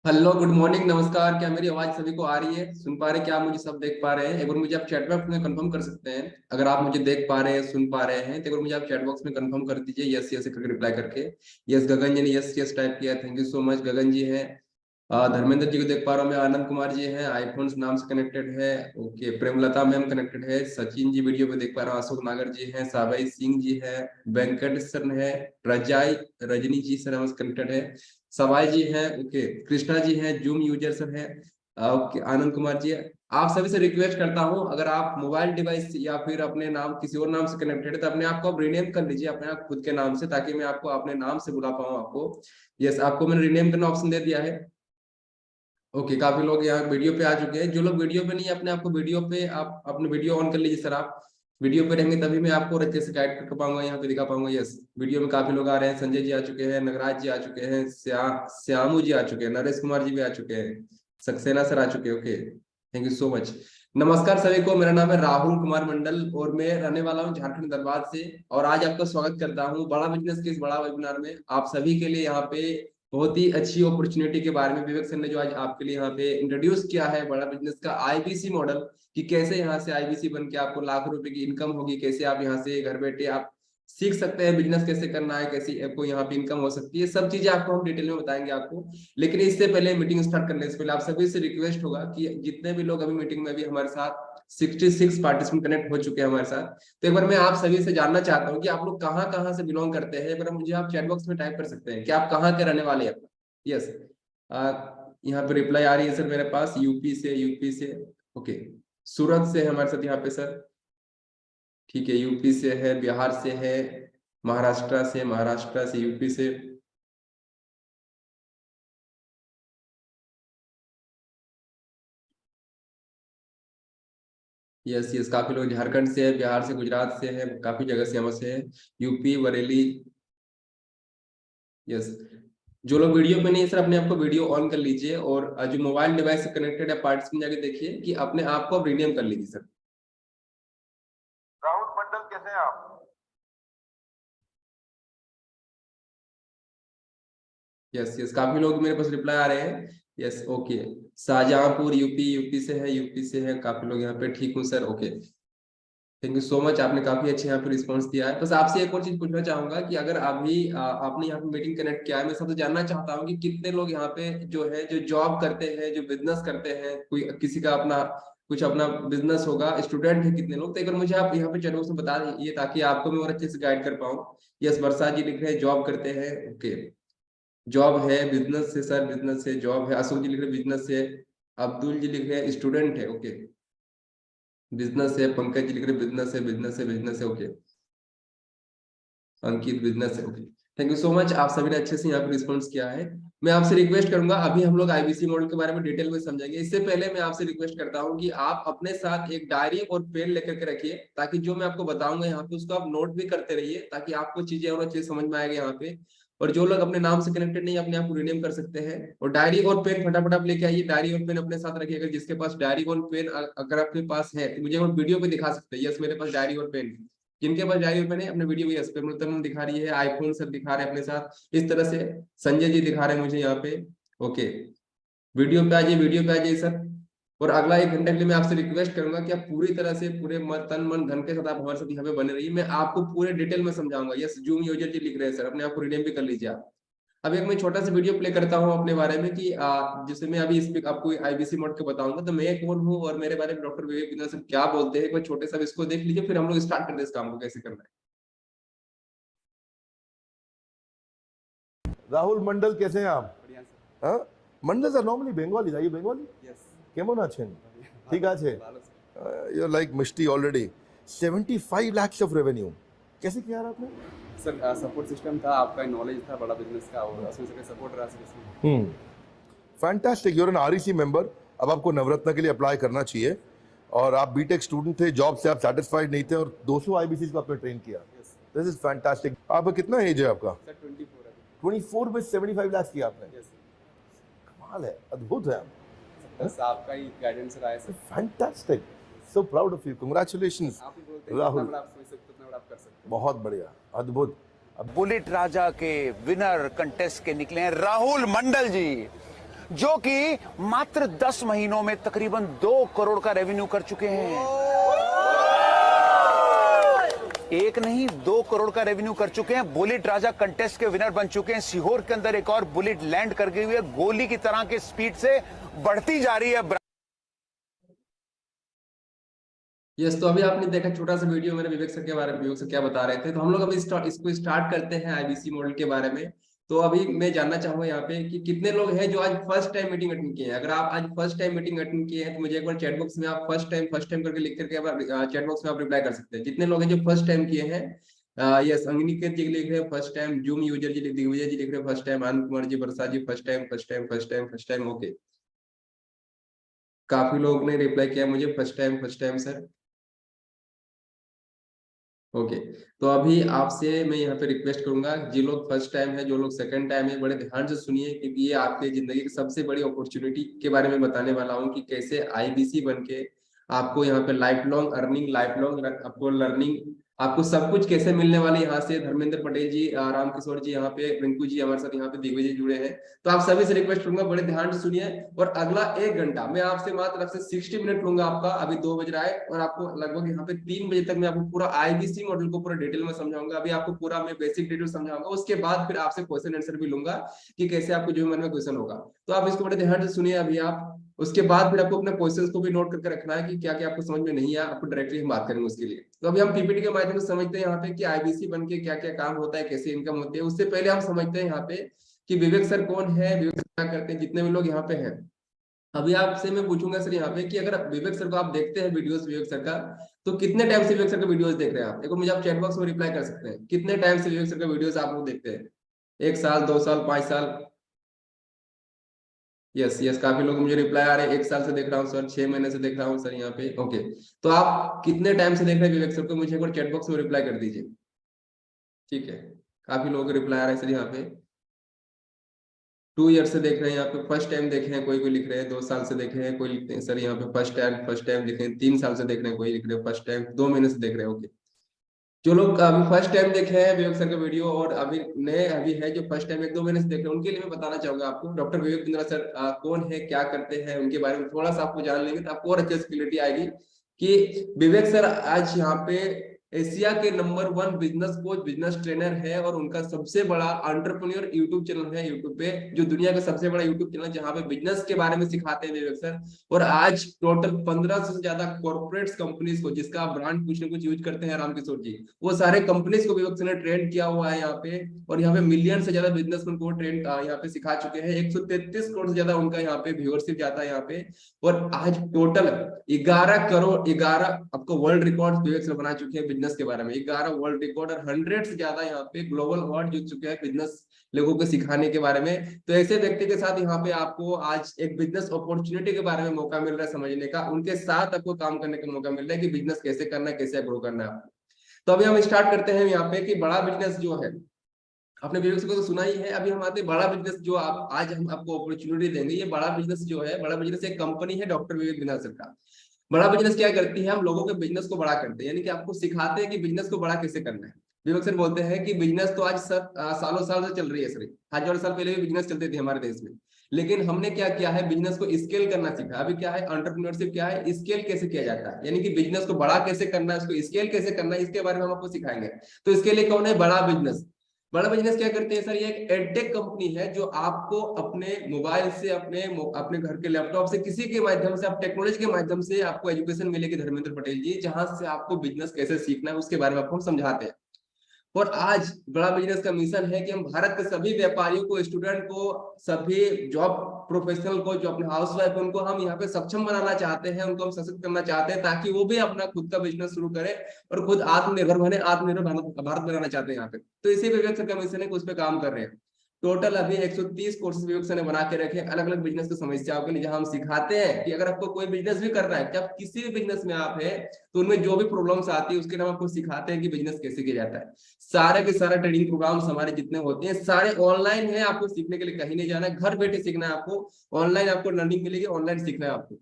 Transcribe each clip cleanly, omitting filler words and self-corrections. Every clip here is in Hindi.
हेलो, गुड मॉर्निंग, नमस्कार। क्या मेरी आवाज सभी को आ रही है, सुन पा रहे हैं? क्या आप मुझे सब देख पा रहे हैं? एक बार मुझे आप चैट बॉक्स में कंफर्म कर सकते हैं अगर आप मुझे देख पा रहे हैं, सुन पा रहे हैं। तो एक बार मुझे आप चैट बॉक्स में कंफर्म कर दीजिए यस यस करके रिप्लाई करके। यस गगन जी ने यस यस टाइप किया, थैंक यू सो मच गगन जी हैं। धर्मेंद्र जी को देख पा रहा हूँ मैं। आनंद कुमार जी हैं, आईफोन नाम से कनेक्टेड है। ओके, प्रेमलता मैम कनेक्टेड है। सचिन जी वीडियो पे देख पा रहा हूँ। अशोक नागर जी हैं, साबाई सिंह जी है, वेंकट सर है, रजाई रजनी जी सर हमसे कनेक्टेड है, सवाई जी हैं। ओके, कृष्णा जी हैं, जूम यूजर सर है। ओके, आनंद कुमार जी। आप सभी से रिक्वेस्ट करता हूं, अगर आप मोबाइल डिवाइस या फिर अपने नाम किसी और नाम से कनेक्टेड है तो अपने आप को आप रीनेम कर लीजिए अपने आप खुद के नाम से, ताकि मैं आपको अपने नाम से बुला पाऊं आपको। यस, आपको मैंने रीनेम करना ऑप्शन दे दिया है। ओके, काफी लोग यहाँ वीडियो पे आ चुके हैं। जो लोग वीडियो पे नहीं है, अपने आपको वीडियो पे आप अपने वीडियो ऑन कर लीजिए सर। आप वीडियो पे रहेंगे तभी मैं आपको और अच्छे से गाइड कर पाऊंगा, यहाँ पे दिखा पाऊंगा। यस, वीडियो में काफी लोग आ रहे हैं। संजय जी आ चुके हैं, नगराज जी आ चुके हैं, श्यामू जी आ चुके हैं, नरेश कुमार जी भी आ चुके हैं, सक्सेना सर आ चुके हैं। Okay, thank you so much. नमस्कार सभी को, मेरा नाम है राहुल कुमार मंडल और मैं रहने वाला हूँ झारखंड धनबाद से। और आज आपका स्वागत करता हूँ बड़ा बिजनेस के इस बड़ा वेबिनार में। आप सभी के लिए यहाँ पे बहुत ही अच्छी अपॉर्चुनिटी के बारे में विवेक सर ने जो आज आपके लिए यहाँ पे इंट्रोड्यूस किया है, बड़ा बिजनेस का आईबीसी मॉडल, कि कैसे यहाँ से आईबीसी बन के आपको लाख रुपए की इनकम होगी, कैसे आप यहाँ से घर बैठे आप सीख सकते हैं बिजनेस कैसे करना है, कैसी आपको यहाँ पे इनकम हो सकती है। सब चीजें आपको हम डिटेल में बताएंगे आपको। लेकिन इससे पहले, मीटिंग स्टार्ट करने से पहले आप सभी से रिक्वेस्ट होगा कि जितने भी लोग अभी मीटिंग में भी हमारे साथ 66 पार्टिसिपेंट कनेक्ट हो चुके हैं हमारे साथ, तो एक बार मैं आप सभी से जानना चाहता हूँ कि आप लोग कहाँ कहाँ से बिलोंग करते हैं। एक बार मुझे आप चैट बॉक्स में टाइप कर सकते हैं कि आप कहाँ के रहने वाले हैं। यस, यहाँ पे रिप्लाई आ रही है सर मेरे पास, यूपी से, यूपी से। ओके, सूरत से है हमारे साथ यहाँ पे सर। ठीक है, यूपी से है, बिहार से है, महाराष्ट्र से, महाराष्ट्र से, यूपी से। यस यस, काफी लोग झारखंड से है, बिहार से, गुजरात से है, काफी जगह से हमसे से है। यूपी, बरेली। यस, जो लोग वीडियो पे नहीं है सर, अपने आप को वीडियो ऑन कर लीजिए और जो मोबाइल डिवाइस से कनेक्टेड है पार्टिसिपेंट जाके देखिए कि अपने आप को रीनेम कर लीजिए सर। राहुल मंडल कैसे हैं आप? यस यस, काफी लोग मेरे पास रिप्लाई आ रहे हैं। Yes, okay. Shahjahanpur UP, UP से है, यूपी से है, काफी लोग यहाँ पे। ठीक हूँ sir, okay, thank you so much. आपने काफी अच्छे यहाँ पे रिस्पॉन्स दिया है। बस आपसे एक और चीज पूछना चाहूंगा कि अगर अभी आपने यहाँ पे मीटिंग कनेक्ट किया है, मैं सबसे जानना चाहता हूँ कि कितने लोग यहाँ पे जो है, जो जॉब करते हैं, जो बिजनेस करते हैं, कोई किसी का अपना कुछ अपना बिजनेस होगा, स्टूडेंट है कितने लोग। तो अगर मुझे आप यहाँ पे चैट बॉक्स में बता दीजिए ताकि आपको मैं और अच्छे से गाइड कर पाऊँ। यस, वर्षा जी लिख रहे हैं जॉब करते हैं। ओके, जॉब है, बिजनेस है सर, बिजनेस है, जॉब है। अशोक जी लिख रहे बिजनेस है। अब्दुल जी लिख रहे हैं स्टूडेंट है। ओके, बिजनेस है। पंकज जी लिख रहे बिजनेस है, बिजनेस है, बिजनेस है। ओके, अंकित बिजनेस है। Okay, thank you so much. आप सभी ने अच्छे से यहाँ पे रिस्पॉन्स किया है। मैं आपसे रिक्वेस्ट करूंगा, अभी हम लोग आईबीसी मॉडल के बारे में डिटेल में समझेंगे। इससे पहले मैं आपसे रिक्वेस्ट करता हूँ कि आप अपने साथ एक डायरी और पेन लेकर के रखिए, ताकि जो मैं आपको बताऊंगा यहाँ पे उसको आप नोट भी करते रहिए, ताकि आपको चीजें और अच्छे से समझ में आएगा यहाँ पे। और जो लोग अपने नाम से कनेक्टेड नहीं, अपने आप को रिनेम कर सकते हैं। और डायरी और पेन फटाफट आप लेके आइए, डायरी और पेन अपने साथ रखिए। अगर जिसके पास डायरी और पेन अगर आपके पास है तो मुझे वीडियो पे दिखा सकते हैं। यस, मेरे पास डायरी और पेन। जिनके पास डायरी और पेन है, अपने वीडियो यस पे मतलब दिखा रही है, आईफोन सर दिखा रहे हैं अपने साथ इस तरह से। संजय जी दिखा रहे हैं मुझे यहाँ पे। ओके, वीडियो पे आ जाइए, वीडियो पे आ जाइए सर। और अगला 1 घंटे के लिए मैं आपसे रिक्वेस्ट करूंगा कि आप पूरी तरह से पूरे तन मन धन के साथ आप हमारे साथ यहाँ पे बने रहिए। मैं आपको पूरे डिटेल में समझाऊंगा। यस, जूम यूजर जी लिख रहे हैं सर, अपने आप को रिनेम भी कर लीजिए आप। अब एक मैं छोटा सा वीडियो प्ले करता हूँ अपने बारे में कि जिससे मैं अभी इस पे आपको आईबीसी मोड के बताऊंगा तो मैं कौन हूँ और मेरे बारे में डॉक्टर विवेक बिंद्रा सर क्या बोलते हैं। एक बार छोटे सा इसको देख लीजिए, फिर हम लोग स्टार्ट करते हैं इस काम को कैसे करना है। राहुल मंडल कैसे हैं आप? बढ़िया सर। हाँ, Mandal are normally Bengali. Are you Bengali? Yes. কেমন আছেন? ঠিক আছে? ভালো sir. You're like Mishti already. 75 lakhs of revenue. कैसे किया यार आपने? सर सपोर्ट सिस्टम था, आपका नॉलेज था बड़ा बिजनेस का और उसमें से सपोर्ट रहा सर इसमें। Fantastic. You're an REC member. अब आपको नवरत्न के लिए अप्लाई करना चाहिए। और आप बीटेक स्टूडेंट थे, जॉब से आप सेटिस्फाइड नहीं थे और 200 आईबीसी को आपने ट्रेन किया। Yes this is fantastic. आपका कितना एज है आपका? सर 24 है। 24 में 75 लाख किया आपने। यस कमाल है, अद्भुत है। बस आपका ही गाइडेंस रहा है sir. Fantastic, so proud of you, congratulations आप ही बोलते हैं राहुल। जितना बड़ा आप सोच सकते हो उतना बड़ा आप कर सकते हो। बहुत बढ़िया, अद्भुत। बुलेट राजा के विनर कंटेस्ट के निकले हैं राहुल मंडल जी। जो कि मात्र 10 महीनों में तकरीबन 2 करोड़ का रेवेन्यू कर चुके हैं। एक नहीं 2 करोड़ का रेवेन्यू कर चुके हैं। बुलेट राजा कंटेस्ट के विनर बन चुके हैं। सीहोर के अंदर एक और बुलेट लैंड कर गई हुई है, गोली की तरह के स्पीड से बढ़ती जा रही है। यस, तो अभी आपने देखा छोटा सा वीडियो मैंने विवेक सर के बारे में, विवेक सर क्या बता रहे थे। तो हम लोग अभी इसको स्टार्ट करते हैं आईबीसी मॉडल के बारे में। तो अभी मैं जानना चाहूंगा यहाँ पे कि कितने लोग हैं जो आज फर्स्ट टाइम मीटिंग अटेंड किए हैं। अगर आप आज फर्स्ट टाइम मीटिंग अटेंड किए हैं तो मुझे एक बार चैट बॉक्स में आप फर्स्ट टाइम करके लिख करके चैट बॉक्स में आप रिप्लाई कर सकते हैं। कितने लोग हैं जो फर्स्ट टाइम किए हैं? यस, अग्निकेत जी लिख रहे हैं फर्स्ट टाइम, जूम यूजर जी, दिग्विजय जी लिख रहे हैं फर्स्ट टाइम, आनंद कुमार जी, बरसा जी फर्स्ट टाइम। ओके, काफी लोग ने रिप्लाई किया मुझे फर्स्ट टाइम सर। ओके, तो अभी आपसे मैं यहाँ पे रिक्वेस्ट करूंगा, जो लोग फर्स्ट टाइम है, जो लोग सेकंड टाइम है, बड़े ध्यान से सुनिए, क्योंकि ये आपके जिंदगी की सबसे बड़ी अपॉर्चुनिटी के बारे में बताने वाला हूँ कि कैसे आईबीसी बनके आपको यहाँ पे life long earning, life long आपको लर्निंग, आपको सब कुछ कैसे मिलने वाले। यहाँ से धर्मेंद्र पटेल जी, राम किशोर जी, यहाँ पे रिंकू जी हमारे साथ, यहाँ पे दिग्विजय जुड़े हैं। तो आप सभी से रिक्वेस्ट करूंगा बड़े ध्यान से सुनिए। और अगला 1 घंटा मैं आपसे मात्र आपसे 60 मिनट लूंगा आपका। अभी 2 बज रहा है और आपको लगभग यहाँ पे 3 बजे तक मैं आपको पूरा आईबीसी मॉडल को पूरा डिटेल में समझाऊंगा। अभी आपको पूरा मैं बेसिक डिटेल समझाऊंगा, उसके बाद फिर आपसे क्वेश्चन आंसर भी लूंगा कि कैसे आपको जो मन में क्वेश्चन होगा। तो आप इसको बड़े ध्यान से सुनिए अभी आप। उसके बाद फिर आपको अपने क्वेश्चंस को भी नोट करके रखना है कि क्या क्या आपको समझ में नहीं आया, आपको डायरेक्टली हम बात करेंगे उसके लिए। तो अभी हम पीपीटी के माध्यम से समझते हैं यहाँ पे कि आईबीसी बन के क्या क्या काम होता है, कैसे इनकम होती है। उससे पहले हम समझते हैं यहाँ पे कि विवेक सर कौन है, विवेक सर क्या करते हैं, जितने भी लोग यहाँ पे हैं। अभी आपसे मैं पूछूंगा सर यहाँ पे कि अगर विवेक सर को आप देखते हैं वीडियोस विवेक सर का, तो कितने टाइम से विवेक सर का वीडियोस देख रहे हैं आप? देखो मुझे आप चैट बॉक्स में रिप्लाई कर सकते हैं, कितने टाइम से विवेक सर का वीडियोस आप लोग देखते हैं? 1 साल, 2 साल, 5 साल? यस यस, काफी लोग मुझे रिप्लाई आ रहे हैं 1 साल से देख रहा हूँ सर, 6 महीने से देख रहा हूँ सर यहाँ पे। ओके, तो आप कितने टाइम से देख रहे हैं विवेक सर को, मुझे एक बार चैट बॉक्स में रिप्लाई कर दीजिए। ठीक है, काफी लोगों के रिप्लाई आ रहे हैं सर यहाँ पे। 2 ईयर से देख रहे हैं यहाँ पे, फर्स्ट टाइम देखे हैं कोई लिख रहे हैं, 2 साल से देखे हैं कोई लिखते हैं सर यहाँ पे, फर्स्ट टाइम लिख रहे हैं, 3 साल से देख रहे हैं कोई लिख रहे हैं फर्स्ट टाइम, 2 महीने से देख रहे हैं। ओके, जो लोग अभी फर्स्ट टाइम देखे हैं विवेक सर का वीडियो और अभी नए अभी है जो फर्स्ट टाइम 1-2 महीने से देख रहे हैं, उनके लिए मैं बताना चाहूंगा आपको डॉक्टर विवेक बिंद्रा सर कौन है, क्या करते हैं, उनके बारे में थोड़ा सा आपको जान लेंगे तो आपको और अच्छे से क्लियरिटी आएगी कि विवेक सर आज यहाँ पे एशिया के number 1 business coach, business trainer है और उनका सबसे बड़ा एंटरप्रेन्योर यूट्यूब चैनल है यूट्यूब पे, जो दुनिया का सबसे बड़ा यूट्यूब चैनल जहाँ पे बिजनेस के बारे में सिखाते हैं विवेक सर। और आज टोटल 1500 से ज्यादा कॉर्पोरेट्स कंपनीज को, जिसका ब्रांड कुछ ना कुछ यूज करते हैं रामकिशोर जी, वो सारे कंपनीज को विवेक सर ने ट्रेन किया हुआ है यहाँ पे। और यहाँ पे मिलियन से ज्यादा बिजनेसमैन को ट्रेन यहाँ पे सिखा चुके हैं। 133 करोड़ से ज्यादा उनका यहाँ पे व्यूअरशिप जाता है यहाँ पे। और आज टोटल 11 करोड़ 11 आपको वर्ल्ड रिकॉर्ड विवेक सर बना चुके हैं बिजनेस के बारे में, 11 वर्ल्ड रिकॉर्ड और 100 से ज्यादा यहाँ पे ग्लोबल अवार्ड जीत चुके हैं बिजनेस लोगों को सिखाने के बारे में। तो ऐसे व्यक्ति के साथ यहाँ पे आपको आज एक बिजनेस अपॉर्चुनिटी के बारे में मौका मिल रहा है समझने का, उनके साथ आपको काम करने का मौका मिल रहा है कि बिजनेस कैसे करना है, कैसे ग्रो करना है आपको। तो अभी हम स्टार्ट करते हैं यहाँ पे कि बड़ा बिजनेस जो है, आपने विवेक सर को तो सुना ही है। अभी हम आते हैं बड़ा बिजनेस जो आप आज हम आपको अपॉर्चुनिटी देंगे। ये बड़ा बिजनेस जो है, बड़ा बिजनेस एक कंपनी है डॉक्टर विवेक बिंद्रा सर का। बड़ा बिजनेस क्या करती है, हम लोगों के बिजनेस को बड़ा करते हैं, यानी कि आपको सिखाते हैं कि बिजनेस को बड़ा कैसे करना है। विवेक सर बोलते हैं कि बिजनेस तो आज सालों साल से चल रही है सर, हजारों साल पहले भी बिजनेस चलते थे हमारे देश में, लेकिन हमने क्या किया है, बिजनेस को स्केल करना सीखा। अभी क्या है एंटरप्रेन्योरशिप, क्या है स्केल कैसे किया जाता है, यानी कि बिजनेस को बड़ा कैसे करना है, उसको स्केल कैसे करना है, इसके बारे में हम आपको सिखाएंगे। तो इसके लिए कौन है बड़ा बिजनेस? बड़ा बिजनेस क्या करते हैं सर, ये एक एडटेक कंपनी है जो आपको अपने मोबाइल से, अपने घर के लैपटॉप से, किसी के माध्यम से, आप टेक्नोलॉजी के माध्यम से आपको एजुकेशन मिलेगी धर्मेंद्र पटेल जी, जहां से आपको बिजनेस कैसे सीखना है उसके बारे में आपको हम समझाते हैं। और आज बड़ा बिजनेस का मिशन है कि हम भारत के सभी व्यापारियों को, स्टूडेंट को, सभी जॉब प्रोफेशनल को, जो अपने हाउस वाइफ है, उनको हम यहाँ पे सक्षम बनाना चाहते हैं, उनको हम सशक्त करना चाहते हैं, ताकि वो भी अपना खुद का बिजनेस शुरू करे और खुद आत्मनिर्भर बने, आत्मनिर्भर भारत बनाना चाहते हैं यहाँ पे। तो इसी विवेक सर का मिशन है कि उस पर काम कर रहे हैं। टोटल अभी 130 कोर्सेज विवेक सर ने बना के रखे अलग अलग बिजनेस की समस्याओं के लिए, जहां हम सिखाते हैं कि अगर आपको कोई बिजनेस भी करना है, जब किसी भी बिजनेस में आप है तो उनमें जो भी प्रॉब्लम्स आती है उसके नाम आपको सिखाते हैं कि बिजनेस कैसे किया जाता है। सारे के सारे ट्रेनिंग प्रोग्राम्स हमारे जितने होते हैं सारे ऑनलाइन है, आपको सीखने के लिए कहीं नहीं जाना है, घर बैठे सीखना है आपको, ऑनलाइन आपको लर्निंग मिलेगी, ऑनलाइन सीखना है आपको।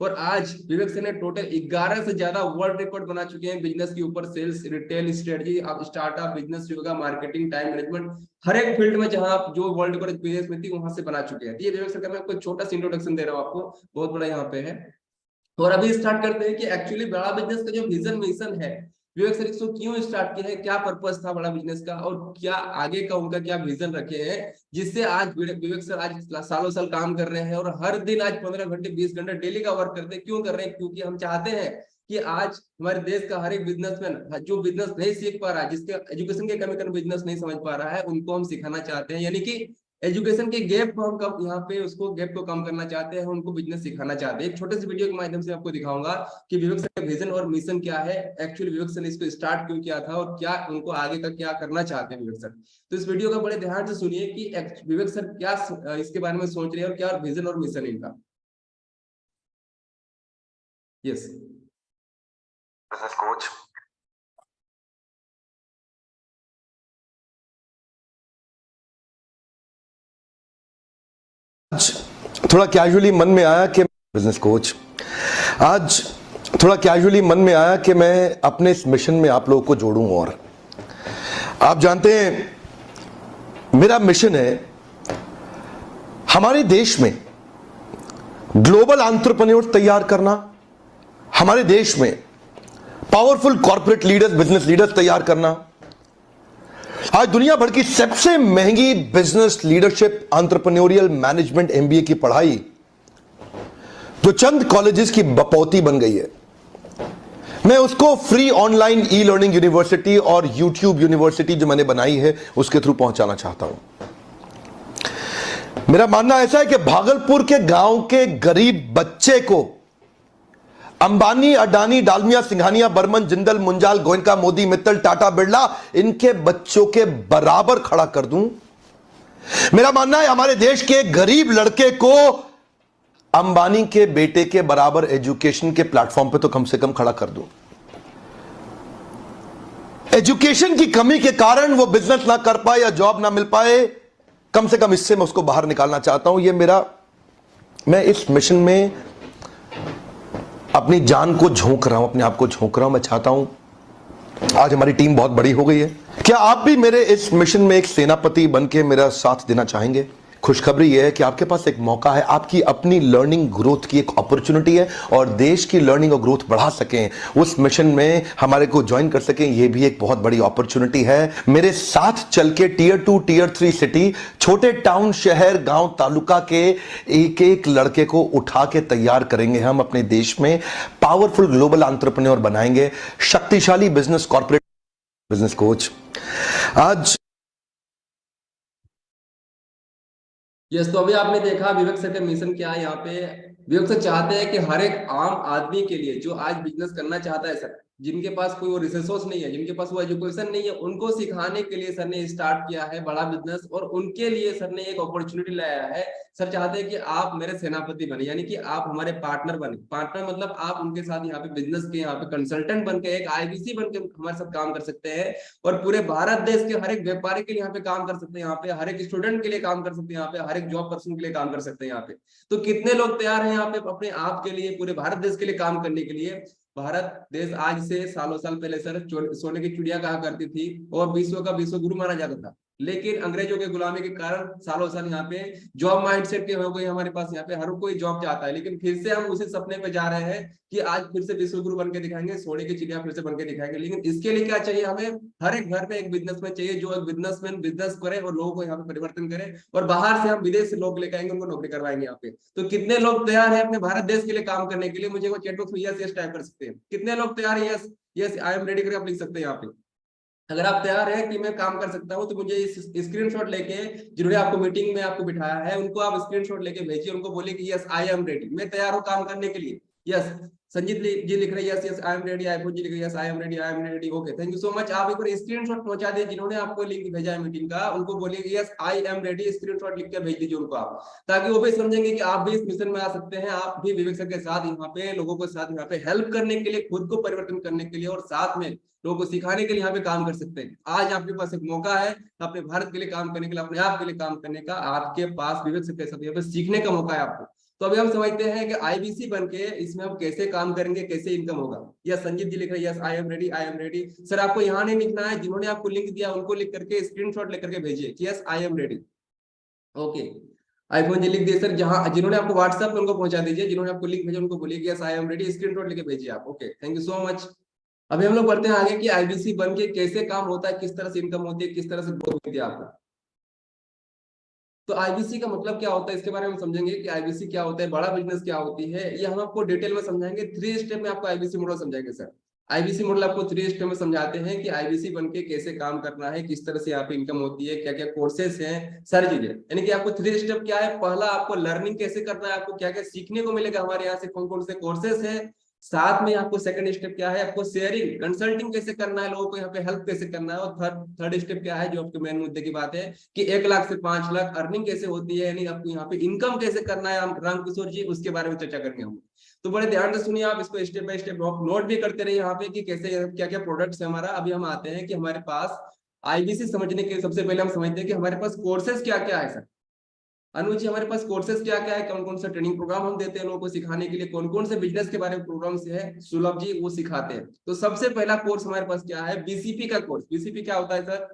और आज विवेक सर ने टोटल 11 से ज्यादा वर्ल्ड रिकॉर्ड बना चुके हैं बिजनेस के ऊपर। Sales, retail, strategy, startup, business, yoga, marketing, time management, हर एक फील्ड में जहां आप जो वर्ल्ड रिकॉर्ड बिजनेस में थी वहां से बना चुके हैं। ये विवेक सर का मैं आपको छोटा सा इंट्रोडक्शन दे रहा हूँ, आपको बहुत बड़ा यहाँ पे है। और अभी स्टार्ट करते हैं कि एक्चुअली बड़ा बिजनेस का जो विजन मिशन है, विवेक सर इसको क्यों स्टार्ट किया है, क्या पर्पस था बड़ा बिजनेस का, और क्या आगे का उनका क्या विजन रखे हैं, जिससे आज विवेक सर आज सालों साल काम कर रहे हैं और हर दिन आज 15 घंटे 20 घंटे डेली का वर्क करते हैं। क्यों कर रहे हैं? क्योंकि हम चाहते हैं कि आज हमारे देश का हर एक बिजनेसमैन जो बिजनेस नहीं सीख पा रहा है, जिसके एजुकेशन के कमी कारण बिजनेस नहीं समझ पा रहा है, उनको हम सिखाना चाहते हैं। यानी कि एजुकेशन के गैप को हम कम, यहाँ पे उसको गैप को कम करना चाहते हैं, उनको बिजनेस सिखाना चाहते हैं। एक छोटे से वीडियो के माध्यम से आपको दिखाऊंगा कि विवेक सर का विजन और मिशन क्या है, एक्चुअली विवेक सर ने इसको स्टार्ट क्यों किया था और क्या उनको आगे का क्या करना चाहते हैं विवेक सर। तो इस वीडियो का बड़े ध्यान से सुनिए कि विवेक सर क्या इसके बारे में सोच रहे हैं और क्या विजन और मिशन इनका। Yes business coach. आज थोड़ा कैजुअली मन में आया कि बिजनेस कोच, आज थोड़ा कैजुअली मन में आया कि मैं अपने इस मिशन में आप लोगों को जोड़ूं। और आप जानते हैं मेरा मिशन है हमारे देश में ग्लोबल एंटरप्रेन्योर तैयार करना, हमारे देश में powerful corporate leaders, business leaders तैयार करना। आज दुनिया भर की सबसे महंगी business leadership entrepreneurial management MBA की पढ़ाई जो चंद कॉलेजेस की बपौती बन गई है, मैं उसको free online e learning university और यूट्यूब यूनिवर्सिटी जो मैंने बनाई है उसके थ्रू पहुंचाना चाहता हूं। मेरा मानना ऐसा है कि भागलपुर के गांव के गरीब बच्चे को अंबानी, अडानी, डालमिया, सिंघानिया, बर्मन, जिंदल, मुंजाल, गोयनका, मोदी, मित्तल, टाटा, बिरला, इनके बच्चों के बराबर खड़ा कर दूं। मेरा मानना है हमारे देश के गरीब लड़के को अंबानी के बेटे के बराबर एजुकेशन के प्लेटफॉर्म पे तो कम से कम खड़ा कर दूं। एजुकेशन की कमी के कारण वो बिजनेस ना कर पाए या जॉब ना मिल पाए, कम से कम इससे मैं उसको बाहर निकालना चाहता हूं। मैं इस मिशन में अपनी जान को झोंक रहा हूं, अपने आप को झोंक रहा हूं। मैं चाहता हूं, आज हमारी टीम बहुत बड़ी हो गई है, क्या आप भी मेरे इस मिशन में एक सेनापति बन के मेरा साथ देना चाहेंगे? खुशखबरी यह है कि आपके पास एक मौका है, आपकी अपनी लर्निंग ग्रोथ की एक अपॉर्चुनिटी है और देश की लर्निंग और ग्रोथ बढ़ा सकें, उस मिशन में हमारे को ज्वाइन कर सकें, यह भी एक बहुत बड़ी अपॉर्चुनिटी है। मेरे साथ चल के टियर 2, टियर 3 सिटी, छोटे टाउन, शहर, गांव, तालुका के एक एक लड़के को उठा के तैयार करेंगे हम अपने देश में, पावरफुल ग्लोबल एंटरप्रेन्योर बनाएंगे, शक्तिशाली बिजनेस कॉर्पोरेट बिजनेस कोच। आज यस, तो अभी आपने देखा विवेक सर का मिशन क्या है। यहाँ पे विवेक सर चाहते हैं कि हर एक आम आदमी के लिए जो आज बिजनेस करना चाहता है सर, जिनके पास कोई वो रिसोर्स नहीं है, जिनके पास वो एजुकेशन नहीं है, उनको सिखाने के लिए सर ने स्टार्ट किया है बड़ा बिजनेस, और उनके लिए सर ने एक अपॉर्चुनिटी लाया है। सर चाहते हैं कि आप मेरे सेनापति बने, यानी कि आप हमारे पार्टनर बने। पार्टनर मतलब आप उनके साथ यहाँ पे बिजनेस के यहाँ पे कंसल्टेंट बन के, एक आईबीसी बन के हमारे साथ काम कर सकते हैं, और पूरे भारत देश के हर एक व्यापारी के लिए यहाँ पे काम कर सकते हैं, यहाँ पे हर एक स्टूडेंट के लिए काम कर सकते हैं, यहाँ पे हर एक जॉब पर्सन के लिए काम कर सकते हैं यहाँ पे। तो कितने लोग तैयार हैं यहाँ पे अपने आप के लिए, पूरे भारत देश के लिए काम करने के लिए? भारत देश आज से सालों साल पहले सर सोने की चिड़िया कहा करती थी और विश्व का विश्व गुरु माना जाता था, लेकिन अंग्रेजों के गुलामी के कारण सालों साल यहाँ पे जॉब माइंडसेट के हो गई हमारे पास। यहाँ पे हर कोई जॉब चाहता है, लेकिन फिर से हम उसी सपने पे जा रहे हैं कि आज फिर से विश्व गुरु बन के दिखाएंगे, सोने की चिड़िया फिर से बन के दिखाएंगे। लेकिन इसके लिए क्या चाहिए? हमें हर एक घर में एक बिजनेसमैन चाहिए, जो एक बिजनेसमैन बिजनेस करे और लोगों को यहाँ पे परिवर्तन करे, और बाहर से हम विदेश से लोग लेकर आएंगे, उनको नौकरी करवाएंगे यहाँ पे। तो कितने लोग तैयार है अपने भारत देश के लिए काम करने के लिए? मुझे वो चैट बॉक्स में यस टाइप कर सकते हैं। कितने लोग तैयार है? Yes yes I am ready करके आप लिख सकते हैं यहाँ पे। अगर आप तैयार हैं कि मैं काम कर सकता हूं, तो मुझे इस स्क्रीनशॉट लेके, जिन्होंने आपको मीटिंग में आपको बिठाया है, उनको आप स्क्रीनशॉट लेके भेजिए, उनको बोलिए कि यस आई एम रेडी, मैं तैयार हूं काम करने के लिए। यस, संजीत जी लिख रहे हैं yes yes I am ready, iPhone जी लिख रहे हैं yes I am ready, okay thank you so much. आप एक बार स्क्रीनशॉट पहुंचा दिए, जिन्होंने आपको लिंक भेजा है मीटिंग का, उनको बोलिए yes I am ready, screenshot लिख के भेज दीजिए उनको आप, ताकि वो भी समझेंगे कि आप भी इस मिशन में आ सकते हैं। आप भी विवेक सर के साथ यहाँ पे लोगों के साथ यहाँ पे हेल्प करने के लिए, खुद को परिवर्तन करने के लिए और साथ में लोगों को सिखाने के लिए यहाँ पे काम कर सकते हैं। आज आपके पास एक मौका है अपने भारत के लिए काम करने के लिए, अपने आप के लिए काम करने का। आपके पास विवेक सर के साथ यहाँ पे सीखने का मौका है आपको। तो अभी हम समझते हैं कि आईबीसी बन के इसमें हम कैसे काम करेंगे, कैसे इनकम होगा। यस संजीव जी लिख रहे हैं, yes I am ready, I am ready. Sir आपको यहाँ नहीं लिखना है, जिन्होंने आपको लिंक दिया उनको लिख करके स्क्रीनशॉट लेकर के भेजिए कि yes I am ready. Okay, iPhone जी लिख दिए सर, जहां जिन्होंने आपको व्हाट्सएप पे उनको पहुंचा दीजिए, जिन्होंने आपको लिंक भेजा उनको बोलिए कि yes I am ready, screenshot लेके भेजिए आप। Okay, thank you so much. अभी हम लोग बढ़ते हैं आगे कि आईबीसी बन के कैसे काम होता है, किस तरह से इनकम होती है, किस तरह से ग्रोथ होती है आपको। तो आईबीसी का मतलब क्या होता है, इसके बारे में समझेंगे कि आईबीसी क्या होता है, बड़ा बिजनेस क्या होती है, ये हम आपको डिटेल में समझाएंगे। 3 स्टेप में आपको आईबीसी मॉडल समझाएंगे सर। आईबीसी मॉडल आपको 3 स्टेप में समझाते हैं कि आईबीसी बन के कैसे काम करना है, किस तरह से यहाँ पे इनकम होती है, क्या क्या कोर्सेस हैं, सारी चीजें। यानी कि आपको 3 स्टेप क्या है, पहला आपको लर्निंग कैसे करना है, आपको क्या क्या सीखने को मिलेगा हमारे यहाँ से, कौन कौन से कोर्सेस हैं। साथ में आपको सेकंड स्टेप क्या है, आपको शेयरिंग कंसल्टिंग कैसे करना है, लोगों को यहाँ पे हेल्प कैसे करना है। और थर्ड स्टेप क्या है, जो आपके मेन मुद्दे की बात है कि 1 लाख से 5 लाख अर्निंग कैसे होती है, यानी आपको यहाँ पे इनकम कैसे करना है रामकिशोर जी, उसके बारे में चर्चा करेंगे हम। तो बड़े ध्यान से सुनिए आप, इसको स्टेप बाय स्टेप नोट भी करते रहिए यहाँ पे कि कैसे क्या क्या प्रोडक्ट्स है हमारा। अभी हम आते हैं कि हमारे पास आईबीसी समझने के सबसे पहले हम समझते हैं कि हमारे पास कोर्सेज क्या क्या है सर। अनुज जी हमारे पास कोर्सेज क्या क्या है, कौन कौन सा ट्रेनिंग प्रोग्राम हम देते हैं लोगों को सिखाने के लिए, कौन कौन से बिजनेस के बारे में प्रोग्राम से है, सुलभ जी वो सिखाते हैं। तो सबसे पहला कोर्स हमारे पास क्या है, बीसीपी का कोर्स। बीसीपी क्या होता है सर,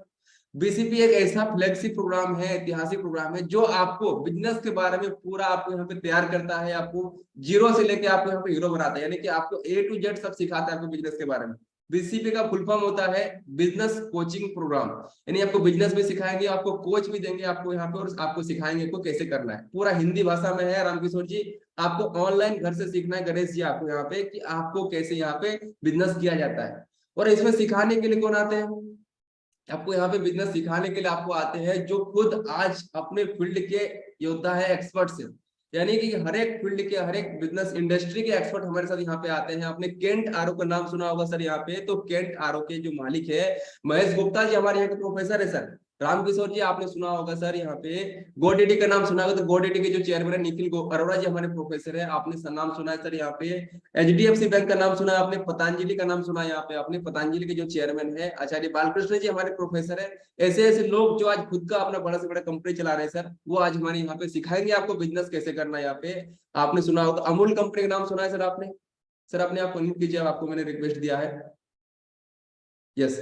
बीसीपी एक ऐसा फ्लैगशिप प्रोग्राम है, ऐतिहासिक प्रोग्राम है, जो आपको बिजनेस के बारे में पूरा आपको यहाँ पे तैयार करता है, आपको जीरो से लेके आपको यहाँ पे हीरो बनाता है, यानी कि आपको ए टू जेड सब सिखाता है आपको बिजनेस के बारे में। बीसीपी का फुल फॉर्म होता है बिजनेस कोचिंग प्रोग्राम, यानी आपको बिजनेस भी सिखाएंगे, आपको कोच भी देंगे आपको यहाँ पे, और आपको सिखाएंगे को कैसे करना है। पूरा हिंदी भाषा में है रामकिशोर जी, आपको ऑनलाइन घर से सीखना है गणेश जी आपको यहाँ पे, कि आपको कैसे यहाँ पे बिजनेस किया जाता है। और इसमें सिखाने के लिए कौन आते हैं, आपको यहाँ पे बिजनेस सिखाने के लिए आपको आते हैं जो खुद आज अपने फील्ड के योद्धा है, एक्सपर्ट्स है, यानी कि हर एक फील्ड के, हर एक बिजनेस इंडस्ट्री के एक्सपर्ट हमारे साथ यहाँ पे आते हैं। आपने केंट आरओ का नाम सुना होगा सर यहाँ पे, तो केंट आरओ के जो मालिक है महेश गुप्ता जी हमारे यहाँ के प्रोफेसर है सर। रामकिशोर जी आपने सुना होगा सर यहाँ पे, गोडीडी का नाम सुना होगा, तो गोडीडी के जो चेयरमैन है निखिल अरोड़ा जी हमारे प्रोफेसर है, आपने नाम सुना है सर यहाँ पे। एचडीएफसी बैंक का नाम सुना है आपने, पतंजलि का नाम सुना है यहाँ पे आपने, पतंजलि के जो चेयरमैन है आचार्य बालकृष्ण जी हमारे प्रोफेसर है। ऐसे ऐसे लोग जो आज खुद का अपना बड़ा से बड़ा कंपनी चला रहे हैं सर, वो आज हमारे यहाँ पे सिखाएंगे आपको बिजनेस कैसे करना है यहाँ पे। आपने सुना होगा अमूल कंपनी का नाम सुना है सर आपने, सर अपने आप अनम्यूट कीजिए, आपको मैंने रिक्वेस्ट दिया है। यस,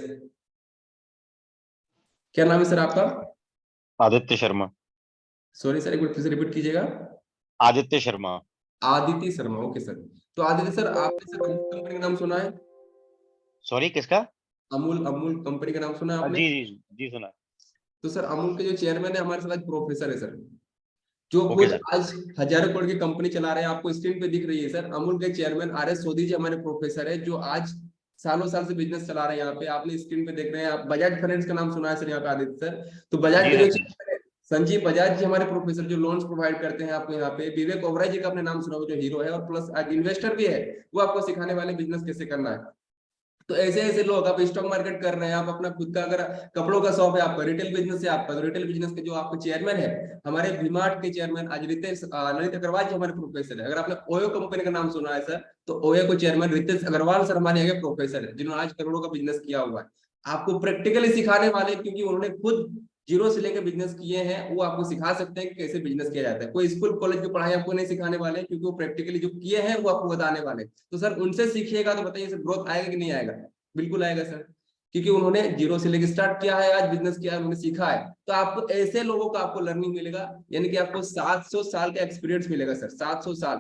क्या नाम है सर आपका? आदित्य शर्मा। सॉरी सर, एक बार फिर से रिपीट कीजिएगा। आदित्य शर्मा। Aditya Sharma, okay sir. तो आदित्य सर आपने सर अमूल कंपनी का नाम सुना है? सॉरी किसका? अमूल, अमूल कंपनी का नाम सुना है आपने? जी जी जी सुना। तो सर अमूल के जो चेयरमैन है हमारे साथ प्रोफेसर है सर, जो ओके खुद सर। आज हजारों करोड़ की कंपनी चला रहे हैं, आपको स्क्रीन पे दिख रही है सर। अमूल के चेयरमैन आर एस सोधी जी हमारे प्रोफेसर है, जो आज सालों साल से बिजनेस चला रहे हैं यहाँ पे, आपने स्क्रीन पे देख रहे हैं। आप बजाज फाइनेंस का नाम सुना है सर यहाँ पे आदित्य सर, तो बजाज जी के जो सर। चेयरमैन है संजीव बजाज जी हमारे प्रोफेसर, जो लोन्स प्रोवाइड करते हैं आपको यहाँ पे। विवेक ओबराय जी का आपने नाम सुना होगा, जो हीरो है और प्लस आज इन्वेस्टर भी है, वो आपको सिखाने वाले बिजनेस कैसे करना है। तो ऐसे ऐसे लोग, आप स्टॉक मार्केट कर रहे हैं, आप अपना खुद का अगर कपड़ों का शॉप है आपका, रिटेल बिजनेस है आपका, तो रिटेल बिजनेस के जो आपके चेयरमैन है हमारे वी-मार्ट के चेयरमैन आज रितेश ललित अग्रवाल जी हमारे प्रोफेसर है। अगर आपने ओयो कंपनी का नाम सुना है सर, तो ओयो को चेयरमैन रितेश अग्रवाल सर हमारे यहाँ प्रोफेसर है, जिन्होंने आज करोड़ों का बिजनेस किया हुआ है। आपको प्रैक्टिकली सिखाने वाले, क्योंकि उन्होंने खुद जीरो से लेकर बिजनेस किए हैं, वो आपको सिखा सकते हैं कि कैसे बिजनेस किया जाता है। कोई स्कूल कॉलेज की पढ़ाई आपको नहीं सिखाने वाले, क्योंकि वो प्रैक्टिकली जो किए हैं वो आपको बताने वाले। तो सर उनसे सीखिएगा, तो बताइए सर ग्रोथ आएगा कि नहीं आएगा? बिल्कुल आएगा सर, क्योंकि उन्होंने जीरो से लेकर स्टार्ट किया है, आज बिजनेस किया है, उन्होंने सीखा है। तो आपको ऐसे लोगों का आपको लर्निंग मिलेगा, यानी कि आपको 700 साल का एक्सपीरियंस मिलेगा सर, 700 साल।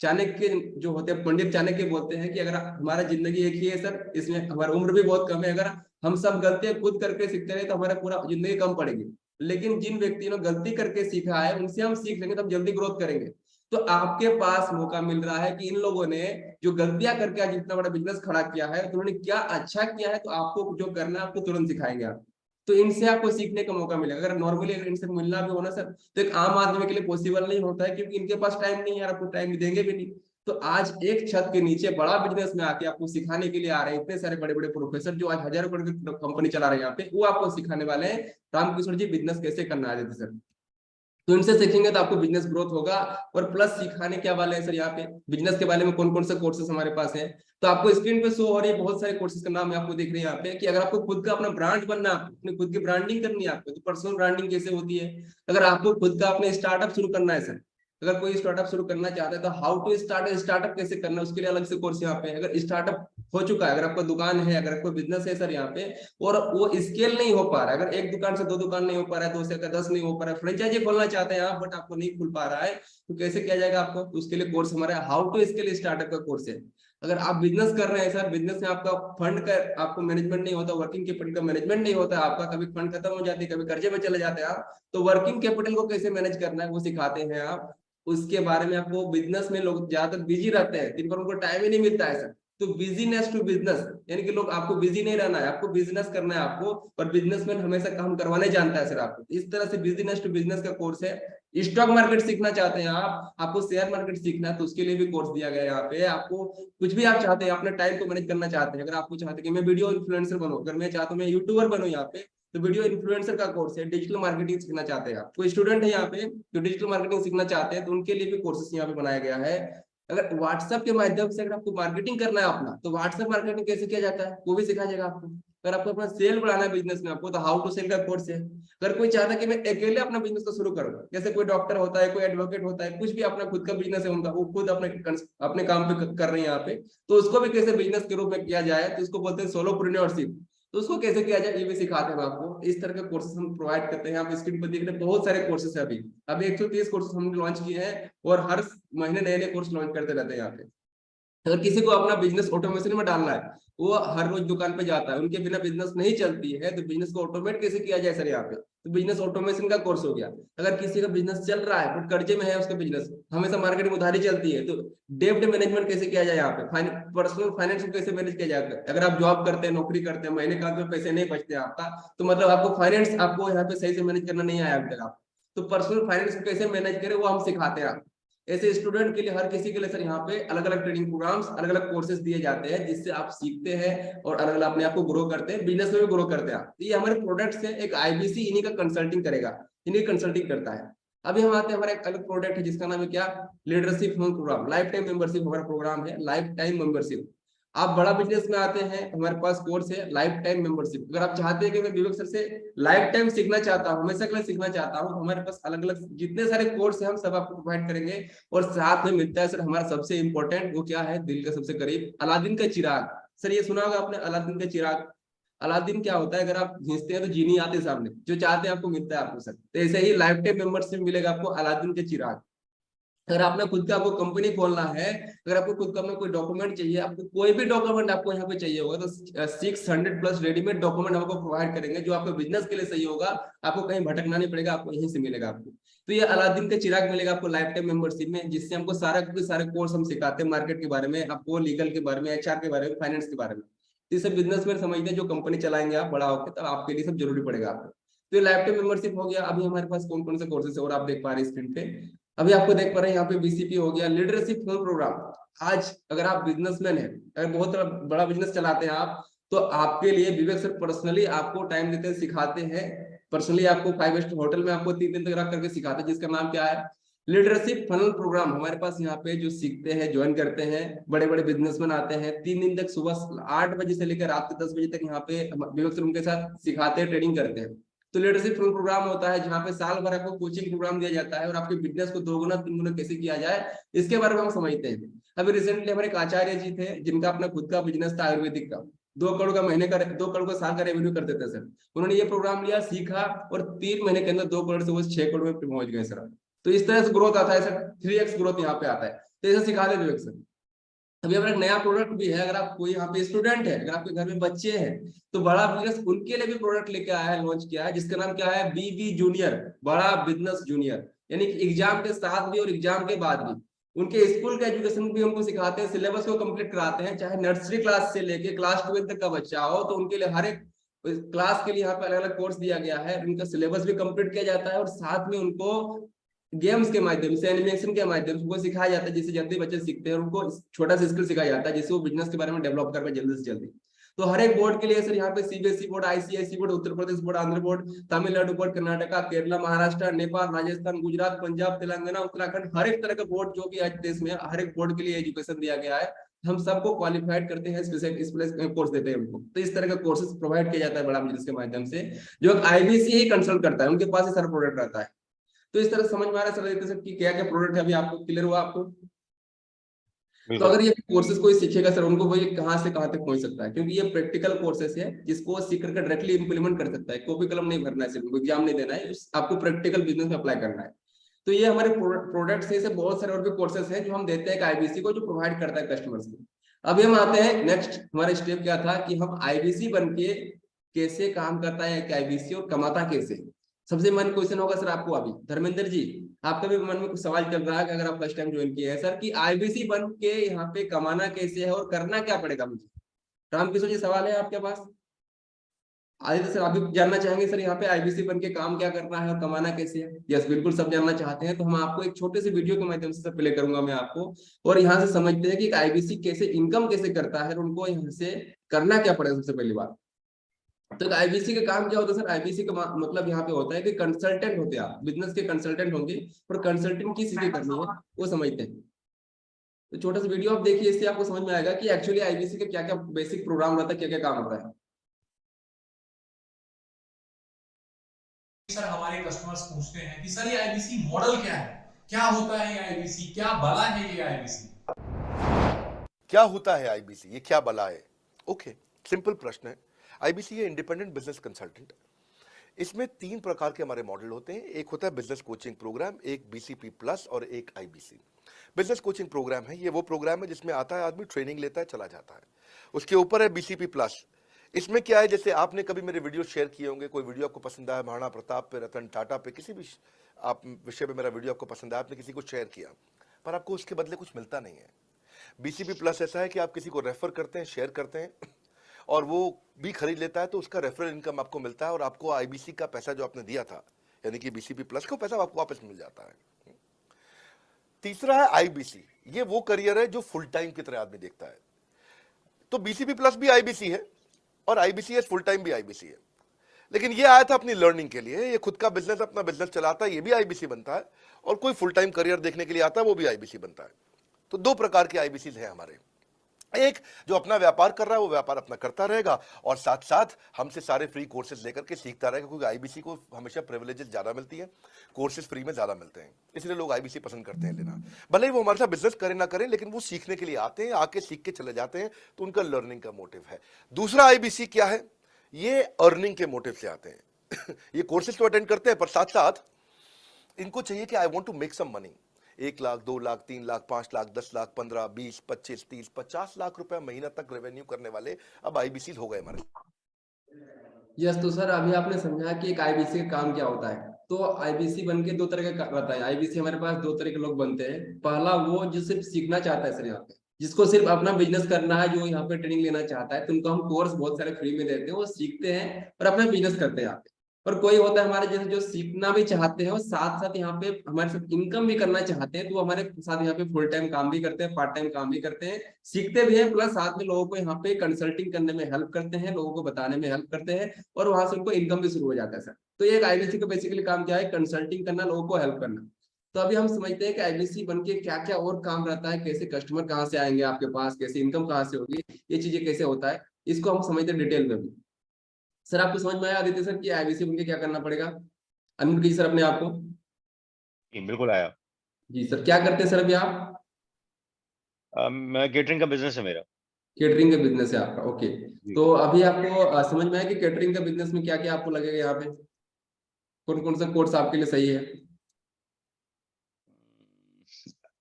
चाणक्य जो होते हैं, पंडित चाणक्य बोलते हैं कि अगर हमारा जिंदगी एक ही है सर, इसमें हमारी उम्र भी बहुत कम है, अगर हम सब गलतियां खुद करके सीखते रहे तो हमारा पूरा जिंदगी कम पड़ेगी। लेकिन जिन व्यक्तियों ने गलती करके सीखा है, उनसे हम सीख लेंगे तो हम जल्दी ग्रोथ करेंगे। तो आपके पास मौका मिल रहा है कि इन लोगों ने जो गलतियां करके आज इतना बड़ा बिजनेस खड़ा किया है, तो उन्होंने क्या अच्छा किया है, तो आपको जो करना है आपको तुरंत सिखाएंगे आप। तो इनसे आपको सीखने का मौका मिलेगा। अगर नॉर्मली अगर इनसे मिलना भी होना सर, तो एक आम आदमी के लिए पॉसिबल नहीं होता है, क्योंकि इनके पास टाइम नहीं है, आपको टाइम देंगे भी नहीं। तो आज एक छत के नीचे बड़ा बिजनेस में आके आपको सिखाने के लिए आ रहे हैं इतने सारे बड़े बड़े प्रोफेसर, जो आज हजारों करोड़ की कंपनी चला रहे हैं यहाँ पे, वो आपको सिखाने वाले हैं रामकिशोर जी बिजनेस कैसे करना है सर। तो इनसे सीखेंगे तो आपको बिजनेस ग्रोथ होगा। और प्लस सिखाने क्या वाले हैं सर यहाँ पे, बिजनेस के बारे में कौन कौन से कोर्सेस हमारे पास हैं। तो आपको स्क्रीन पे शो हो रही है बहुत सारे कोर्सेज का नाम आपको दिख रहे हैं यहाँ पे, कि अगर आपको खुद का अपना ब्रांड बनना है, अपनी खुद की ब्रांडिंग करनी है आपको, तो पर्सनल ब्रांडिंग कैसे होती है। अगर आपको खुद का अपने स्टार्टअप शुरू करना है सर, अगर कोई स्टार्टअप शुरू करना चाहता है तो हाउ टू स्टार्ट स्टार्टअप कैसे करना है, उसके लिए अलग से कोर्स यहाँ पे है। अगर स्टार्टअप हो चुका है, अगर आपका दुकान है, अगर कोई बिजनेस है सर यहाँ पे, और वो स्केल नहीं हो पा रहा है, अगर एक दुकान से 2 दुकान नहीं हो पा रहा है, 2 से 10 नहीं हो पा रहा है, फ्रेंचाइजी खोलना चाहते हैं आप बट आपको नहीं खुल पा रहा है, तो कैसे किया जाएगा आपको, उसके लिए कोर्स हमारा हाउ टू स्केल स्टार्टअप का कोर्स है। अगर आप बिजनेस कर रहे हैं सर, बिजनेस में आपका फंड का आपको मैनेजमेंट नहीं होता, वर्किंग कैपिटल का मैनेजमेंट नहीं होता आपका, कभी फंड खत्म हो जाती है, कभी कर्जे में चले जाते हैं आप, तो वर्किंग कैपिटल को कैसे मैनेज करना है वो सिखाते हैं आप। उसके बारे में आपको, बिजनेस में लोग ज्यादातर बिजी रहते हैं, दिन भर उनको टाइम ही नहीं मिलता है सर, तो बिजीनेस टू बिजनेस, यानी कि लोग, आपको बिजी नहीं रहना है, आपको बिजनेस करना है आपको, और बिजनेसमैन हमेशा काम करवाने जानता है सर आपको। इस तरह से बिजनेस टू बिजनेस का कोर्स है। स्टॉक मार्केट सीखना चाहते हैं आप, आपको शेयर मार्केट सीखना है, तो उसके लिए भी कोर्स दिया गया है यहाँ पे। आपको कुछ भी आप चाहते हैं, अपने टाइम को मैनेज करना चाहते हैं, अगर आपको चाहते हैं कि मैं वीडियो इन्फ्लुएंसर बनूं, अगर मैं चाहता हूँ मैं यूट्यूबर बनूं यहाँ पे, तो वीडियो इन्फ्लुएंसर का कोर्स है। डिजिटल मार्केटिंग सीखना चाहते हैं आप, कोई स्टूडेंट है यहाँ पे जो डिजिटल मार्केटिंग सीखना चाहते हैं, तो उनके लिए भी कोर्सेस यहाँ पे बनाया गया है। अगर व्हाट्सएप के माध्यम से अगर आपको मार्केटिंग करना है अपना, तो व्हाट्सएप मार्केटिंग कैसे किया जाता है वो भी सिखाया जाएगा आपको। अगर आपको अपना सेल बढ़ाना है बिजनेस में आपको, तो हाउ टू सेल का कोर्स है। अगर कोई चाहता है कि मैं अकेले अपना बिजनेस को शुरू करूं, जैसे कोई डॉक्टर होता है, कोई एडवोकेट होता है, कुछ भी अपना खुद का बिजनेस है उनका, वो खुद अपने काम पे कर रहे हैं यहाँ पे, तो उसको भी कैसे बिजनेस के रूप में किया जाए, तो इसको बोलते हैं सोलोप्रेन्योरशिप, तो उसको कैसे किया जाए ये भी सिखाते हैं आपको। इस तरह के कोर्सेस हम प्रोवाइड करते हैं। आप स्क्रीन पर देख रहे हैं बहुत सारे कोर्सेस है, अभी 130 कोर्सेस हमने लॉन्च किए हैं, और हर महीने नए नए कोर्स लॉन्च करते रहते हैं यहाँ पे। अगर किसी को अपना बिजनेस ऑटोमेशन में डालना है, वो हर रोज दुकान पे जाता है, उनके बिना बिजनेस नहीं चलती है, तो बिजनेस को ऑटोमेट कैसे किया जाए सर यहाँ पे, तो बिजनेस ऑटोमेशन का कोर्स हो गया। अगर किसी का बिजनेस चल रहा है बट कर्जे में है उसका बिजनेस, हमेशा मार्केट में उधारी चलती है, तो डेब्ट मैनेजमेंट कैसे किया जाए यहाँ पे, पर्सनल फाइनेंस को कैसे मैनेज किया जाए। अगर आप जॉब करते हैं, नौकरी करते हैं, महीने का पैसे नहीं बचते आपका, तो मतलब आपको फाइनेंस आपको यहाँ पे सही से मैनेज करना नहीं आया अभी तक आप, तो पर्सनल फाइनेंस को कैसे मैनेज करें वो हम सिखाते हैं आप। ऐसे स्टूडेंट के लिए, हर किसी के लिए सर यहाँ पे अलग अलग ट्रेनिंग प्रोग्राम्स, अलग अलग कोर्सेज दिए जाते हैं, जिससे आप सीखते हैं और अलग अलग अपने आप को ग्रो करते हैं, बिजनेस में भी ग्रो करते हैं आप। तो ये हमारे प्रोडक्ट्स है, एक आईबीसी इन्हीं का कंसल्टिंग करेगा, इन्हीं कंसल्टिंग करता है। अभी हम आते हैं, हमारा एक अलग प्रोडक्ट है जिसका नाम है क्या, leadership program, life time membership हमारा प्रोग्राम है, लाइफ टाइम मेंबरशिप। आप बड़ा बिजनेस में आते हैं, हमारे पास कोर्स है लाइफ टाइम मेंबरशिप। अगर आप चाहते हैं कि मैं विवेक सर से लाइफ टाइम सीखना चाहता हूँ, हमेशा के लिए सीखना चाहता हूँ, तो हमारे पास अलग अलग जितने सारे कोर्स हैं हम सब आपको प्रोवाइड करेंगे। और साथ में मिलता है सर हमारा सबसे इंपॉर्टेंट, वो क्या है, दिल का सबसे करीब, अलादीन का चिराग। सर ये सुना होगा आपने, अलादीन का चिराग। अलादीन क्या होता है, अगर आप खींचते हैं तो जीनी आते हैं सामने, जो चाहते हैं आपको मिलता है आपको सर। तो ऐसे ही लाइफ टाइम मेंबरशिप मिलेगा आपको अलादीन के चिराग। अगर आपने खुद का आपको कंपनी खोलना है, अगर आपको खुद का अपना कोई डॉक्यूमेंट चाहिए, आपको कोई भी डॉक्यूमेंट आपको यहाँ पे चाहिए होगा, तो 600 प्लस रेडीमेड डॉक्यूमेंट आपको प्रोवाइड करेंगे, जो आपके बिजनेस के लिए सही होगा, आपको कहीं भटकना नहीं पड़ेगा, आपको यहीं से मिलेगा आपको। तो ये अलादीन का चिराग मिलेगा आपको लाइफ टाइम मेंबरशिप में, जिससे हमको सारे कोर्स हम सिखाते हैं, मार्केट के बारे में, आपको लीगल के बारे में, एचआर के बारे में, फाइनेंस के बारे में। तो सब बिजनेसमैन समझते हैं, जो कंपनी चलाएंगे आप बड़ा होकर, तब आपके लिए सब जरूरी पड़ेगा आपको। तो ये लाइफ टाइम मेंबरशिप हो गया। अभी हमारे पास कौन कौन से कोर्सेज है और आप देख पा रहे हैं स्क्रीन पे, अभी आपको देख पा रहे हैं यहाँ पे बीसीपी हो गया, लीडरशिप प्रोग्राम। आज अगर आप बिजनेसमैन हैं, अगर बहुत बड़ा बिजनेस चलाते हैं आप, तो आपके लिए विवेक सर पर्सनली आपको टाइम देते हैं, सिखाते हैं। पर्सनली आपको 5 स्टार होटल में आपको 3 दिन तक रख करके सिखाते हैं, जिसका नाम क्या है, लीडरशिप फनल प्रोग्राम। हमारे पास यहाँ पे जो सीखते हैं, ज्वाइन करते हैं, बड़े बड़े बिजनेसमैन आते हैं, 3 दिन तक सुबह 8 बजे से लेकर रात के 10 बजे तक यहाँ पे विवेक सर उनके साथ सिखाते हैं, ट्रेनिंग करते हैं। तो लीडरशिप प्रोग्राम होता है जहाँ पे साल भर आपको कोचिंग प्रोग्राम दिया जाता है, और आपके बिजनेस को 2 गुना 3 गुना कैसे किया जाए, इसके बारे में हम समझते हैं। अभी रिसेंटली हमारे एक आचार्य जी थे, जिनका अपना खुद का बिजनेस था आयुर्वेदिक का, 2 करोड़ का महीने का, 2 करोड़ का साल का रेवेन्यू करते थे सर। उन्होंने ये प्रोग्राम लिया, सीखा, और 3 महीने के अंदर 2 करोड़ से वो 6 करोड़ में पहुंच गए सर। तो इस तरह से ग्रोथ आता है सर, 3x ग्रोथ यहाँ पे आता है। तो ऐसा सिखा दे विवेक सर। अभी हमारा नया प्रोडक्ट भी है, अगर आप कोई यहाँ पे स्टूडेंट है, अगर आपके घर में बच्चे हैं, तो बड़ा बिजनेस उनके लिए भी प्रोडक्ट लेके आया है, लॉन्च किया है, जिसका नाम क्या है, बीबी जूनियर, बड़ा बिजनेस जूनियर। यानी कि एग्जाम के साथ भी और एग्जाम के बाद भी उनके स्कूल का एजुकेशन भी हमको सिखाते हैं, सिलेबस को कंप्लीट कराते हैं, चाहे नर्सरी क्लास से लेके क्लास 12 तक का बच्चा हो, तो उनके लिए हर एक क्लास के लिए यहाँ पे अलग अलग कोर्स दिया गया है। उनका सिलेबस भी कंप्लीट किया जाता है, और साथ में उनको गेम्स के माध्यम से, एनिमेशन के माध्यम से उनको सिखाया जाता है, जिससे जल्दी बच्चे सीखते हैं, और उनको छोटा सा स्किल सिखाया जाता है, जिससे वो बिजनेस के बारे में डेवलप कर पाए जल्दी से जल्दी। तो हर एक बोर्ड के लिए सर यहाँ पे CBSE board, ICIC board, Uttar Pradesh board, Andhra board, Tamil Nadu board, Karnataka, Kerala, Maharashtra, Nepal, Rajasthan, Gujarat, Punjab, Telangana, Uttarakhand, हर एक तरह का बोर्ड जो भी आज देश में, हर एक बोर्ड के लिए एजुकेशन दिया गया है। हम सबको क्वालिफाइड करते हैं, स्पेशल कोर्स देते हैं उनको। तो इस तरह का कोर्सेज प्रोवाइड किया जाता है बड़ा बिजनेस के माध्यम से, जो आईबीसी ही कंसल्ट करता है, उनके पास ही सारा प्रोडक्ट रहता है। तो इस तरह समझ में आ रहा है सर आदित्य सर कि क्या क्या प्रोडक्ट है, अभी आपको क्लियर हुआ आपको? तो बिल्कुल। अगर ये कोर्सेज कोई सीखेगा सर, उनको वही कहाँ से कहाँ तक पहुंच सकता है, क्योंकि ये प्रैक्टिकल कोर्सेज है जिसको सीख करके डायरेक्टली इंप्लीमेंट कर सकता है। कॉपी कलम नहीं भरना है, सिर्फ एग्जाम नहीं देना है, आपको प्रैक्टिकल बिजनेस में अप्लाई करना है। तो ये हमारे प्रोडक्ट्स है, ऐसे बहुत सारे और भी कोर्सेज हैं जो हम देते हैं आईबीसी को, जो प्रोवाइड करता है कस्टमर्स को। अभी हम आते हैं नेक्स्ट, हमारा स्टेप क्या था कि हम आईबीसी बन के कैसे काम करता है आईबीसी और कमाता कैसे। सबसे मेन क्वेश्चन होगा सर आपको अभी, धर्मेंद्र जी आपका भी मन में कुछ सवाल चल रहा है कि अगर आप फर्स्ट टाइम ज्वाइन किए हैं सर, कि आईबीसी बन के यहाँ पे कमाना कैसे है और करना क्या पड़ेगा मुझे। रामकिशोर जी सवाल है आपके पास? आदित्य सर आप भी जानना चाहेंगे सर यहाँ पे आईबीसी बन के काम क्या करना है और कमाना कैसे है? यस बिल्कुल, सब जानना चाहते हैं। तो हम आपको एक छोटे से वीडियो के माध्यम से प्ले करूंगा मैं आपको, और यहाँ से समझते हैं कि आईबीसी कैसे इनकम कैसे करता है और उनको यहाँ से करना क्या पड़ेगा सबसे पहली बात। तो आईबीसी का काम क्या होता है सर? आईबीसी का मतलब यहाँ पे होता है कि कंसल्टेंट होते हैं आप, बिजनेस के कंसल्टेंट होंगे, और कंसल्टेंट किस चीज करनी है वो समझते हैं। तो छोटा सा वीडियो आप देखिए, इससे आपको समझ में आएगा कि एक्चुअली आईबीसी का क्या क्या बेसिक प्रोग्राम रहता है, क्या क्या काम होता है। सर हमारे कस्टमर्स पूछते हैं कि सर ये आईबीसी मॉडल क्या है, क्या होता है ये आईबीसी, क्या बला है ये आईबीसी? क्या होता है आईबीसी, ये क्या बला है? ओके, सिंपल प्रश्न है। आईबीसी है इंडिपेंडेंट बिजनेस कंसल्टेंट। इसमें 3 प्रकार के हमारे मॉडल होते हैं। एक होता है बिजनेस कोचिंग प्रोग्राम, एक बीसीपी प्लस और एक आईबीसी। बिजनेस कोचिंग प्रोग्राम है, ये वो प्रोग्राम है जिसमें आता है आदमी, ट्रेनिंग लेता है, चला जाता है। उसके ऊपर है बीसीपी प्लस। इसमें क्या है, जैसे आपने कभी मेरे वीडियो शेयर किए होंगे, कोई वीडियो आपको पसंद आया, महाराणा प्रताप पे, रतन टाटा पे, किसी भी आप विषय पे मेरा वीडियो आपको पसंद आया, आपने किसी को शेयर किया, पर आपको उसके बदले कुछ मिलता नहीं है। बीसीपी प्लस ऐसा है कि आप किसी को रेफर करते हैं, शेयर करते हैं, और वो भी खरीद लेता है, तो उसका रेफरल इनकम आपको मिलता है, और आपको आईबीसी का पैसा जो आपने दिया था, यानी कि बीसीपी प्लस का पैसा आपको वापस मिल जाता है। तीसरा है आईबीसी। ये वो करियर है जो फुल टाइम की तरह आदमी देखता है। तो बीसीपी प्लस भी आईबीसी है और आईबीसीएस फुल टाइम भी आईबीसी है। लेकिन ये आया था अपनी लर्निंग के लिए, ये खुद का बिजनेस, अपना बिजनेस चलाता है, ये भी आईबीसी बनता है, और कोई फुल टाइम करियर देखने के लिए आता है, वो भी आईबीसी बनता है। तो 2 प्रकार के आईबीसी हैं हमारे। एक जो अपना व्यापार कर रहा है वो व्यापार अपना करता रहेगा, और साथ साथ हमसे सारे फ्री कोर्सेज लेकर के सीखता रहेगा, क्योंकि आईबीसी को हमेशा प्रिविलेजेस ज्यादा मिलती है, कोर्सेज फ्री में ज्यादा मिलते हैं, इसलिए लोग आईबीसी पसंद करते हैं लेना। भले ही वो हमारे साथ बिजनेस करें ना करें, लेकिन वो सीखने के लिए आते हैं, आके सीख के चले जाते हैं, तो उनका लर्निंग का मोटिव है। दूसरा आईबीसी क्या है, ये अर्निंग के मोटिव से आते हैं। ये कोर्सेज तो अटेंड करते हैं, पर साथ साथ इनको चाहिए कि I want to make some money. 1 lakh, 2 lakh, 3 lakh, 5 lakh, 10 lakh, 15, 20, 25, 30, 50 lakh रुपए महीना तक रेवेन्यू करने वाले अब आईबीसी हो गए हमारे। यस, तो सर अभी आपने समझा कि एक आईबीसी का काम क्या होता है। तो आईबीसी बन के 2 तरह का रहता है। आईबीसी हमारे पास 2 तरह के लोग बनते हैं। पहला वो जो सिर्फ सीखना चाहता है सर, यहाँ पे जिसको सिर्फ अपना बिजनेस करना है, जो यहाँ पे ट्रेनिंग लेना चाहता है, तो उनको हम कोर्स बहुत सारे फ्री में देते हैं, वो सीखते हैं और अपना बिजनेस करते हैं यहाँ पे। और कोई होता है हमारे जैसे जो सीखना भी चाहते हैं और साथ साथ यहाँ पे हमारे साथ इनकम भी करना चाहते हैं, तो वो हमारे साथ यहाँ पे फुल टाइम काम भी करते हैं, पार्ट टाइम काम भी करते हैं, सीखते भी हैं, प्लस साथ में लोगों को यहाँ पे कंसल्टिंग करने में हेल्प करते हैं, लोगों को बताने में हेल्प करते हैं, और वहां से उनको इनकम भी शुरू हो जाता है सर। तो ये आईबीसी का बेसिकली काम क्या है, कंसल्टिंग करना, लोगों को हेल्प करना। तो अभी हम समझते हैं कि आईबीसी बन के क्या क्या और काम रहता है, कैसे कस्टमर कहाँ से आएंगे आपके पास, कैसे इनकम कहाँ से होगी, ये चीजें कैसे होता है, इसको हम समझते हैं डिटेल में भी। सर आपको समझ में आया आदित्य सर कि आईबीसी बन के क्या करना पड़ेगा? अनम्यूट कीजिए सर अपने आप को। बिल्कुल आया। जी सर, क्या करते हैं सर अभी आप? मैं केटरिंग का बिजनेस है मेरा। केटरिंग का बिजनेस है आपका, ओके। तो अभी आपको समझ में आया कि केटरिंग का बिजनेस में क्या क्या आपको लगेगा, यहाँ पे कौन कौन सा कोर्स आपके लिए सही है?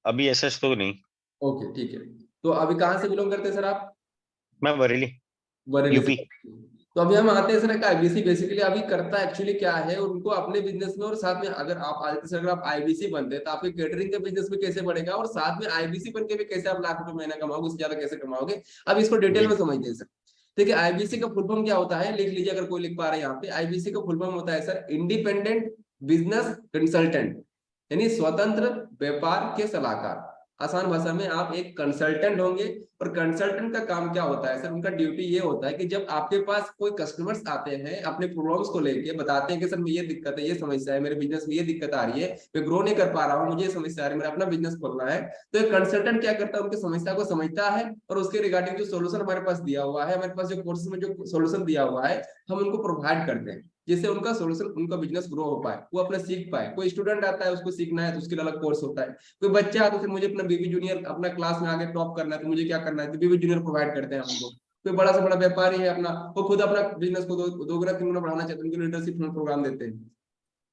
अभी एसएस तो नहीं। ओके ठीक है। तो अभी कहाँ से बिलोंग करते हैं सर आप? मैं बरेली, बरेली यूपी। से। तो अभी हम आते हैं सर आईबीसी बेसिकली अभी करता एक्चुअली क्या है, और उनको अपने बिजनेस में और साथ में अगर आप आदित्य सर अगर आप आईबीसी बनते हैं तो आपके केटरिंग के बिजनेस में कैसे बढ़ेगा, और साथ में आईबीसी बन के भी कैसे आप लाख रुपए महीना कमाओगे, उससे ज्यादा कैसे कमाओगे। अब इसको डिटेल में समझते हैं सर। देखिए आईबीसी का फुल फॉर्म क्या होता है, लिख लीजिए अगर कोई लिख पा रहा है यहाँ पे। आईबीसी का फुल फॉर्म होता है सर इंडिपेंडेंट बिजनेस कंसल्टेंट, यानी स्वतंत्र व्यापार के सलाहकार। आसान भाषा में आप एक कंसल्टेंट होंगे, और कंसल्टेंट का काम क्या होता है सर, उनका ड्यूटी ये होता है कि जब आपके पास कोई कस्टमर्स आते हैं अपने प्रॉब्लम्स को लेके, बताते हैं कि सर मैं ये दिक्कत है, ये समस्या है, मेरे बिजनेस में ये दिक्कत आ रही है, मैं ग्रो नहीं कर पा रहा हूँ, मुझे ये समस्या आ रही है, मेरा अपना बिजनेस खोलना है, तो एक कंसल्टेंट क्या करता है, उनकी समस्या को समझता है, और उसके रिगार्डिंग जो सोल्यूशन हमारे पास दिया हुआ है, हमारे पास जो कोर्सेज में जो सोल्यूशन दिया हुआ है, हम उनको प्रोवाइड करते हैं। जिससे उनका सोल्यूशन, उनका बिजनेस ग्रो हो पाए, वो अपना सीख पाए। कोई स्टूडेंट आता है, उसको सीखना है तो उसके लिए अलग कोर्स होता है। कोई बच्चा आता है, मुझे अपना बीबी जूनियर अपना क्लास में आगे टॉप करना है, तो मुझे क्या करना है, तो बीबी जूनियर प्रोवाइड करते हैं हमको। कोई बड़ा से बड़ा व्यापारी है अपना, वो खुद अपना बिजनेस को दोगुना तीन गुना बढ़ाना चाहते हैं, उनके लीडरशिप प्रोग्राम देते हैं।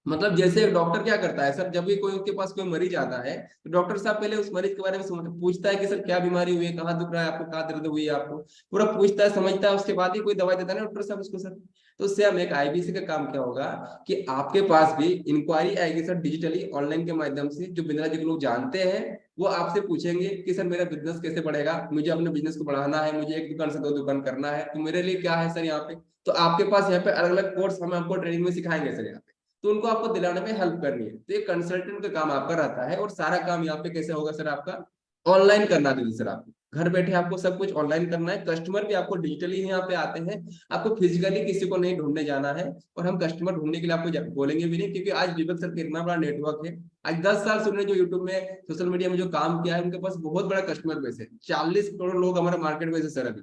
मतलब जैसे डॉक्टर क्या करता है सर, जब भी कोई उसके पास कोई मरीज आता है तो डॉक्टर साहब पहले उस मरीज के बारे में पूछता है कि सर क्या बीमारी हुई है, कहाँ दुख रहा है आपको, कहाँ दर्द हुई है आपको, पूरा पूछता है, समझता है, उसके बाद ही कोई दवाई देता है ना डॉक्टर साहब उसको सर। तो उससे हम एक आईबीसी का काम क्या होगा कि आपके पास भी इंक्वायरी आएगी सर, डिजिटली ऑनलाइन के माध्यम से। जो बिंद्रा जी को लोग जानते हैं वो आपसे पूछेंगे कि सर मेरा बिजनेस कैसे बढ़ेगा, मुझे अपने बिजनेस को बढ़ाना है, मुझे एक दुकान से 2 दुकान करना है, तो मेरे लिए क्या है सर यहाँ पे। तो आपके पास यहाँ पे अलग अलग कोर्स हम आपको ट्रेनिंग में सिखाएंगे सर यहाँ पे, तो उनको आपको दिलाने में हेल्प करनी है। तो ये कंसल्टेंट का काम आपका रहता है। और सारा काम यहाँ पे कैसे होगा सर, आपका ऑनलाइन करना दीजिए सर, आपको घर बैठे आपको सब कुछ ऑनलाइन करना है। कस्टमर भी आपको डिजिटली यहाँ पे आते हैं, आपको फिजिकली किसी को नहीं ढूंढने जाना है। और हम कस्टमर ढूंढने के लिए आपको बोलेंगे भी नहीं, क्योंकि आज विवेक सर का इतना बड़ा नेटवर्क है। आज 10 साल से उन्होंने जो यूट्यूब में, सोशल मीडिया में जो काम किया है, उनके पास बहुत बड़ा कस्टमर बेस है। 40 करोड़ लोग हमारे मार्केट में से सर, अभी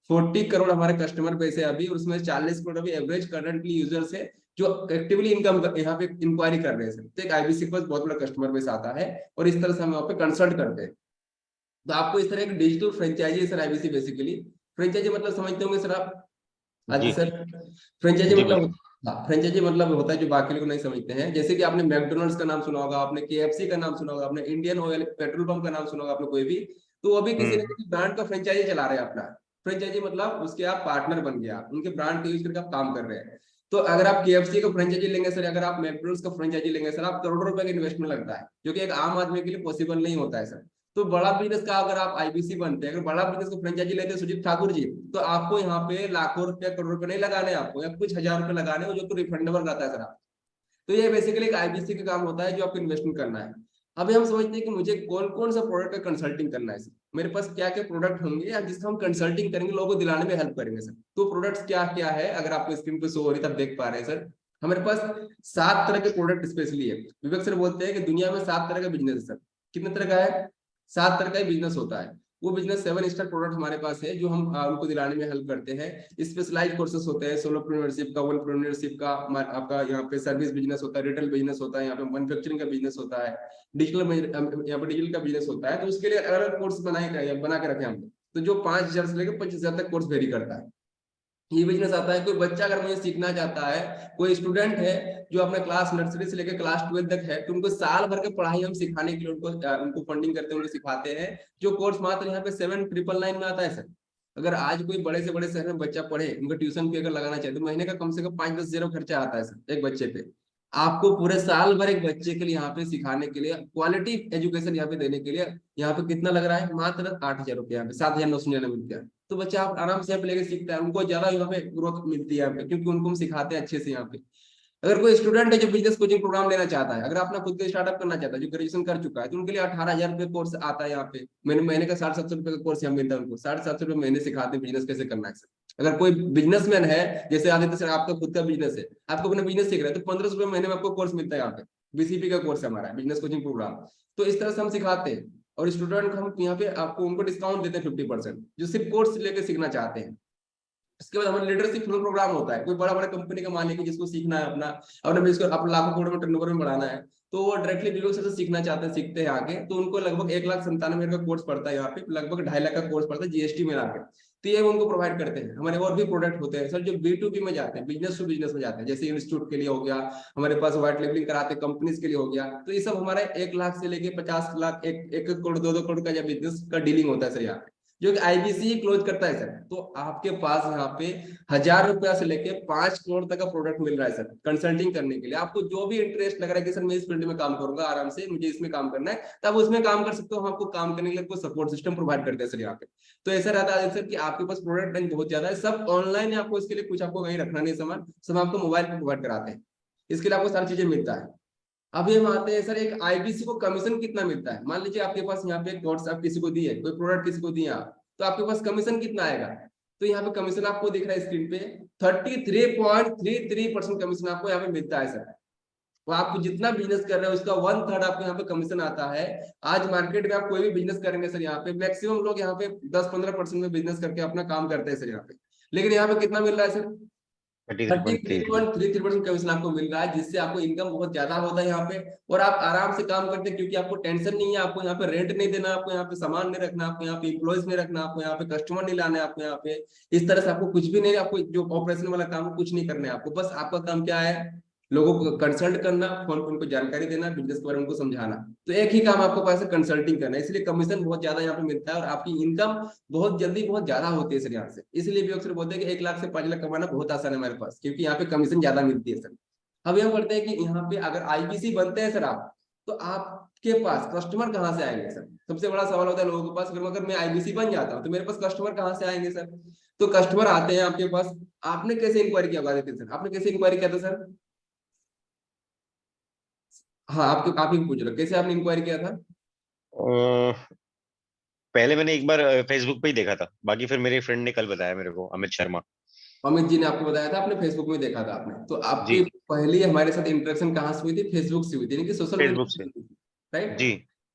40 करोड़ हमारे कस्टमर बेस है अभी, और उसमें 40 करोड़ अभी एवरेज करंटली यूजर्स है जो एक्टिवली इनकम यहाँ पे इंक्वायरी कर रहे हैं। तो एक आईबीसी के पास बहुत बड़ा कस्टमर बेस आता है, और इस तरह से हम यहाँ पे कंसल्ट करते हैं। तो आपको इस तरह एक डिजिटल फ्रेंचाइजी है सर आईबीसी बेसिकली। फ्रेंचाइजी मतलब समझते होंगे सर आप आदि जी सर। फ्रेंचाइजी जी मतलब, हाँ, फ्रेंचाइजी मतलब होता है जो बाकी लोग नहीं समझते हैं। जैसे कि आपने मैकडोनल्ड्स का नाम सुना होगा, आपने केएफसी का नाम सुना होगा, आपने इंडियन ऑयल पेट्रोल पंप का नाम सुना होगा आपने कोई भी, तो अभी किसी ने किसी ब्रांड का फ्रेंचाइजी चला रहे हैं अपना। फ्रेंचाइजी मतलब उसके आप पार्टनर बन गया, उनके ब्रांड का यूज करके आप काम कर रहे हैं। तो अगर आप केएफसी का फ्रेंचाइजी लेंगे सर, अगर आप मैकडोनल्ड्स का फ्रेंचाइजी लेंगे सर, आप करोड़ों रुपए का इन्वेस्टमेंट लगता है, जो कि एक आम आदमी के लिए पॉसिबल नहीं होता है सर। तो बड़ा बिजनेस का अगर आप आईबीसी बनते हैं, अगर बड़ा बिजनेस को फ्रेंचाइजी लेते हैं सुजीत ठाकुर जी, तो आपको यहाँ पे लाखों रुपया करोड़ रुपए नहीं लगाने, आपको या कुछ हजार रुपए लगाने, जो तो रिफंडेबल रहता है सर आप। तो ये बेसिकली एक आईबीसी का काम होता है जो आपको इन्वेस्टमेंट करना है। अभी हम समझते हैं कि मुझे कौन कौन सा प्रोडक्ट का कंसल्टिंग करना है सर, मेरे पास क्या क्या प्रोडक्ट होंगे या जिसका हम कंसल्टिंग करेंगे, लोगों को दिलाने में हेल्प करेंगे सर। तो प्रोडक्ट्स क्या क्या है, अगर आपको स्क्रीन पे शो हो रही है तब देख पा रहे हैं सर, हमारे पास 7 तरह के प्रोडक्ट स्पेशली है। विवेक सर बोलते हैं कि दुनिया में 7 तरह का बिजनेस है सर। कितने तरह का है? 7 तरह का बिजनेस होता है। वो बिजनेस 7 स्टार प्रोडक्ट हमारे पास है, जो हम उनको दिलाने में हेल्प करते हैं। स्पेशलाइज्ड कोर्सेस होते हैं, सोलोप्रेन्योरशिप का, वनप्रेन्योरशिप का, आपका यहाँ पे सर्विस बिजनेस होता है, रिटेल बिजनेस होता है, यहाँ पे मैन्युफैक्चरिंग का बिजनेस होता है, डिजिटल यहाँ पे डिजिटल का बिजनेस होता है। तो उसके लिए अलग अलग कोर्स बना के रखे हम। तो जो 5,000 से लेकर 25,000 तक कोर्स वेरी करता है। ये बिजनेस आता है। कोई बच्चा अगर मुझे सीखना चाहता है, कोई स्टूडेंट है जो अपना क्लास नर्सरी से लेकर क्लास 12 तक है, तो उनको साल भर की पढ़ाई हम सिखाने के लिए उनको फंडिंग करते हैं, उनको सिखाते हैं। जो कोर्स मात्र यहाँ पे 7,999 में आता है सर। अगर आज कोई बड़े से बड़े शहर में बच्चा पढ़े, उनको ट्यूशन फी अगर लगाना चाहे, तो महीने का कम से कम 5-10 हजार खर्चा आता है सर एक बच्चे पे। आपको पूरे साल भर एक बच्चे के लिए यहाँ पे सिखाने के लिए, क्वालिटी एजुकेशन यहाँ पे देने के लिए, यहाँ पे कितना लग रहा है? मात्र 8,000 रुपया, यहाँ पे 7,999 रुपया। तो बच्चा आप आराम से यहाँ पे लेके सीखता है, उनको ज्यादा यहाँ पे ग्रोथ मिलती है यहाँ पे, क्योंकि उनको हम सिखाते हैं अच्छे से यहाँ पे। अगर कोई स्टूडेंट है जो बिजनेस कोचिंग प्रोग्राम लेना चाहता है, अगर अपना खुद का स्टार्टअप करना चाहता है, जो ग्रेजुएशन कर चुका है, तो उनके लिए 18,000 रुपये कोर्स आता है यहाँ पे। महीने का 750 रुपये का कोर्स यहाँ मिलता है उनको। 750 रुपये महीने सिखाते हैं बिजनेस कैसे करना है सर। अगर कोई बिजनेसमैन है, जैसे आदित्य सर आपका खुद का बिजनेस है, आपको अपना बिजनेस सीख रहे हैं, तो 1,500 रुपये महीने में आपको कोर्स मिलता है यहाँ पे। बीसीपी का कोर्स है हमारा, बिजनेस कोचिंग प्रोग्राम। तो इस तरह से हम सिखाते हैं। और स्टूडेंट को हम यहाँ पे आपको उनको डिस्काउंट देते हैं 50%, जो सिर्फ कोर्स लेके सीखना चाहते हैं। इसके बाद हमारा लीडरशिप प्रोग्राम होता है। कोई बड़ा बड़ा कंपनी का मालिक है जिसको सीखना है अपना बिजनेस को अपने लाखों करोड़ में टर्नओवर में बढ़ाना है, तो वो डायरेक्टली विवेक सर से सीखना चाहते हैं, सीखते हैं आगे। तो उनको लगभग 1,97,000 का कोर्स पड़ता है यहाँ पे, लगभग 2.5 लाख का कोर्स पड़ता है जीएसटी में आके। तो ये उनको प्रोवाइड करते हैं। हमारे और भी प्रोडक्ट होते हैं सर जो B2B में जाते हैं, बिजनेस टू बिजनेस में जाते हैं। जैसे इंस्टीट्यूट के लिए हो गया, हमारे पास व्हाइट लेबलिंग कराते हैं कंपनीज के लिए हो गया। तो ये सब हमारे 1 लाख से लेके 50 लाख, 1 करोड़ 2 करोड़ का जब बिजनेस का डीलिंग होता है सर यहाँ पे, जो कि आईबीसी क्लोज करता है सर। तो आपके पास यहाँ पे 1,000 रुपया से लेके 5 करोड़ तक का प्रोडक्ट मिल रहा है सर कंसल्टिंग करने के लिए। आपको जो भी इंटरेस्ट लग रहा है कि सर मैं इस फील्ड में काम करूंगा आराम से, मुझे इसमें काम करना है, तब उसमें काम कर सकते हो। हम आपको काम करने के लिए सपोर्ट सिस्टम प्रोवाइड करते हैं सर यहाँ पे। तो ऐसा रहता है सर कि आपके पास प्रोडक्ट रेंज बहुत ज्यादा है, सब ऑनलाइन है। आपको इसके लिए कुछ आपको कहीं रखना नहीं, सामान सब आपको मोबाइल पे प्रोवाइड कराते हैं। इसके लिए आपको सारी चीजें मिलता है। अभी हम आते हैं सर एक आईबीसी को कमीशन कितना मिलता है। मान लीजिए आपके पास यहाँ पे कोर्स आप किसी को दिए, कोई प्रोडक्ट किसी को दिए आप, तो आपके पास कमीशन कितना आएगा? तो यहाँ पे कमीशन आपको दिख रहा है स्क्रीन पे 33.33% कमीशन आपको यहाँ पे मिलता है सर। तो आप जितना बिजनेस कर रहे हो उसका 1/3 आपको यहाँ पे कमीशन आता है। आज मार्केट में आप कोई भी बिजनेस करेंगे सर, यहाँ पे मैक्सिमम लोग यहाँ पे 10-15% में बिजनेस करके अपना काम करते हैं सर यहाँ पे। लेकिन यहाँ पे कितना मिल रहा है सर? 33.33। 33.33% कमीशन आपको मिल रहा है, जिससे आपको इनकम बहुत ज्यादा होता है यहाँ पे, और आप आराम से काम करते हैं क्योंकि आपको टेंशन नहीं है। आपको यहाँ पे रेंट नहीं देना, आपको यहाँ पे सामान नहीं रखना, आपको यहाँ पे एम्प्लॉयज नहीं रखना, आपको यहाँ पे कस्टमर नहीं लाना है, आपको यहाँ पे इस तरह से आपको कुछ भी नहीं, आपको जो ऑपरेशन वाला काम है कुछ नहीं करना है आपको। बस आपका काम क्या है, लोगों को कंसल्ट करना, फोन पर उनको जानकारी देना, बिजनेस के बारे में उनको समझाना। तो एक ही काम आपको पास कंसल्टिंग करना है, इसलिए कमीशन बहुत ज्यादा यहाँ पे मिलता है और आपकी इनकम बहुत जल्दी बहुत ज्यादा होती है सर यहाँ से। इसलिए भी अक्सर बोलते हैं कि 1 लाख से 5 लाख कमाना बहुत आसान है हमारे पास, क्योंकि यहाँ पे कमीशन ज्यादा मिलती है सर। अब हम करते हैं कि यहाँ पे अगर आईबीसी बनते हैं सर आप, तो आपके पास कस्टमर कहाँ से आएंगे सर? सबसे बड़ा सवाल होता है लोगों के पास, अगर मैं आईबीसी बन जाता हूँ तो मेरे पास कस्टमर कहाँ से आएंगे सर? तो कस्टमर आते हैं आपके पास, आपने कैसे इंक्वायरी किया सर? आपने कैसे इंक्वायरी किया था सर? हाँ, आप ही पूछ रहे, कैसे आपने इंक्वायरी किया था? पहले मैंने एक बार फेसबुक पे ही देखा था, बाकी फिर मेरे फ्रेंड ने कल बताया मेरे को, अमित शर्मा। अमित जी ने आपको बताया था, आपने फेसबुक में देखा था आपने, तो आपकी जी, पहली हमारे साथ इंटरेक्शन कहाँ से हुई थी? फेसबुक से हुई थी, यानी कि सोशल फेसबुक से। Media, right? जी।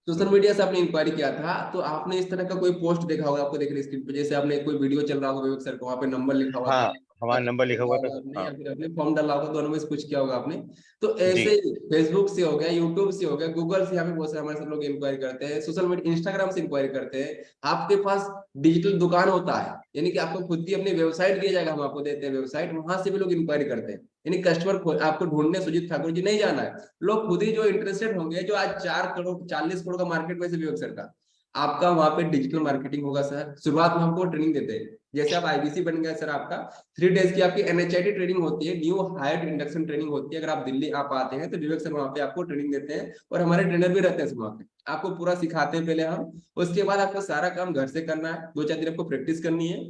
सोशल मीडिया से आपने इंक्वायरी किया था, तो आपने इस तरह का कोई पोस्ट देखा होगा, आपको देखने स्क्रीन पे, जैसे आपने कोई वीडियो चल रहा होगा विवेक सर का, वहाँ पे नंबर लिखा हुआ हाँ, था, हमारा नंबर लिखा हुआ था। आपने या हाँ। फिर आपने फॉर्म डाला होगा, दोनों में से कुछ किया होगा आपने। तो जी। ऐसे ही फेसबुक से हो गया, यूट्यूब से हो गया, गूगल से, यहाँ पे बहुत सारे हमारे साथ लोग इंक्वायरी करते हैं, सोशल मीडिया इंस्टाग्राम से इंक्वायरी करते हैं। आपके पास डिजिटल दुकान होता है, यानी कि आपको खुद की अपनी वेबसाइट दिया जाएगा, हम आपको देते हैं वेबसाइट, वहां से भी लोग इंक्वायरी करते हैं। यानी कस्टमर आपको ढूंढने सुजीत ठाकुर जी नहीं जाना है, लोग खुद ही जो इंटरेस्टेड होंगे, जो आज 4 करोड़ 40 करोड़ का मार्केट वैसे विवेक सर का, आपका वहां पे डिजिटल मार्केटिंग होगा सर। शुरुआत में हमको ट्रेनिंग देते हैं, जैसे आप आईबीसी बन गए सर, आपका 3 डेज की आपकी एनएचआईटी ट्रेनिंग होती है, न्यू हायर इंडक्शन ट्रेनिंग होती है। अगर आप दिल्ली आप आते हैं तो विवेक सर वहां पे आपको ट्रेनिंग देते हैं, और हमारे ट्रेनर भी रहते हैं वहां पे, आपको पूरा सिखाते हैं पहले हम। उसके बाद आपको सारा काम घर से करना है, 2-4 दिन आपको प्रैक्टिस करनी है।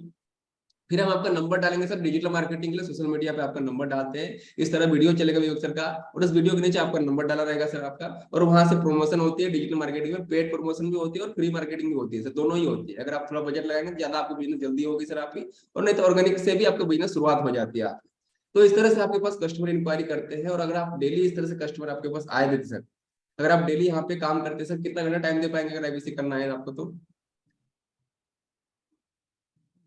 फिर हम आपका नंबर डालेंगे सर, डिजिटल मार्केटिंग के लिए सोशल मीडिया पे आपका नंबर डालते हैं, इस तरह वीडियो चलेगा विवेक सर का, और उस वीडियो के नीचे आपका नंबर डाला रहेगा सर आपका, और वहां से प्रमोशन होती है। डिजिटल मार्केटिंग में पेड प्रमोशन भी होती है और फ्री मार्केटिंग भी होती है सर, दोनों ही होती है। अगर आप थोड़ा बजट लगाएंगे तो ज्यादा आपको बिजनेस जल्दी होगी सर आपकी, और नहीं तो ऑर्गेनिक से भी आपका बिजनेस शुरुआत हो जाती है आपकी। तो इस तरह से आपके पास कस्टमर इंक्वायरी करते हैं, और अगर आप डेली इस तरह से कस्टमर आपके पास आए देते सर, अगर आप डेली यहाँ पे काम करते सर, कितना घंटा टाइम दे पाएंगे अगर आईबीसी करना है आपको? तो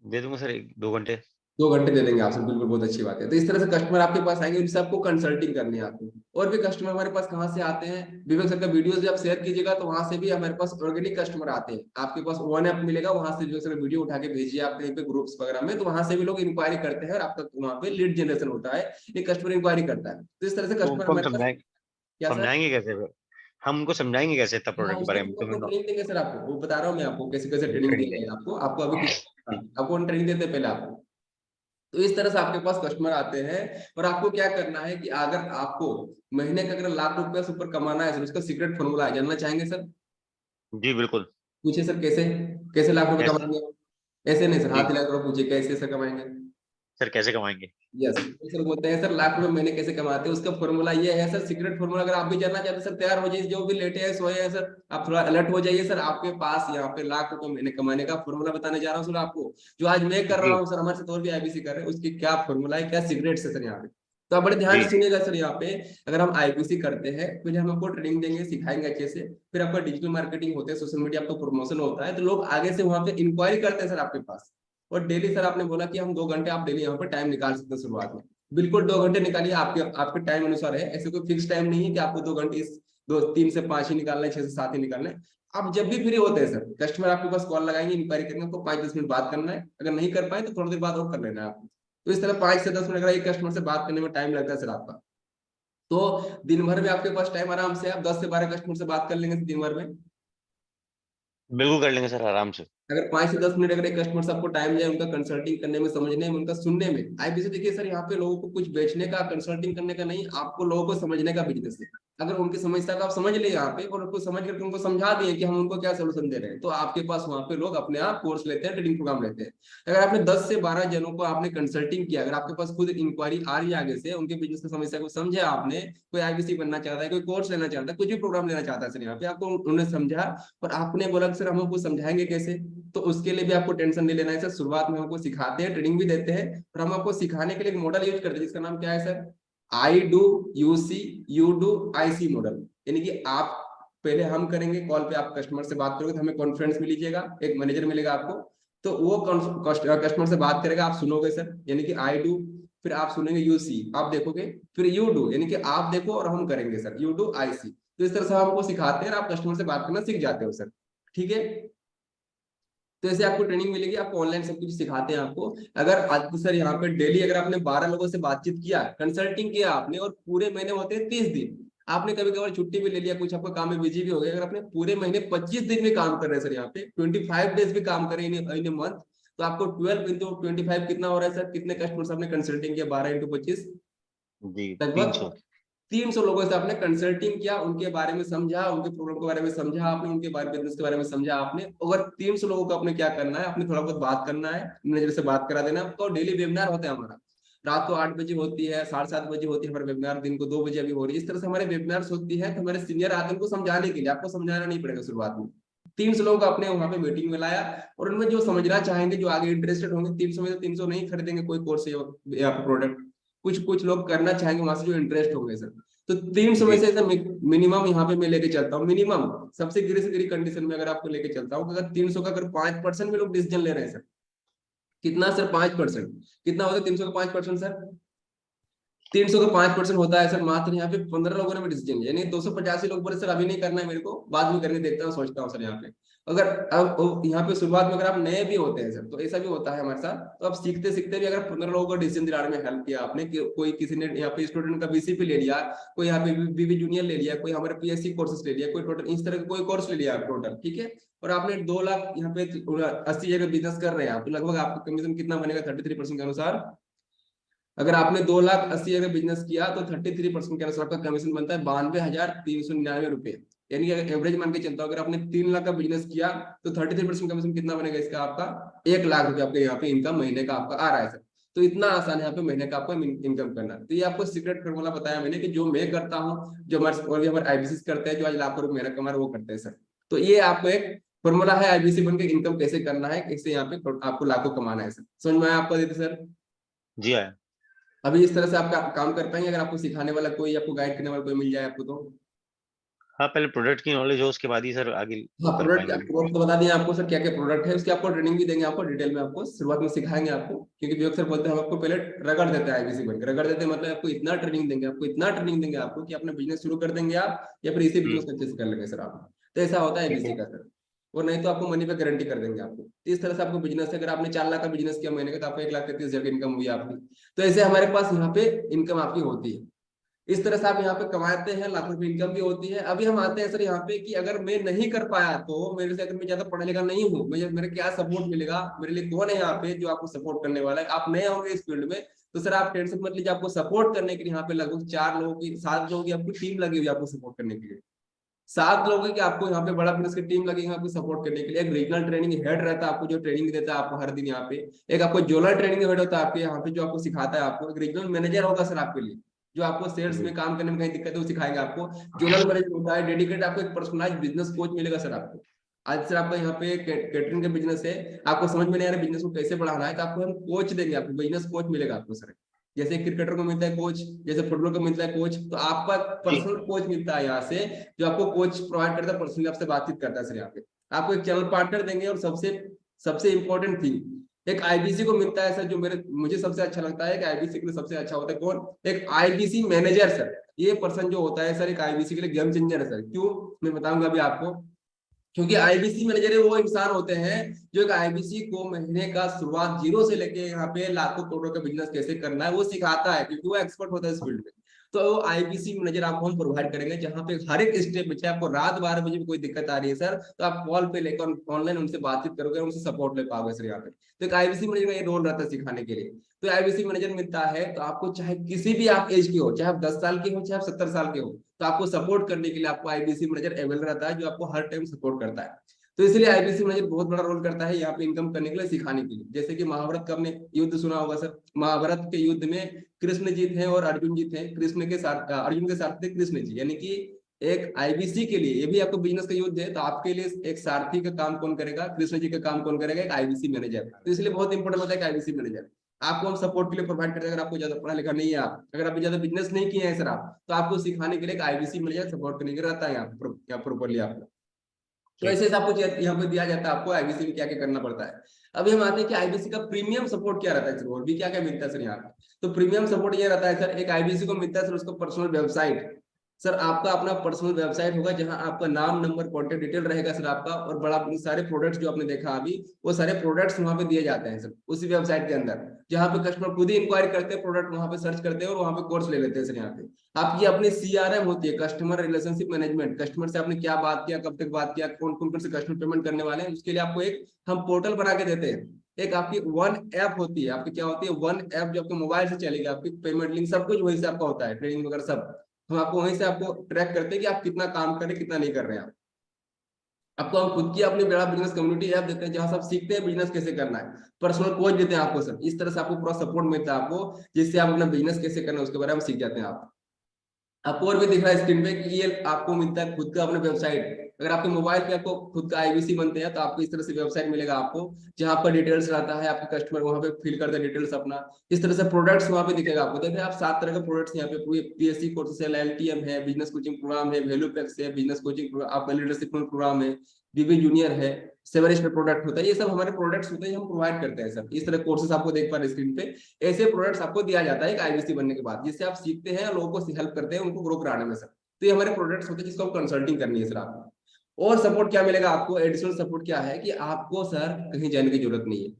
दे दूंगा सर 1-2 घंटे। 2 घंटे दे देंगे आपसे, बिल्कुल, बहुत अच्छी बात है। तो इस तरह से कस्टमर आपके पास आएंगे, उनसे आपको कंसल्टिंग करनी है आपको। और भी कस्टमर हमारे पास कहाँ से आते हैं, विवेक सर का वीडियोस जब शेयर कीजिएगा तो वहां से भी हमारे पास ऑर्गेनिक कस्टमर आते हैं। आपके पास वन ऐप मिलेगा, वहां से विवेक सर वीडियो उठा के भेजिए आप कहीं पे ग्रुप्स वगैरह में, तो वहां से भी लोग इंक्वायरी करते हैं, और आपका वहाँ पे लीड जनरेशन होता है, ये कस्टमर इंक्वायरी करता है। तो इस तरह से तो कस्टमर उनको हम हमारे पास, क्या सर? समझाएंगे कैसे फिर? हम उनको समझाएंगे कैसे इतना हाँ, प्रोडक्ट के उसके बारे लिए में? आपको ट्रेनिंग देंगे सर, आपको वो बता रहा हूँ मैं आपको कैसे कैसे ट्रेनिंग दी ट्रेनिंग जाएगी देंगे। आपको। आपको अभी कुछ, आपको ट्रेनिंग देते हैं पहले आपको। तो इस तरह से आपके पास कस्टमर आते हैं, और आपको क्या करना है कि अगर आपको महीने का अगर लाख रुपया से ऊपर कमाना है सर, उसका सीक्रेट फॉर्मूला है, जानना चाहेंगे सर? जी बिल्कुल। पूछिए सर, कैसे कैसे लाख रुपए कैसे? कमाएंगे? ऐसे नहीं सर, जी हाथ हिला कर पूछिए, कैसे सर कमाएंगे? सर, कैसे कमाएंगे? यस, तो सर बोलते हैं सर लाख रुपए महीने कैसे कमाते हैं, उसका फॉर्मूला ये है सर, सीक्रेट फॉर्मूला। अगर आप भी जानना चाहते हैं सर, तैयार हो जाइए, जो भी लेटे हैं सोए हैं सर, आप थोड़ा अलर्ट हो जाइए सर। आपके पास यहाँ पे लाख रुपए महीने कमाने का फॉर्मूला बताने जा रहा हूँ सर आपको, जो आज मैं कर रहा जी। हूँ सर, हमारे साथ और भी आईबीसी कर रहे हैं, उसकी क्या फॉर्मूला है, क्या सीक्रेट्स है सर यहाँ पे। तो आप बड़े ध्यान जी। से सुनिएगा सर। यहाँ पे अगर हम आईबीसी करते हैं, पहले हम आपको ट्रेनिंग देंगे, सिखाएंगे अच्छे से, फिर आपका डिजिटल मार्केटिंग होता है, सोशल मीडिया आपका प्रमोशन होता है, तो लोग आगे से वहां पे इंक्वायरी करते हैं सर आपके पास। और डेली सर आपने बोला कि हम 2 घंटे आप डेली यहाँ पे टाइम निकाल सकते हैं शुरुआत में, बिल्कुल 2 घंटे निकालिए, आपके आपके टाइम अनुसार है, ऐसे कोई फिक्स टाइम नहीं है कि आपको 2 घंटे इस 3 से 5 ही निकालना है, 6 से 7 ही निकालना है। आप जब भी फ्री होते हैं सर, कस्टमर आपके पास कॉल लगाएंगे, इंक्वायरी करेंगे, आपको 5-10 मिनट बात करना है, अगर नहीं कर पाए तो थोड़ी देर बाद और कर लेना है आपको। तो इस तरह 5 से 10 मिनट अगर एक कस्टमर से बात करने में टाइम लगता है सर आपका, तो दिन भर में आपके पास टाइम आराम से आप 10 से 12 कस्टमर से बात कर लेंगे दिन भर में। बिल्कुल कर लेंगे सर, आराम से। अगर 5 से 10 मिनट अगर एक कस्टमर से आपको टाइम जाए उनका कंसल्टिंग करने में, समझने में, उनका सुनने में। आईबीसी देखिए सर, यहाँ पे लोगों को कुछ बेचने का, कंसल्टिंग करने का नहीं, आपको लोगों को समझने का बिजनेस है। अगर उनकी समस्या का आप समझ ले यहाँ पे, और उनको समझ करके उनको समझा दिए कि हम उनको क्या सोल्यूशन दे रहे हैं, तो आपके पास वहां पे लोग अपने आप कोर्स लेते हैं, ट्रेनिंग प्रोग्राम लेते हैं। अगर आपने 10 से 12 जनों को आपने कंसल्टिंग किया, अगर आपके पास खुद इंक्वायरी आ रही है आगे से, उनके बिजनेस की समस्या को समझे आपने, कोई आईबीसी बनना चाहता है, कोई कोर्स लेना चाहता है, कुछ भी प्रोग्राम लेना चाहता है सर, यहाँ पे आपको उन्होंने समझा, और आपने बोला कि सर हम आपको समझाएंगे कैसे, तो उसके लिए भी आपको टेंशन नहीं लेना है सर। शुरुआत में हमको सिखाते हैं, ट्रेनिंग भी देते हैं, और हम आपको सिखाने के लिए एक मॉडल यूज करते हैं, जिसका नाम क्या है sir? I do you see you do I see model. यानी कि आप पहले हम करेंगे कॉल पे, आप कस्टमर से बात करोगे तो हमें कॉन्फ्रेंस में लीजिएगा, एक मैनेजर मिलेगा आपको, तो वो कस्टमर से बात करेगा, आप सुनोगे सर, यानी कि आई डू फिर आप सुनेंगे यू सी, आप देखोगे, फिर यू डू, यानी कि आप देखो और हम करेंगे सर, यू डू आई सी। तो इस तरह से हम आपको सिखाते हैं और आप कस्टमर से बात करना सीख जाते हो सर, ठीक है। तो ऐसे आपको ट्रेनिंग मिलेगी, आपको ऑनलाइन सब कुछ सिखाते हैं आपको। अगर आज सर यहाँ पे डेली अगर आपने 12 लोगों से बातचीत किया, कंसल्टिंग किया आपने, और पूरे महीने होते हैं 30 दिन, आपने कभी कभार छुट्टी भी ले लिया, कुछ आपका काम में बिजी भी हो गया, अगर आपने पूरे महीने 25 दिन में काम कर रहे हैं सर, यहाँ पे 25 डेज भी काम करें इन मंथ, तो आपको 12 इंटू 25 कितना हो रहा है सर, कितने कस्टमर्स आपने कंसल्टिंग किया, 12 इंटू 25, जी लगभग 300। 300 लोगों से आपने कंसल्टिंग किया, उनके बारे में समझा, उनके प्रॉब्लम के बारे में समझा आपने, उनके बारे में बिजनेस के बारे में समझा आपने। अगर 300 लोगों को आपने क्या करना है, आपने थोड़ा बहुत बात करना है, मैनेजर से बात करा देना। तो डेली वेबिनार होता है हमारा, रात को 8 बजे होती है, 7:30 बजे होती है हमारे वेबिनार, दिन को 2 बजे अभी हो रही है। इस तरह से हमारे वेबिनार्स होती है। तो हमारे सीनियर आते हैं उनको समझाने के लिए, आपको समझाना नहीं पड़ेगा शुरुआत में। 300 लोगों को आपने वहां पे मीटिंग में लाया, और उनमें जो समझना चाहेंगे, जो आगे इंटरेस्टेड होंगे, 300 में से 300 नहीं खरीदेंगे कोई कोर्स या प्रोडक्ट, कुछ कुछ लोग करना चाहेंगे वहां से जो इंटरेस्ट होंगे सर। तो 300 में जी से मिनिमम यहाँ पे मैं लेके चलता हूँ, मिनिमम सबसे गिरी से गिरी कंडीशन में अगर आपको लेके चलता हूँ, अगर 300 का अगर 5% में लोग डिसीजन ले रहे हैं सर, कितना सर 5%, कितना होता है 300 का 5% सर, 300 का 5% होता है सर, मात्र यहाँ पे 15 लोगों ने भी डिसीजन लिया, यानी 285 लोग बोले सर अभी नहीं करना है मेरे को, बाद में करने देखता हूँ, सोचता हूँ सर। यहाँ पे अगर अब यहाँ पे शुरुआत में अगर आप नए भी होते हैं सर, तो ऐसा भी होता है हमारे साथ, तो आप सीखते सीखते भी अगर 15 लोगों को डिसीजन दिलाने में हेल्प किया आपने, कोई किसी ने यहाँ पे स्टूडेंट का बीसीपी ले लिया, कोई यहाँ पे बीबी जूनियर ले लिया, कोई हमारे पीएससी कोर्सेस ले लिया, कोई टोटल इस तरह का कोई कोर्स ले लिया टोटल, ठीक है, और आपने 2 लाख यहाँ पे 80 जगह बिजनेस कर रहे हैं आप, तो लगभग आपका कमीशन कितना बनेगा 33% के अनुसार। अगर आपने 2,80,000 का बिजनेस किया तो 33% के अनुसार आपका कमीशन बनता है 92,399 रुपए, यानी कि एवरेज मान के चलता हूं, अगर आपने 3 लाख का बिजनेस किया तो 33% कमीशन कितना बनेगा इसका, आपका 1 लाख रुपए आपके यहाँ पे इनकम महीने का आपका आ रहा है सर। तो इतना आसान है यहाँ पे महीने का आपको इनकम करना। तो ये आपको सीक्रेट फॉर्मूला बताया मैंने कि जो मैं करता हूँ, जो हमारे आईबीसी करते हैं, जो आज लाखों रुपए महीना कमा रहे हैं, वो करते हैं सर। तो ये आपको एक फॉर्मूला है आईबीसी बन के इनकम कैसे करना है, कैसे यहाँ पे आपको लाखों कमाना है सर। समझ में आया आपको देते सर? जी आया। अभी इस तरह से आप काम कर पाएंगे अगर आपको सिखाने वाला कोई, आपको गाइड करने वाला कोई मिल जाए आपको तो? हाँ, पहले प्रोडक्ट की नॉलेज हो, उसके बाद ही सर आगे हाँ, कर प्रोडक्ट पाएंगे। तो बता दिए आपको सर क्या क्या प्रोडक्ट है, उसकी आपको ट्रेनिंग भी देंगे, आपको डिटेल में आपको शुरुआत में सिखाएंगे आपको, क्योंकि विवेक सर बोलते हैं हम आपको पहले रगड़ देते हैं, आईबीसी बनकर रगड़ देते हैं, मतलब आपको इतना ट्रेनिंग देंगे, आपको इतना ट्रेनिंग देंगे आपको कि अपना बिजनेस शुरू कर देंगे आप, या फिर इसी बिजनेस अच्छे से कर लेंगे सर आप। तो ऐसा होता है आईबीसी का सर, और नहीं तो आपको मनी पे गारंटी कर देंगे आपको। इस तरह से आपको बिजनेस, अगर आपने 4 लाख का बिजनेस किया महीने का, तो आपको 1,33,000 की इनकम हुई आपकी। तो ऐसे हमारे पास यहाँ पे इनकम आपकी होती है, इस तरह से आप यहाँ पे कमाते हैं, लाखों रुपए इनकम भी होती है। अभी हम आते हैं सर यहाँ पे कि अगर मैं नहीं कर पाया तो मेरे से, अगर मैं ज्यादा पढ़ा लिखा नहीं हूँ, मेरे क्या सपोर्ट मिलेगा, मेरे लिए कौन है यहाँ पे जो आपको सपोर्ट करने वाला है? आप नए होंगे इस फील्ड में, तो सर आप टेंशन मत लीजिए, आपको सपोर्ट करने के लिए यहाँ पे लगभग 4 लोगों की, 7 लोगों की आपकी टीम लगी हुई है आपको सपोर्ट करने के लिए। 7 लोगों की आपको यहाँ पे बड़ा बिजनेस की टीम लगेगी आपको सपोर्ट करने के लिए। एक रीजनल ट्रेनिंग हेड रहता है आपको, जो ट्रेनिंग देता है आपको हर दिन यहाँ पे। एक आपको जोनल ट्रेनिंग हेड होता है आपके यहाँ पे, जो आपको सिखाता है आपको। एक रीजनल मैनेजर होगा सर आपके लिए, जो आपको सेल्स में काम करने में कहीं दिक्कत है वो सिखाएगा आपको। जोनल मैनेजर होता है डेडिकेट, आपको एक पर्सनलाइज्ड बिजनेस कोच मिलेगा सर आपको। आज सर आपका यहाँ पे कैटरिंग का बिजनेस है, आपको समझ में नहीं आ रहा बिजनेस को कैसे बढ़ाना है, तो आपको हम कोच देंगे, आपको बिजनेस कोच मिलेगा आपको सर। जैसे क्रिकेटर को मिलता है कोच, जैसे फुटबॉल को मिलता है कोच, तो आपका पर्सनल कोच मिलता है यहाँ से, जो आपको कोच प्रोवाइड करता है, पर्सनली आपसे बातचीत करता है सर। यहाँ पे आपको एक चैनल पार्टनर देंगे, और सबसे इंपॉर्टेंट थिंग एक आईबीसी को मिलता है सर, जो मुझे सबसे अच्छा लगता है कि आईबीसी के लिए सबसे अच्छा होता है कौन? एक आईबीसी मैनेजर सर। ये पर्सन जो होता है सर, एक आईबीसी के लिए गेम चेंजर है सर। क्यों, मैं बताऊंगा अभी आपको। क्योंकि आईबीसी मैनेजर वो इंसान होते हैं जो एक आईबीसी को महीने का शुरुआत 0 से लेके यहाँ पे लाखों करोड़ों का बिजनेस कैसे करना है वो सिखाता है, क्योंकि वो एक्सपर्ट होता है इस फील्ड में। तो आईबीसी मैनेजर आपको हम प्रोवाइड करेंगे, जहां पे हर एक स्टेप में, चाहे आपको रात 12 बजे भी कोई दिक्कत आ रही है सर, तो आप कॉल पे लेकर ऑनलाइन उनसे बातचीत करोगे, उनसे सपोर्ट ले पाओगे सर यहाँ पे। तो एक आईबीसी मैनेजर का ये रोल रहता है सिखाने के लिए। तो आईबीसी मैनेजर मिलता है, तो आपको चाहे किसी भी आप एज के हो, चाहे आप 10 साल के हो, चाहे आप 70 साल के हो, तो आपको सपोर्ट करने के लिए आपको आईबीसी मैनेजर अवेलेबल रहता है, जो आपको हर टाइम सपोर्ट करता है। तो इसलिए आईबीसी मैनेजर बहुत बड़ा रोल करता है यहाँ पे इनकम करने के लिए, सिखाने के लिए। जैसे कि महाभारत का आपने युद्ध सुना होगा सर, महाभारत के युद्ध में कृष्ण जी थे और अर्जुन जी थे। कृष्ण के साथ अर्जुन के साथ थे कृष्ण जी, यानी कि एक आईबीसी के लिए ये भी आपको बिजनेस का युद्ध है, तो आपके लिए एक सारथी का काम कौन करेगा? कृष्ण जी का काम कौन करेगा? एक आईबीसी मैनेजर। तो इसलिए बहुत इंपॉर्टेंट होता है कि आईबीसी मैनेजर आपको हम सपोर्ट के लिए प्रोवाइड करते हैं। अगर आपको ज्यादा पढ़ा लिखा नहीं है, आप अगर आप ज्यादा बिजनेस नहीं किए हैं सर आप, तो आपको सिखाने के लिए एक आईबीसी मैनेजर सपोर्ट करने के लिए रहता है यहाँ प्रॉपरली आपको। तो ऐसे आपको यहाँ पे दिया जाता है आपको आईबीसी में क्या क्या करना पड़ता है। अभी हम आते हैं कि आईबीसी का प्रीमियम सपोर्ट क्या रहता है सर, और भी क्या क्या मिलता है सर यहाँ पे। तो प्रीमियम सपोर्ट ये रहता है सर, एक आईबीसी को मिलता है सर उसको पर्सनल वेबसाइट। सर आपका अपना पर्सनल वेबसाइट होगा जहां आपका नाम, नंबर, कॉन्टेक्ट डिटेल रहेगा सर आपका, और बड़ा सारे प्रोडक्ट्स जो आपने देखा अभी, वो सारे प्रोडक्ट्स वहां पे दिए जाते हैं सर उसी वेबसाइट के अंदर, जहां पे कस्टमर खुद ही इंक्वायरी करते हैं, प्रोडक्ट वहां पे सर्च करते हैं और वहां पे कोर्स ले लेते हैं सर। यहाँ पे आपकी अपनी सीआरएम होती है, कस्टमर रिलेशनशिप मैनेजमेंट। कस्टमर से आपने क्या बात किया, कब तक बात किया, कौन कौन से कस्टमर पेमेंट करने वाले हैं, उसके लिए आपको एक हम पोर्टल बना के देते हैं। एक आपकी वन ऐप होती है, आपकी क्या होती है, वन ऐप जो आपके मोबाइल से चलेगी, आपकी पेमेंट लिंक सब कुछ वहीं से आपका होता है, ट्रेनिंग वगैरह सब हम आपको वहीं से आपको ट्रैक करते हैं कि आप कितना काम कर रहे हैं, कितना नहीं कर रहे हैं। आपको हम खुद की अपनी बड़ा बिजनेस कम्युनिटी ऐप देते हैं जहां सब सीखते हैं बिजनेस कैसे करना है, पर्सनल कोच देते हैं आपको सर। इस तरह से आपको पूरा सपोर्ट मिलता है आपको, जिससे आप अपना बिजनेस कैसे करना है उसके बारे में सीख जाते हैं आप। आपको और भी दिख रहा है स्क्रीन पे कि ये आपको मिलता है खुद का अपना वेबसाइट। अगर आपके मोबाइल पे आपको खुद का आईबीसी बनते हैं तो आपको इस तरह से वेबसाइट मिलेगा आपको, जहां आपका डिटेल्स रहता है, आपके कस्टमर वहां पे फिल करते हैं डिटेल्स अपना। इस तरह से प्रोडक्ट्स वहां पे दिखेगा आपको। देखिए आप 7 तरह के प्रोडक्ट्स यहाँ पे पीएससी कोर्सेस है, एलटीएम है, बिजनेस कोचिंग प्रोग्राम है, वैल्यू पैक्स है, बिजनेस कोचिंग आपका लीडरशिप प्रोग्राम है, बीबी जूनियर है, 7 स्टार प्रोडक्ट होता है। ये सब हमारे प्रोडक्ट्स होते हैं, हम प्रोवाइड करते हैं सर। इस तरह कोर्सेस आपको देख पा रहे हैं स्क्रीन पे, ऐसे प्रोडक्ट्स आपको दिया जाता है एक आईबीसी बनने के बाद, जिससे आप सीखते हैं और लोगों को हेल्प करते हैं उनको ग्रो कराने में सर। तो ये हमारे प्रोडक्ट्स होते हैं जिसको कंसल्टिंग करनी है सर आपको। और सपोर्ट क्या मिलेगा आपको, एडिशनल सपोर्ट क्या है कि आपको सर कहीं जाने की जरूरत नहीं है।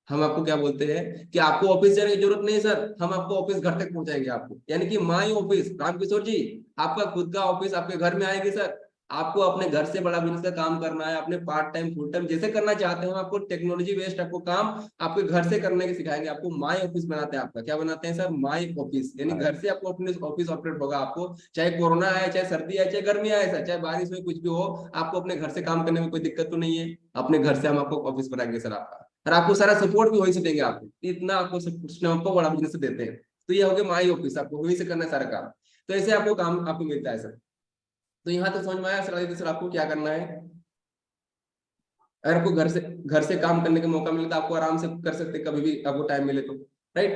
हम आपको क्या बोलते हैं कि आपको ऑफिस जाने की जरूरत नहीं है सर, हम आपको ऑफिस घर तक पहुंचाएंगे आपको, यानी कि माई ऑफिस। रामकिशोर जी, आपका खुद का ऑफिस आपके घर में आएगी सर। आपको अपने घर से बड़ा बिजनेस का काम करना है, अपने पार्ट टाइम फुल टाइम जैसे करना चाहते हैं, हम आपको टेक्नोलॉजी बेस्ड आपको काम आपके घर से करने के सिखाएंगे। आपको माई ऑफिस बनाते हैं, आपका क्या बनाते हैं सर, माई ऑफिस, यानी घर से आपको अपने ऑफिस ऑपरेट होगा। आपको चाहे कोरोना आए, चाहे सर्दी आए, चाहे गर्मी आए सर, चाहे बारिश में कुछ भी हो, आपको अपने घर से काम करने में कोई दिक्कत तो नहीं है। अपने घर से हम आपको ऑफिस बनाएंगे सर आपका, और आपको सारा सपोर्ट भी वहीं से देंगे आपको। इतना आपको सपोर्ट आपको बड़ा बिजनेस से देते हैं। तो ये हो गया माई ऑफिस, आपको वहीं से करना है सारा काम। तो ऐसे आपको काम आपको मिलता है सर। तो यहाँ तक समझ में आया सर आदित्य सर आपको क्या करना है। अगर आपको घर से काम करने का मौका मिले तो आपको आराम से कर सकते हैं, कभी भी आपको टाइम मिले तो, राइट।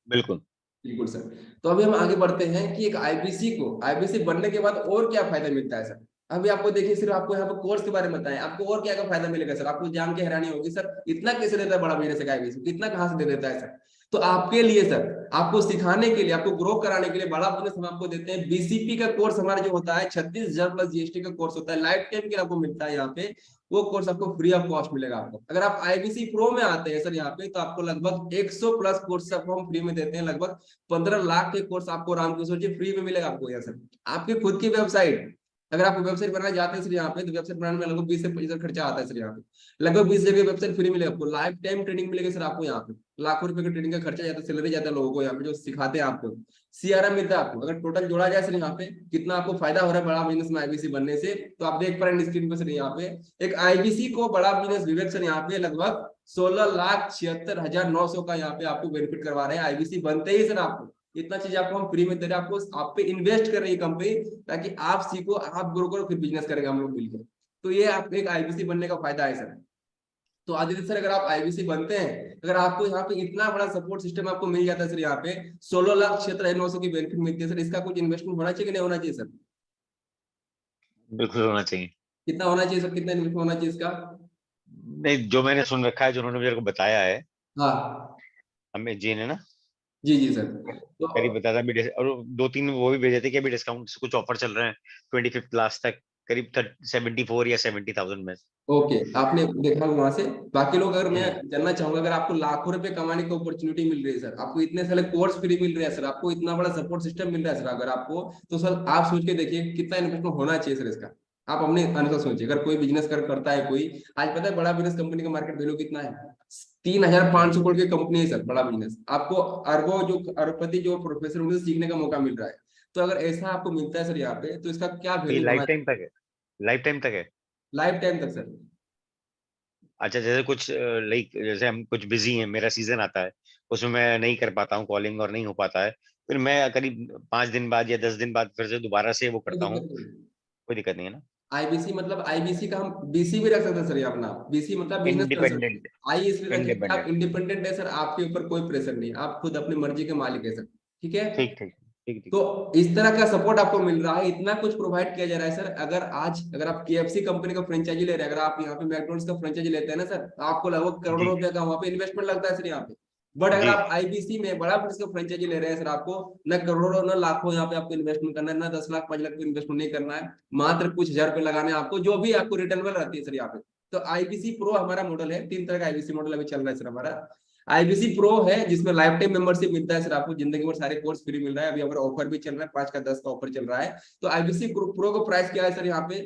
बिल्कुल बिल्कुल सर। तो अभी हम आगे बढ़ते हैं कि एक आईबीसी बनने के बाद और क्या फायदा मिलता है सर। अभी आपको देखिए, सिर्फ आपको यहाँ पर कोर्स के बारे में बताएं, आपको और क्या क्या फायदा मिलेगा सर। आपको जान के हैरानी होगी सर, इतना कैसे देता है बड़ा बिजनेस का आईबीसी, कितना कहाँ से दे देता है सर। तो आपके लिए सर, आपको सिखाने के लिए, आपको ग्रो कराने के लिए बड़ा बिजनेस हम आपको देते हैं। बीसीपी का कोर्स हमारा जो होता है 36,000 प्लस जीएसटी का कोर्स होता है, लाइफ टाइम के लिए आपको मिलता है। यहाँ पे वो कोर्स आपको फ्री ऑफ कॉस्ट मिलेगा आपको। अगर आप आईबीसी प्रो में आते हैं सर यहाँ पे, तो आपको लगभग 100 प्लस कोर्स आपको हम फ्री में देते हैं। लगभग 15 लाख के कोर्स आपको रामकिशोर जी फ्री में मिलेगा आपको यहाँ सर। आपकी खुद की वेबसाइट, अगर आप वेबसाइट बनाना चाहते हैं सर यहाँ पे, तो वेबसाइट बनाने में लगभग 20 से 25 खर्चा आता है सर। यहाँ पे लगभग 20 जगह वेबसाइट फ्री मिलेगा आपको। लाइफ टाइम ट्रेनिंग मिलेगी सर आपको। यहाँ पे लाखों रुपए का ट्रेनिंग का खर्चा जाता है, सैलरी जाता है लोगों को यहाँ पे जो सिखाते हैं आपको। सीआरएम मिलता है आपको। अगर टोटल जोड़ा जाए सर यहाँ पे कितना आपको फायदा हो रहा है बड़ा बिजनेस में आईबीसी बनने से, तो आप देख पा रहे हैं स्क्रीन पे सर। यहाँ पे एक आईबीसी को बड़ा बिजनेस विवेक सर यहाँ पे लगभग 16,76,900 का यहाँ पे आपको बेनिफिट करवा रहे हैं आईबीसी बनते ही सर। आपको इतना चीज आपको हम फ्री में दे रहे हैं, आपको आप पे इन्वेस्ट कर रही है कंपनी, ताकि आप सीखो, आप ग्रो करो, फिर बिजनेस करेंगे हम लोग मिलकर। तो ये आपको एक आईबीसी बनने का फायदा है सर। तो आदित्य सर, अगर आप आईबीसी बनते हैं, अगर आपको यहाँ पे इतना बड़ा सपोर्ट सिस्टम आपको मिल जाता है सर, यहाँ पे 16,76,900 की बेनिफिट मिलती है सर, इसका कुछ इन्वेस्टमेंट होना चाहिए कि नहीं होना चाहिए सर। बिल्कुल होना चाहिए। कितना होना चाहिए सर, कितना इन्वेस्टमेंट होना चाहिए इसका। नहीं, जो मैंने सुन रखा है, जो उन्होंने मेरे को बताया है, हाँ हमें जी ने ना जी जी सर। तो करीब बताया था अभी, और 2-3 वो भी भेजे थे कि अभी डिस्काउंट कुछ ऑफर चल रहे हैं 25 लास्ट तक, करीब 74 या 70,000 में। ओके, आपने देखा वहां से। बाकी लोग, अगर मैं जानना चाहूंगा, अगर आपको लाखों रुपए कमाने की अपॉर्चुनिटी मिल रही है सर, आपको इतने सारे कोर्स फ्री मिल रहे हैं सर, आपको इतना बड़ा सपोर्ट सिस्टम मिल रहा है सर, अगर आपको, तो सर आप सोच के देखिए कितना इन्वेस्टमेंट होना चाहिए सर इसका। आप अपने अनुसार सोचिए। अगर कोई बिजनेस करता है कोई, आज पता है बड़ा बिजनेस कंपनी का मार्केट वैल्यू कितना है, 3,500 करोड़ की कंपनी है सर बड़ा बिजनेस। आपको अरबों जो अरबपति जो प्रोफेसर उनसे सीखने का मौका मिल रहा है। तो अगर ऐसा आपको मिलता है सर यहाँ पे, तो इसका क्या वैल्यू लाइफ टाइम तक है, लाइफ टाइम तक है, लाइफ टाइम तक सर। अच्छा, जैसे कुछ लाइक जैसे हम कुछ बिजी हैं, मेरा सीजन आता है, उसमें मैं नहीं कर पाता हूँ कॉलिंग और नहीं हो पाता है, फिर मैं करीब 5 दिन बाद या 10 दिन बाद फिर से दोबारा से वो करता हूँ, कोई दिक्कत नहीं है ना। आईबीसी मतलब आईबीसी का हम बीसी भी रख सकते हैं सर, ये अपना बीसी मतलब बिजनेस इंडिपेंडेंट, आई इसलिए रखें आप इंडिपेंडेंट। इंडिपेंडेंट है सर, आपके ऊपर कोई प्रेशर नहीं, आप खुद अपनी मर्जी के मालिक है सर। ठीक है। ठीक ठीक ठीक ठीक। तो इस तरह का सपोर्ट आपको मिल रहा है, इतना कुछ प्रोवाइड किया जा रहा है सर। अगर आप KFC कंपनी का फ्रेंचाइजी ले रहे हैं, अगर आप यहाँ पे मैकडोनल्ड्स का फ्रेंचाइजी लेते हैं ना सर, तो आपको लगभग करोड़ों जी रुपए का वहाँ पे इन्वेस्टमेंट लगता है सर यहाँ पे। बट अगर जी आप IBC में बड़ा बिजनेस का फ्रेंचाइजी ले रहे हैं सर, आपको न करोड़ों न लाखों यहाँ पे आपको इन्वेस्टमेंट करना है, न 10 लाख 5 लाख को इन्वेस्टमेंट नहीं करना है, मात्र कुछ हजार रुपए लगाने हैं आपको, जो भी आपको रिटर्नेबल रहती है सर यहाँ पे। तो IBC प्रो हमारा मॉडल है, 3 तरह का IBC मॉडल अभी चल रहा है सर हमारा। IBC प्रो है जिसमें लाइफ टाइम मेंबरशिप मिलता है सर, आपको जिंदगी भर सारे कोर्स फ्री मिल रहा है। अभी हमारा ऑफर भी चल रहा है, 5 का 10 का ऑफर चल रहा है। तो IBC प्रो का प्राइस क्या है सर यहाँ पे,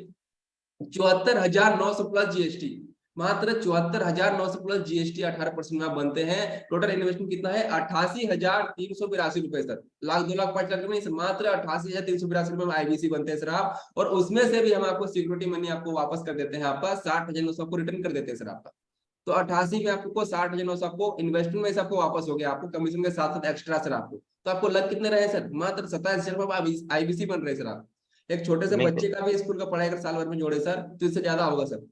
74,900 प्लस GST, मात्र 74,900 प्लस GST 18% में आप बनते हैं। टोटल इन्वेस्टमेंट कितना है, 88,382 रुपए सर, लाख 2 लाख 5 लाख नहीं सर, मात्र 88,382 रुपए में IBC बनते हैं सर आप। और उसमें से भी हम आपको सिक्योरिटी मनी आपको वापस कर देते हैं, आपका 60,900 आपको रिटर्न कर देते हैं सर आपका। तो 88 में आपको 60,900 आपको इन्वेस्टमेंट में से आपको वापस हो गया, आपको कमीशन के साथ साथ एक्स्ट्रा सर आपको। तो आपको लग कितने रहे सर, मात्र 27,000 आप IBC बन रहे सर आप। एक छोटे से नहीं बच्चे का भी स्कूल का पढ़ाई अगर साल भर में जोड़े सर, तो इससे ज्यादा होगा सर।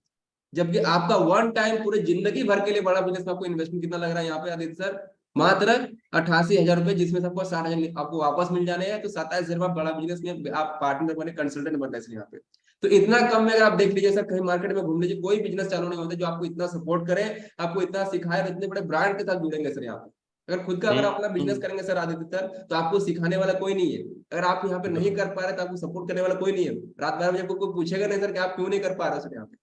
जबकि आपका वन टाइम पूरे जिंदगी भर के लिए बड़ा बिजनेस में आपको इन्वेस्टमेंट कितना लग रहा है यहाँ पे आदित्य सर, मात्र 88,000 रुपए, जिसमें से आपको 60,000 आपको वापस मिल जाने हैं। तो 27,000 बड़ा बिजनेस में आप पार्टनर बने, कंसल्टेंट बन रहे हैं यहाँ पे। तो इतना कम में अगर आप देख लीजिए सर, कहीं मार्केट में घूम लीजिए, कोई बिजनेस चालू नहीं होता जो आपको इतना सपोर्ट करे, आपको इतना सिखाए, इतने बड़े ब्रांड के साथ जुड़ेंगे सर यहाँ पे। अगर खुद का अगर आप अपना बिजनेस करेंगे सर आदित्य सर, तो आपको सिखाने वाला कोई नहीं है। अगर आप यहाँ पे नहीं कर पा रहे तो आपको सपोर्ट करने वाला कोई नहीं है। रात 12 बजे आपको कोई पूछेगा नहीं सर कि आप क्यों नहीं कर पा रहे सर यहाँ पे,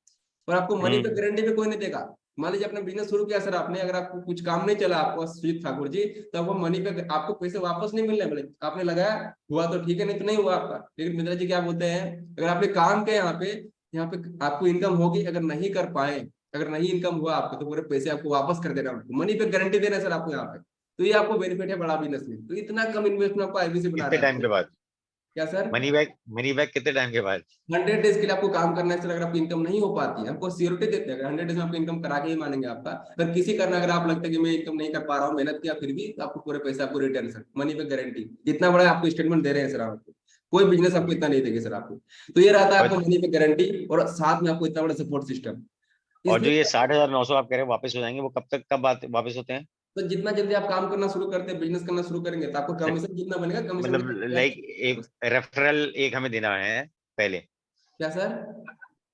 और आपको मनी पे गारंटी पे कोई नहीं देगा। मान लीजिए अपना बिजनेस शुरू किया सर आपने, अगर आपको कुछ काम नहीं चला आपको सुजीत ठाकुर जी, तो वो मनी पे आपको पैसे वापस नहीं मिलने वाले। आपने लगाया हुआ तो ठीक है, नहीं तो नहीं हुआ आपका। लेकिन मित्रा जी क्या बोलते हैं, अगर आपने काम किया यहाँ पे आपको इनकम होगी, अगर नहीं कर पाए, अगर नहीं इनकम हुआ आपको, तो पूरे पैसे आपको वापस कर देना, मनी पे गारंटी देना सर आपको यहाँ पे। तो ये आपको बेनिफिट है बड़ा बिजनेस में। तो इतना कम इन्वेस्टमेंट आपको IBC बना कितने रहा है। टाइम के बाद क्या सर, मनी बैक कितने टाइम के बाद? 100 डेज के लिए आपको काम करना है सर। अगर आपकी इनकम नहीं हो पाती है, हमको सिक्योरिटी देते हैं, अगर 100 डेज में आपको इनकम करा के ही मानेंगे आपका। अगर किसी कारण अगर आप लगता है कि मैं इनकम नहीं कर पा रहा हूँ, मेहनत किया फिर भी, तो आपको पूरे पैसे आपको रिटर्न सर, मनी पे गारंटी। इतना बड़ा आपको स्टेटमेंट दे रहे हैं सर आपको, कोई बिजनेस आपको इतना नहीं देंगे सर आपको। तो ये रहता है आपको मनी पे गारंटी, और साथ में आपको इतना बड़ा सपोर्ट सिस्टम। और जो ये 60,900 आप कह रहे हैं वापस हो जाएंगे, वो कब वापस होते हैं? तो जितना जल्दी आप काम करना शुरू करते हैं, बिजनेस करना शुरू करेंगे, तो आपको कमीशन कितना बनेगा, कमीशन मतलब लाइक एक रेफरल एक हमें देना है पहले, क्या सर,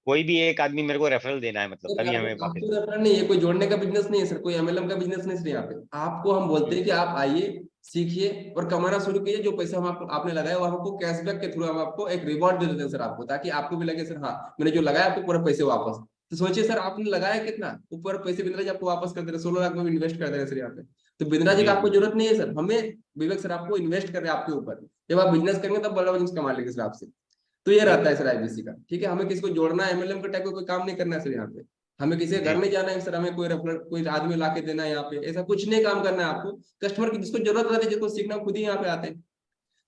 कोई भी एक आदमी मेरे को रेफरल देना है, मतलब तभी हमें वापस। आपको रेफरल नहीं है, कोई जोड़ने का बिजनेस नहीं है सर, कोई MLM का बिजनेस नहीं सर यहाँ पे। आपको हम बोलते हैं कि आप आइए, सीखिए और कमाना शुरू कीजिए। जो पैसा हम आपने लगाया वो हमको कैशबैक के थ्रू हम आपको एक रिवॉर्ड दे देते हैं सर आपको, ताकि आपको भी लगे सर हाँ मैंने जो लगाया आपको पूरा पैसे वापस। तो सोचिए सर, आपने लगाया कितना, ऊपर पैसे बिंद्रा जी आपको वापस कर दे रहे, 16 लाख में इन्वेस्ट कर दे रहे सर यहाँ पे। तो बिंद्रा जी का आपको जरूरत नहीं है सर, हमें विवेक सर आपको इन्वेस्ट कर रहे हैं आपके ऊपर। जब आप बिजनेस करेंगे तब बड़ा बिजनेस कमा लेंगे सर आपसे। तो ये रहता है सर IBC का, ठीक है। हमें किसी को जोड़ना है, MLM का टाइप का कोई काम नहीं करना है सर यहाँ पे। हमें किसी के घर नहीं जाना है सर, हमें कोई रेफरल कोई आदमी ला के देना है यहाँ पे, ऐसा कुछ नहीं काम करना है आपको। कस्टमर की जिसको जरूरत रहती है, जिसको सीखना, खुद ही यहाँ पे आते हैं।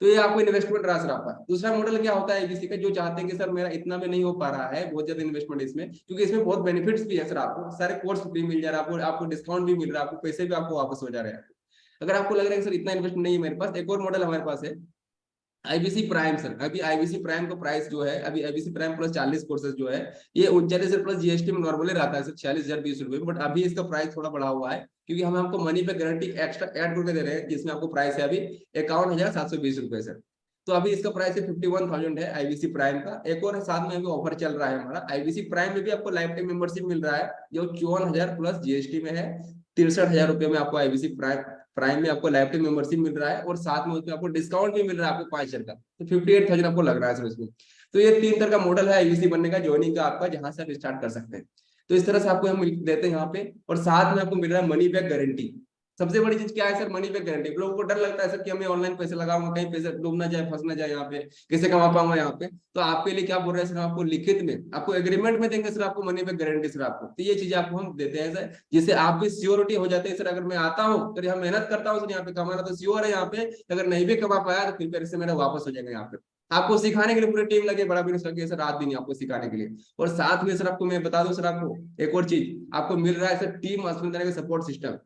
तो ये आपको इन्वेस्टमेंट रहा सर आपका। दूसरा मॉडल क्या होता है IBC का, जो चाहते हैं कि सर मेरा इतना में नहीं हो पा रहा है, बहुत ज्यादा इन्वेस्टमेंट इसमें, क्योंकि इसमें बहुत बेनिफिट्स भी है सर। आपको सारे कोर्स फ्री मिल जा रहा है, आपको डिस्काउंट भी मिल रहा है, आपको पैसे भी आपको वापस हो जा रहे हैं। अगर आपको लग रहा है कि सर इतना इन्वेस्टमेंट नहीं है मेरे पास, एक और मॉडल हमारे पास है IBC प्राइम सर। अभी IBC प्राइम का प्राइस जो है, अभी IBC प्राइम प्लस 40 कोर्सेज जो है, ये 39,000 प्लस GST में नॉर्मली रहता है सर 46,020 रुपए। बट अभी इसका प्राइस थोड़ा बढ़ा हुआ है, क्योंकि हम आपको मनी पे गारंटी एक्स्ट्रा ऐड करके दे रहे हैं, जिसमें आपको प्राइस है अभी 51,720 रुपए सर। तो अभी इसका प्राइस है 51,000 है IBC प्राइम का। एक और साथ में अभी ऑफर चल रहा है हमारा, IBC प्राइम में भी आपको लाइफ टाइम मेंबरशिप मिल रहा है, जो 54,000 प्लस GST में है। 63,000 रुपए में आपको IBC प्राइम में आपको लाइफ टाइम मेंबरशिप मिल रहा है, और साथ में उसमें आपको डिस्काउंट भी मिल रहा है आपको 5,000 का। तो 58,000 आपको लग रहा है सर इसमें। तो ये 3 तरह का मॉडल है IBC बनने का, ज्वाइनिंग का आपका, जहां से आप स्टार्ट कर सकते हैं। तो इस तरह से आपको हम देते हैं यहाँ पे, और साथ में आपको मिल रहा है मनी बैक गारंटी। सबसे बड़ी चीज क्या है सर, मनी बैक गारंटी। लोगों को डर लगता है सर कि हमें ऑनलाइन पैसे लगाऊंगा, कहीं पैसे डूब ना जाए, फंस ना जाए, यहाँ पे कैसे कमा पाऊंगा यहाँ पे। तो आपके लिए क्या बोल रहे हैं सर, आपको लिखित में, आपको एग्रीमेंट में देंगे सर, आपको मनी बैक गारंटी सर आपको। तो ये चीजें आपको हम देते हैं सर, जिससे आप भी श्योरिटी हो जाते हैं सर। अगर मैं आता हूँ तो यहाँ मेहनत करता हूँ सर, यहाँ पे कमाना तो श्योर है यहाँ पे, अगर नहीं भी कमा पाया तो फिर से मेरा वापस हो जाएगा यहाँ पे। आपको सिखाने के लिए पूरी टीम लगे, बड़ा बिजनेस लगे सर, रात दिन आपको सिखाने के लिए। और साथ में सर आपको मैं बता दूं सर, आपको एक और चीज आपको मिल रहा है सर, टीम अश्विनी दाने का सपोर्ट सिस्टम।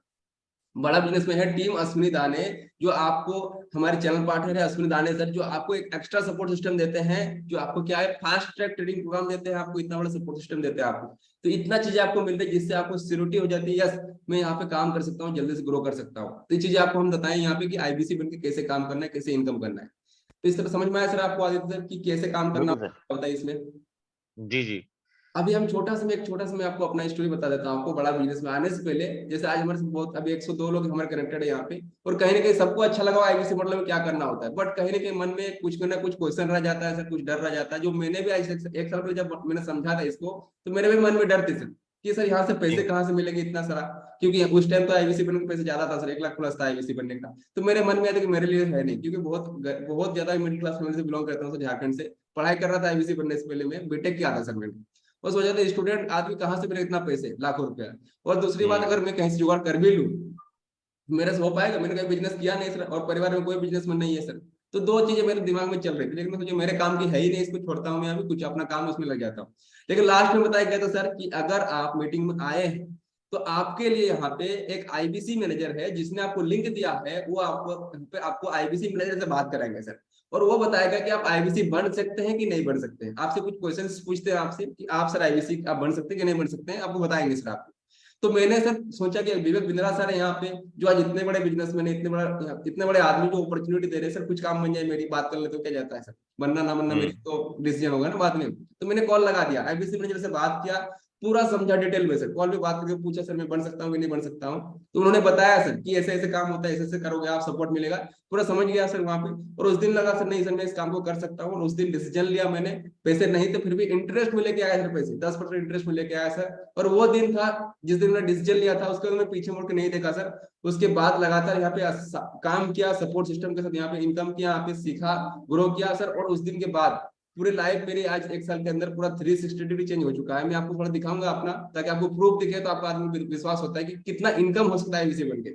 बड़ा बिजनेस में है टीम अश्विनी दाने, जो आपको हमारे चैनल पार्टनर है अश्विनी दाने सर, जो आपको एक एक्स्ट्रा सपोर्ट सिस्टम देते हैं, जो आपको क्या है, फास्ट ट्रैक ट्रेडिंग प्रोग्राम देते हैं आपको, इतना बड़ा सपोर्ट सिस्टम देते हैं आपको। तो इतना चीजें आपको मिलता है, जिससे आपको सिक्योरिटी हो जाती है, यस मैं यहाँ पे काम कर सकता हूँ, जल्दी से ग्रो कर सकता हूँ। तो ये चीजें आपको हम बताएं यहाँ पे कि IBC बनके कैसे काम करना है, कैसे इनकम करना है। तो इस तरह समझ में आया सर आपको आदित्य सर कि कैसे काम करना बिल्कुल होता है इसमें? जी जी अभी हम एक छोटा सा मैं आपको अपना स्टोरी बता देता हूँ आपको बड़ा बिजनेस में आने से पहले। जैसे आज हमारे साथ बहुत अभी 102 लोग हमारे कनेक्टेड है यहाँ पे, और कहीं ना कहीं सबको अच्छा लगा आईबीसी मॉडल में क्या करना होता है, बट कहीं ना कहीं मन में कुछ ना कुछ क्वेश्चन रह जाता है सर, कुछ डर रह जाता है। जो मैंने भी आज एक साल पहले जब मैंने समझा था इसको, तो मेरे भी मन में डर थे सर कि सर यहाँ से पैसे जी कहाँ से मिलेंगे इतना सारा, क्योंकि उस टाइम तो आईबीसी बनने के पैसे ज्यादा था सर, 1 लाख प्लस था आईबीसी बनने का। तो मेरे मन में आया था कि मेरे लिए है नहीं, क्योंकि बहुत ज्यादा मिडिल क्लास फैमिली से बिलोंग करता हूँ सर, झारखंड से पढ़ाई कर रहा था। आईबीसी बनने से पहले मैं बीटेक किया था सर मैंने, बस हो जाता है स्टूडेंट आदमी कहाँ से मिले इतना पैसे, लाखों रुपया। और दूसरी बात, अगर मैं कहीं से जुगाड़ कर भी लूं, मेरे से हो पाएगा? मैंने कहीं बिजनेस किया नहीं सर, और परिवार में कोई बिजनेसमैन नहीं है सर। तो दो चीजें मेरे दिमाग में चल रही थी, लेकिन मैं सोचा मेरे काम की है ही नहीं, इसको छोड़ता हूँ मैं, अभी कुछ अपना काम उसमें लग जाता हूँ। लेकिन लास्ट में बताया गया था सर कि अगर आप मीटिंग में आए हैं तो आपके लिए यहाँ पे एक आईबीसी मैनेजर है जिसने आपको लिंक दिया है, वो आपको आईबीसी मैनेजर से बात कराएंगे सर, और वो बताएगा कि आप आईबीसी बन सकते हैं कि नहीं बन सकते हैं। आपसे कुछ क्वेश्चंस पूछते हैं आपसे कि आप सर आईबीसी आप बन सकते हैं कि नहीं बन सकते हैं, आपको बताएंगे सर आपको। तो मैंने सर सोचा कि विवेक बिंद्रा सर है यहाँ पे, जो आज इतने बड़े बिजनेसमैन है, इतने बड़े आदमी जो अपॉर्चुनिटी दे रहे हैं सर, कुछ काम बन जाए मेरी, बात कर ले तो क्या जाता है सर, बनना ना बनना मेरी तो डिसीजन होगा ना बाद में। तो मैंने कॉल लगा दिया, आईबीसी मैनेजर से बात किया, पूरा समझा डिटेल में सर, कॉल पे बात करके पूछा सर मैं बन सकता हूँ कि नहीं बन सकता हूँ। तो उन्होंने बताया सर कि ऐसे ऐसे काम होता है, ऐसे ऐसे करोगे आप सपोर्ट मिलेगा, पूरा समझ गया सर वहां पे। और उस दिन लगा सर नहीं सर मैं इस काम को कर सकता हूँ, और उस दिन डिसीजन लिया मैंने। पैसे नहीं तो फिर भी इंटरेस्ट में लेके आया सर, पैसे 10% इंटरेस्ट में लेके आया सर। और वो दिन था जिस दिन मैंने डिसीजन लिया था, उसके बाद मैं पीछे मुड़ के नहीं देखा सर। उसके बाद लगातार यहाँ पे काम किया, सपोर्ट सिस्टम के साथ यहाँ पे इनकम किया, यहाँ पे सीखा, ग्रो किया सर। और उस दिन के बाद पूरी लाइफ मेरी आज 1 साल के अंदर पूरा 360 डिग्री चेंज हो चुका है। मैं आपको थोड़ा दिखाऊंगा अपना, ताकि आपको प्रूफ दिखे, तो आपको आदमी विश्वास होता है कि कितना इनकम हो सकता है आईबीसी बन के,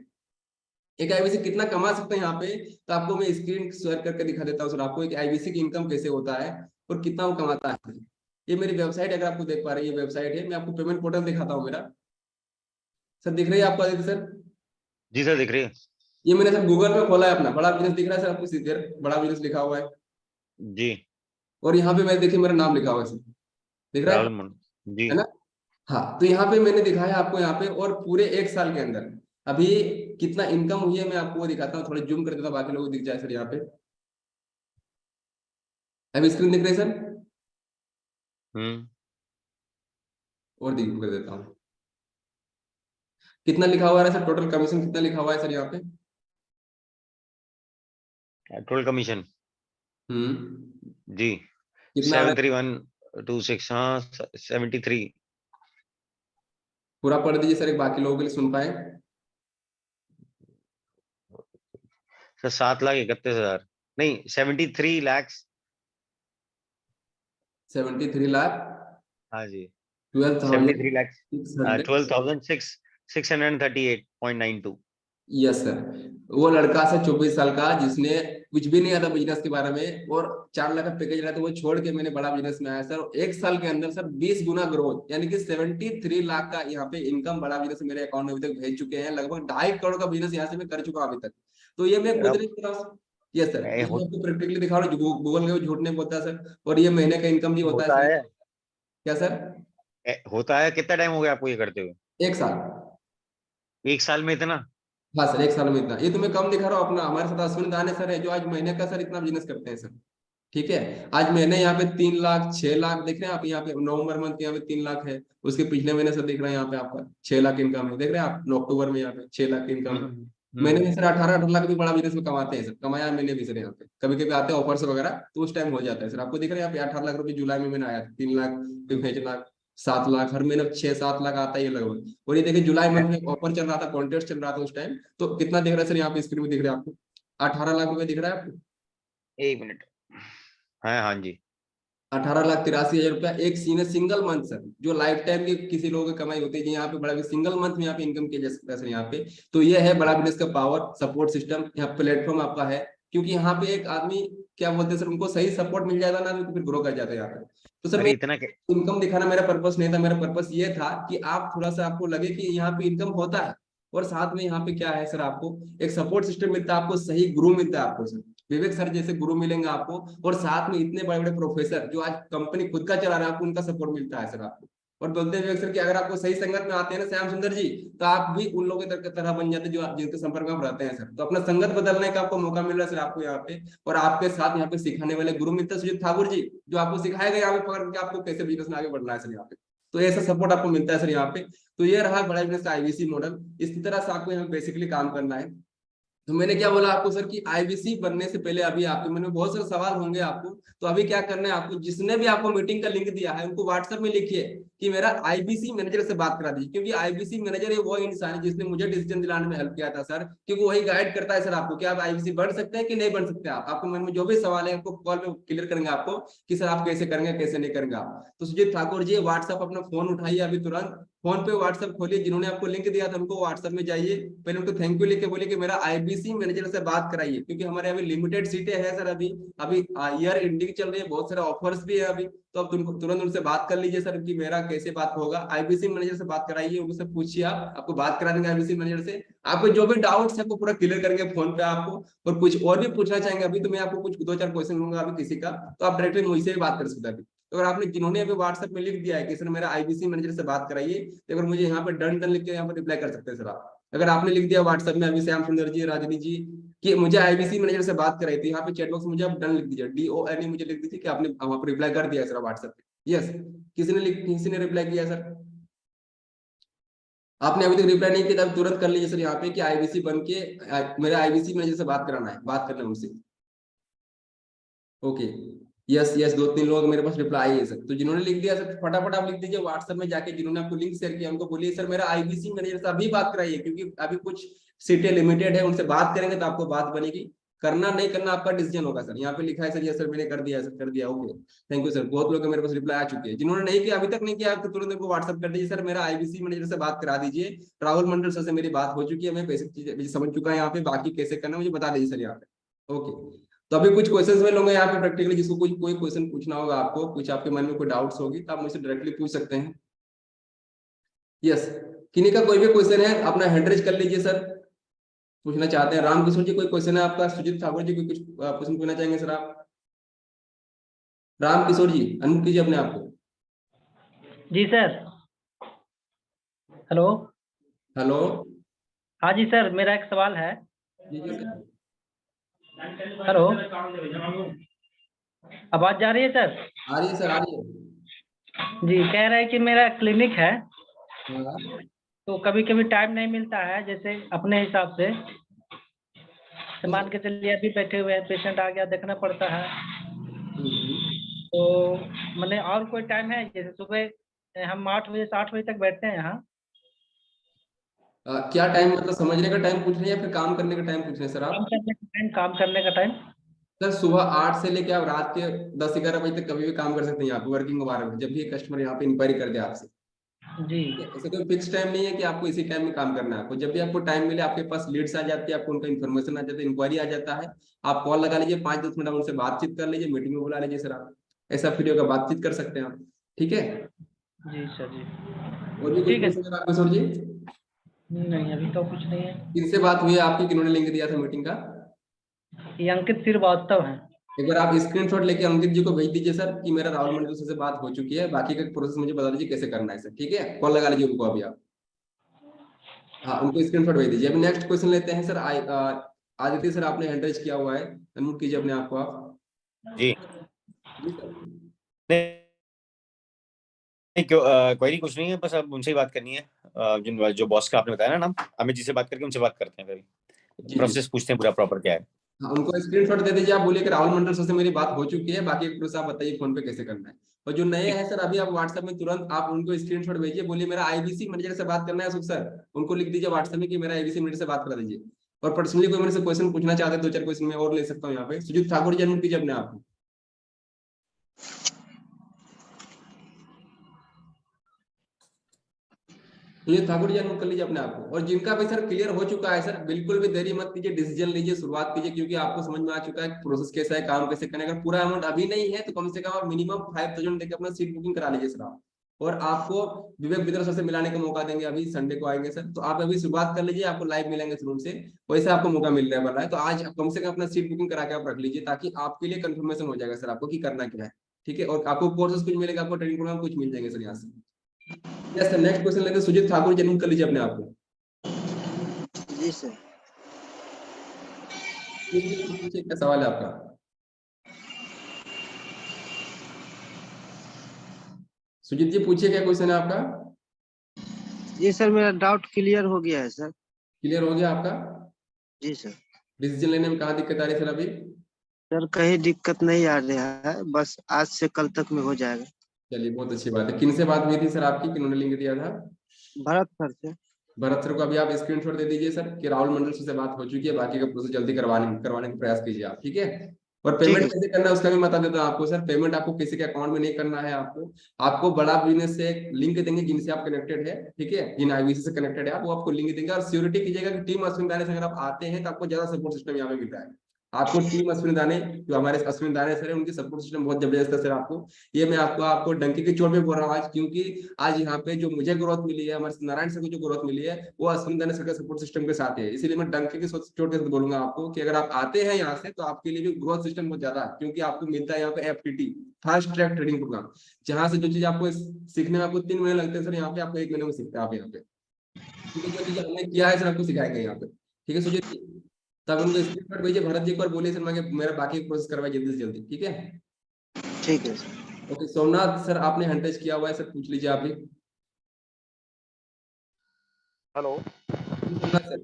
एक आईबीसी कितना कमा सकते हैं यहाँ पे। तो आपको मैं स्क्रीन शेयर करके दिखा देता हूँ सर आपको एक आईबीसी की इनकम कैसे होता है और कितना वो कमाता है। ये मेरी वेबसाइट, अगर आपको देख पा रहे हैं, ये वेबसाइट है। मैं आपको पेमेंट पोर्टल दिखाता हूँ मेरा, सर दिख रही है आपको आदित्य सर? जी सर दिख रही है। ये मैंने सर गूगल में खोला है अपना, बड़ा बिजनेस दिख रहा है सर आपको, सीधे बड़ा बिजनेस लिखा हुआ है। जी और यहाँ पे मैं देखिए मेरा नाम लिखा हुआ है सर, दिख रहा राहुल मन जी है ना? हाँ, तो यहाँ पे मैंने दिखाया आपको यहाँ पे, और पूरे 1 साल के अंदर अभी कितना इनकम हुई है मैं आपको वो दिखाता हूँ। थोड़ा जूम कर देता हूँ बाकी लोगों को दिख जाए सर। यहाँ पे अभी स्क्रीन दिख रही है सर? हम्म और जूम कर देता हूँ, कितना लिखा हुआ है सर, टोटल कमीशन कितना लिखा हुआ है सर यहाँ पे? टोटल कमीशन जी कितना आ रहा है? 73126 हाँ 73 पूरा पढ़ दीजिए सर, एक बाकी लोगों के लिए सुन पाए। सर 7,31,000 नहीं 73 lakhs 73 लाख हाँ जी 73 lakhs 12,600। 12,638.92 यस सर, वो लड़का सर 24 साल का, जिसने कुछ भी नहीं आता बिजनेस के बारे में, और 4 लाख का पैकेज रहा था, वो छोड़ के मैंने बड़ा बिजनेस में आया सर। 1 साल के अंदर सर 20 गुना ग्रोथ, यानी कि 73 लाख का यहाँ पे इनकम बड़ा बिजनेस मेरे अकाउंट में अभी तक भेज चुके हैं। लगभग 2.5 करोड़ का बिजनेस यहाँ से मैं कर चुका हूँ अभी तक। तो ये मैं खुद नहीं कर रहा हूँ। यस सर, ए, ये मैं आपको प्रैक्टिकली दिखा रहा हूँ, गूगल के झूठ नहीं बोलता सर। और ये महीने का इनकम भी होता है होता सर। है क्या सर? होता है। कितना टाइम हो गया आपको ये करते हुए? 1 साल। 1 साल में इतना? हाँ सर, 1 साल में इतना। ये तो मैं कम दिखा रहा हूँ अपना। हमारे साथ अश्विन दाने सर है, जो आज महीने का सर इतना बिजनेस करते हैं सर। ठीक है, आज महीने यहाँ पे 3 लाख 6 लाख देख रहे हैं आप। यहाँ पे नवंबर मंथ यहाँ पे 3 लाख है, उसके पिछले महीने सर देख रहे हैं यहाँ पे आपका 6 लाख इनकम है, देख रहे हैं आप। अक्टूबर में यहाँ पे 6 लाख इनकम है। महीने में सर 18 लाख भी बड़ा बिजनेस में कमाते हैं सर, कमाया मैंने भी सर। यहाँ पे कभी कभी आते हैं ऑफर्स वगैरह, तो उस टाइम हो जाता है सर। आपको दिख रहा है यहाँ पे 18 लाख रुपए जुलाई में मैंने आया था, 3 लाख, फिर 5 लाख, 7 लाख, हर महीने 6-7 लाख आता है ये लगभग। और ये देखिए जुलाई मंथ में ऑफर चल रहा था, कॉन्टेस्ट चल रहा था उस टाइम, तो कितना दिख रहा है सर यहाँ पे स्क्रीन में दिख रहा है आपको? 18 लाख रुपए दिख रहा है आपको? 1 मिनट हाँ हाँ जी 18,83,000 रुपया एक सिंगल मंथ सर, जो लाइफ टाइम की किसी लोगों की कमाई होती है। यहाँ पे बड़ा सिंगल मंथ में यहाँ पे इनकम किया जा सकता है सर यहाँ पे। तो ये है बड़ा बिजनेस का पावर, सपोर्ट सिस्टम, यहाँ प्लेटफॉर्म आपका है। क्योंकि यहाँ पे एक आदमी क्या बोलते हैं सर, उनको सही सपोर्ट मिल जाएगा ना, तो फिर ग्रो कर जाता है यहाँ पे। तो सर अरे इतना इनकम दिखाना मेरा पर्पस नहीं था। मेरा पर्पस ये था कि आप थोड़ा सा आपको लगे कि यहाँ पे इनकम होता है, और साथ में यहाँ पे क्या है सर, आपको एक सपोर्ट सिस्टम मिलता है, आपको सही गुरु मिलता है आपको सर। विवेक सर जैसे गुरु मिलेंगे आपको, और साथ में इतने बड़े बड़े प्रोफेसर जो आज कंपनी खुद का चला रहे हैं, आपको उनका सपोर्ट मिलता है सर आपको। और बोलते हैं सर कि अगर आपको सही संगत में आते हैं ना श्याम सुंदर जी, तो आप भी उन लोगों की तरह बन जाते हैं जो जिनके संपर्क में आप रहते हैं सर। तो अपना संगत बदलने का आपको मौका मिल रहा है सर आपको यहाँ पे, और आपके साथ यहाँ पे सिखाने वाले गुरु मित्र सुजीत ठाकुर जी, जो आपको सिखाएगा यहाँ पे पकड़ के आपको कैसे बिजनेस में आगे बढ़ना है सर यहाँ पे। तो ऐसा सपोर्ट आपको मिलता है सर यहाँ पे। तो ये रहा बड़ा बिजनेस का आईबीसी मॉडल। इसी तरह से आपको यहाँ बेसिकली काम करना है। तो मैंने क्या बोला आपको सर कि आईबीसी बनने से पहले अभी आपके मन में बहुत सारे सवाल होंगे आपको, तो अभी क्या करना है आपको, जिसने भी आपको मीटिंग का लिंक दिया है उनको व्हाट्सएप में लिखिए कि मेरा आईबीसी मैनेजर से बात करा दीजिए, क्योंकि आईबीसी मैनेजर ये वो इंसान है जिसने मुझे डिसीजन दिलाने में हेल्प किया था सर, क्योंकि वही गाइड करता है सर आपको कि आप आईबीसी बन सकते हैं कि नहीं बन सकते। आपको मन में जो भी सवाल है आपको कॉल पे क्लियर करेंगे आपको कि सर आप कैसे करेंगे कैसे नहीं करेंगे आप। तो सुजीत ठाकुर जी व्हाट्सएप अपना फोन उठाइए अभी तुरंत, फोन पे व्हाट्सएप खोलिए, जिन्होंने आपको लिंक दिया था उनको व्हाट्सएप में जाइए, पहले उनको थैंक यू लिख के बोलिए कि मेरा आईबीसी मैनेजर से बात कराइए, क्योंकि हमारे अभी लिमिटेड सीटें हैं सर। अभी अभी ईयर एंडिंग चल रही है, बहुत सारे ऑफर्स भी है अभी, तो अब तुरंत उनसे बात कर लीजिए सर कि मेरा कैसे बात होगा। आईबीसी मैनेजर से बात कराइए, उनसे पूछिए, आपको बात करा देंगे आईबीसी मैनेजर से। आपको जो भी डाउट्स है आपको पूरा क्लियर करेंगे फोन पे आपको, और कुछ और भी पूछना चाहेंगे अभी तो मैं आपको कुछ 2-4 क्वेश्चन लूंगा अभी किसी का, तो आप डायरेक्टली मुझसे भी बात कर सकते हैं। तो अगर आपने जिन्होंने अभी व्हाट्सएप में लिख दिया है कि सर मेरा आईबीसी मैनेजर से बात कराइए, तो अगर मुझे यहाँ पे डन लिख के यहाँ पर रिप्लाई कर सकते हैं सर आप। अगर आपने लिख दिया व्हाट्सएप में अभी श्याम सुंदर जी, राजनी जी, कि मुझे आईबीसी मैनेजर से बात कराई, तो यहाँ पे चैट बॉक्स में मुझे आप डन लिख दीजिए, DONE मुझे लिख दीजिए कि आपने वहां पर रिप्लाई कर दिया है सर व्हाट्सएप पे। यस, किसी ने रिप्लाई किया सर? आपने अभी तक रिप्लाई नहीं किया, तब तुरंत कर लीजिए सर यहाँ पे कि आईबीसी बन के मेरे आईबीसी मैनेजर से बात कराना है, बात करना है उनसे। ओके, यस यस, 2-3 लोग मेरे पास रिप्लाई है सर। तो जिन्होंने लिख दिया सर फटाफट आप लिख दीजिए व्हाट्सएप में जाके, जिन्होंने आपको लिंक शेयर किया उनको बोलिए सर मेरा आईबीसी मैनेजर से अभी बात कराइए, क्योंकि अभी कुछ सीटें लिमिटेड है, उनसे बात करेंगे तो आपको बात बनेगी। करना नहीं करना आपका डिसीजन होगा सर। यहाँ पे लिखा है सर, यस सर मैंने कर दिया सर, कर दिया। Okay, thank you sir. बहुत लोग मेरे पास रिप्लाई आ चुके हैं। जिन्होंने नहीं किया, अभी तक नहीं किया, तो तुरंत उनको व्हाट्सएप कर दीजिए, सर मेरा आईबीसी मैनेजर से बात करा दीजिए, राहुल मंडल सर से मेरी बात हो चुकी है, मैं बेसिक चीजें समझ चुका है यहाँ पे, बाकी कैसे करना मुझे बता दीजिए सर यहाँ पे। ओके, तो अभी कुछ क्वेश्चंस मैं लूंगा यहाँ पे प्रैक्टिकली, जिसको कोई क्वेश्चन पूछना होगा आपको, कुछ आपके मन में कोई डाउट्स होगी तो आप मुझसे डायरेक्टली पूछ सकते हैं। यस, किन्हीं का कोई भी क्वेश्चन है अपना हैंड रेज कर लीजिए सर, पूछना चाहते हैं। रामकिशोर जी कोई क्वेश्चन है आपका? सुजीत ठाकुर जी कोई कुछ क्वेश्चन पूछना चाहेंगे सर आप? रामकिशोर जी अनम्यूट कीजिए अपने आप को। जी सर। हेलो। हेलो। हाँ जी सर, मेरा एक सवाल है। जी जी सर। हेलो, आवाज जा रही है सर? आ रही है सर, आ रही है। जी, कह रहे हैं कि मेरा क्लिनिक है, हाँ। तो कभी कभी टाइम नहीं मिलता है, जैसे अपने हिसाब से मान के चलिए अभी बैठे हुए हैं, पेशेंट आ गया, देखना पड़ता है। तो मैंने और कोई टाइम है? जैसे सुबह हम 8 बजे से 8 बजे तक बैठते हैं यहाँ। क्या टाइम, मतलब समझने का टाइम पूछ रहे हैं या फिर काम करने का टाइम पूछ रहे हैं सर आप? काम करने का टाइम सर सुबह 8 से लेकर आप रात के 10-11 बजे तक कभी भी काम कर सकते हैं यहाँ पे, वर्किंग आवर में, जब भी कस्टमर यहाँ पे इंक्वायरी कर दे आपसे। जी। ऐसा कोई फिक्स टाइम नहीं है कि आपको इसी टाइम में काम करना है। आपको जब भी आपको टाइम मिले, आपके पास लीड्स आ जाती है, आपको उनका इन्फॉर्मेशन आ जाता है, इंक्वायरी आ जाता है, आप कॉल लगा लीजिए, 5-10 मिनट उनसे बातचीत कर लीजिए, मीटिंग में बुला लीजिए सर आप, ऐसा फ्री होकर बातचीत कर सकते हैं आप। ठीक है जी सर जी। और भी कोई क्वेश्चन है आपको सर जी? नहीं, अभी तो कुछ नहीं है। किनसे बात हुई है आपकी, किन्होंने लिंक दिया था मीटिंग का? ये अंकित श्रीवास्तव है। एक बार आप स्क्रीनशॉट लेके अंकित जी को भेज दीजिए सर कि मेरा राहुल मंडल से बात हो चुकी है, बाकी का प्रोसेस मुझे बता दीजिए कैसे करना है सर। ठीक है, कॉल लगा लीजिए उनको अभी आप। हाँ, उनको स्क्रीनशॉट भेज दीजिए। अभी नेक्स्ट क्वेश्चन लेते हैं सर। आदित्य सर आपने हैंड रेज किया हुआ है, अनम्यूट कीजिए अपने आप को आप। जी क्वेरी कुछ नहीं है, बस अब उनसे ही बात करनी है। जो बॉस का आपने बताया ना नाम, अमित जी से बात करके उनसे बात करते हैं, कभी प्रोसेस पूछते हैं पूरा प्रॉपर क्या है। हाँ, उनको स्क्रीनशॉट दे दीजिए, आप बोलिए कि राहुल मंडल सर से मेरी बात हो चुकी है, बाकी प्रोसेस आप बताइए फोन पे कैसे करना है। और जो नए हैं सर, अभी आप व्हाट्सएप में तुरंत आप उनको स्क्रीनशॉट भेजिए, बोलिए मेरा आईबीसी मैनेजर से बात करना है सुख सर, उनको लिख दीजिए व्हाट्सएप में कि मेरा आईबीसी मैनेजर से बात करा दीजिए। और पर्सनली कोई मेरे से क्वेश्चन पूछना चाहते हैं, 2-4 क्वेश्चन मैं और ले सकता हूँ यहाँ पे। सुजीत ठाकुर जी अनम्यूट कीजिए अपने आप को। सुजीत ठाकुर जी अनम्यूट कर लीजिए अपने आप को। और जिनका भी सर क्लियर हो चुका है सर, बिल्कुल भी देरी मत कीजिए, डिसीजन लीजिए, शुरुआत कीजिए, क्योंकि आपको समझ में आ चुका है प्रोसेस कैसा है, काम कैसे करने का। पूरा अमाउंट अभी नहीं है तो कम से कम आप मिनिमम 5000 देकर अपना सीट बुकिंग करा लीजिए सर आप। और आपको विवेक विद्रा सर से मिलाने का मौका देंगे, अभी संडे को आएंगे सर, तो आप अभी शुरुआत कर लीजिए, आपको लाइव मिलेंगे सर उनसे, वैसे आपको मौका मिलने वाला है। तो आज कम से कम अपना सीट बुकिंग करा के आप रख लीजिए, ताकि आपके लिए कंफर्मेशन हो जाएगा सर आपको कि करना क्या है। ठीक है, और आपको कोर्सेस कुछ मिलेगा, आपको ट्रेनिंग प्रोग्राम कुछ मिल जाएंगे सर यहाँ से। यस सर, नेक्स्ट क्वेश्चन लेते हैं। सुजीत ठाकुर जी, अनम्यूट कर लीजिए अपने आप को। जी सर। पूछिए, क्या सवाल है आपका? सुजीत जी पूछिए, क्या क्वेश्चन है आपका? जी सर, मेरा डाउट क्लियर हो गया है सर। क्लियर हो गया आपका? जी सर। डिसीजन लेने में कहाँ दिक्कत आ रही है सर अभी? सर कहीं दिक्कत नहीं आ रहा है, बस आज से कल तक में हो जाएगा। चलिए, बहुत अच्छी बात है। किन से बात हुई थी सर आपकी, किन्होंने लिंक दिया था? भरत सर से। भरत सर को अभी आप स्क्रीनशॉट दे दीजिए सर कि राहुल मंडल से बात हो चुकी है, बाकी का प्रोसेस जल्दी करवाने का प्रयास कीजिए आप, ठीक है? और ठीक पेमेंट है। कैसे करना है उसका भी बता देता हूँ आपको सर। पेमेंट आपको किसी के अकाउंट में नहीं करना है, आपको बड़ा बिजनेस से एक लिंक देंगे जिनसे आप कनेक्टेड है, ठीक है, जिन आईबीसी से कनेक्टेड है आप, वो आपको लिंक देंगे। और सिक्योरिटी कीजिएगा कि टीम अश्विन दाने से अगर आप आते हैं तो आपको ज्यादा सपोर्ट सिस्टम यहाँ पे मिलता है। आपको टीम अश्विन दाने, जो हमारे अश्विन दाने सर है, उनकी सपोर्ट सिस्टम बहुत जबरदस्त है सर। आपको ये मैं आपको डंकी की चोट पे बोल रहा हूँ आज, क्योंकि आज यहाँ पे जो मुझे ग्रोथ मिली है, हमारे नारायण सर को जो ग्रोथ मिली है, वो अश्विन दाने सर के सपोर्ट सिस्टम के साथ है। इसीलिए मैं डंकी की चोट के साथ बोलूंगा आपको कि अगर आप आते हैं यहाँ से तो आपके लिए भी ग्रोथ सिस्टम बहुत ज्यादा है, क्योंकि आपको मिलता है यहाँ पे FTT, fast track trading program, जहां से जो चीज आपको सीखने में आपको 3 महीने लगते हैं सर, यहाँ पे आपको 1 महीने में सीखते हैं आप यहाँ पे, क्योंकि जो चीज हमने किया है सर आपको सिखाएंगे यहाँ पे, ठीक है सुजीत जी? तब उनको स्क्रीनशॉट भेजिए भरत जी को और बोलिए सर मैं मेरा बाकी प्रोसेस करवाइए जल्दी से जल्दी, ठीक है? ठीक है सर। ओके, सोमनाथ सर आपने हैंड टच किया हुआ है सर, पूछ लीजिए आप भी। Hello Somnath sir.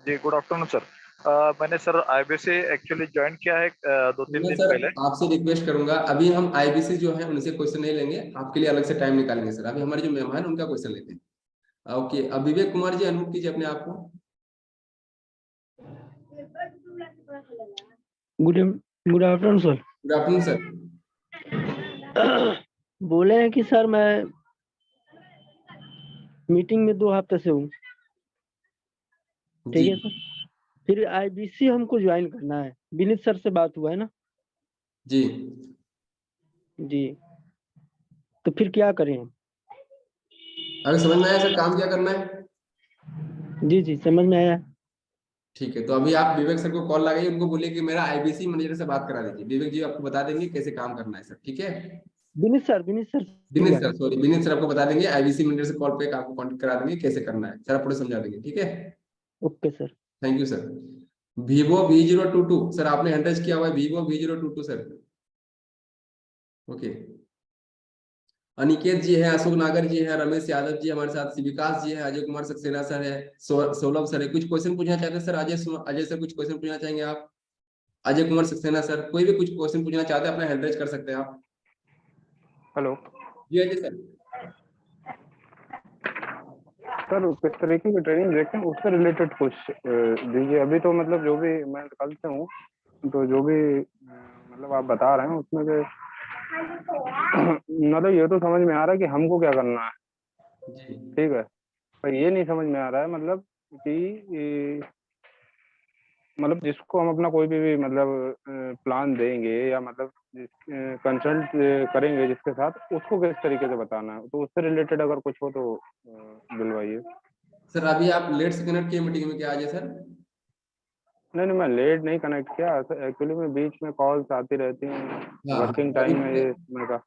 जी, गुड आफ्टरनून सर। मैंने सर आईबीसी एक्चुअली ज्वाइन किया है 2-3 मैं दिन सर पहले। आपसे रिक्वेस्ट करूंगा, अभी हम आईबीसी जो है उनसे क्वेश्चन नहीं लेंगे, आपके लिए अलग से टाइम निकालेंगे सर। अभी हमारे जो मेहमान है उनका क्वेश्चन लेते हैं। ओके, अब विवेक कुमार जी अनम्यूट कीजिए अपने आप को। Good afternoon sir. Good afternoon sir. बोले हैं कि सर मैं मीटिंग में 2 हफ्ते से हूँ, ठीक है सर। फिर आईबीसी हमको ज्वाइन करना है, विनीत सर से बात हुआ है ना? जी जी, तो फिर क्या करें हम? अभी समझ में आया सर काम क्या करना है? जी जी समझ में आया। ठीक है, तो अभी आप विवेक सर को कॉल लगाइए, उनको बोलिए कि मेरा आईबीसी मैनेजर से बात करा दीजिए। विवेक जी आपको बता देंगे कैसे काम करना है सर, ठीक है? Vineet sir sorry Vineet sir आपको बता देंगे, आईबीसी मैनेजर से कॉल पे आपको कांटेक्ट करा देंगे कैसे करना है सर, आप पूरे समझा देंगे, ठीक है? Okay sir. Thank you sir. Vivo V022 sir आपने हैंड टच किया हुआ है, Vivo V022 sir. Okay, Aniket ji है, अशोक नागर जी है, रमेश यादव जी हमारे साथ, विकास जी है, अजय कुमार सक्सेना सर है, सौलभ सर है। कुछ क्वेश्चन पूछना चाहते हैं सर? अजय सर कुछ क्वेश्चन पूछना चाहेंगे आप? अजय कुमार सक्सेना सर, कोई भी कुछ क्वेश्चन पूछना चाहते हैं अपना हैंड रेज कर सकते हैं आप। हेलो जी अजय सर। सर, किस तरीके की ट्रेनिंग देखते हैं उससे रिलेटेड कुछ दीजिए। अभी तो मतलब जो भी मैं कल से हूँ, तो जो भी मतलब आप बता रहे हैं उसमें से मतलब ये तो समझ में आ रहा है कि हमको क्या करना है, ठीक है, पर ये नहीं समझ में आ रहा है मतलब कि मतलब जिसको हम अपना कोई भी मतलब प्लान देंगे या मतलब कंसल्ट करेंगे जिसके साथ, उसको किस तरीके से बताना है, तो उससे रिलेटेड अगर कुछ हो तो दिलवाइए सर। अभी आप लेट से कनेक्ट किए मीटिंग में क्या आज है सर? नहीं मैं लेट नहीं कनेक्ट किया, एक्चुअली में बीच में कॉल्स आती रहती हैं, वर्किंग टाइम है ये समय का।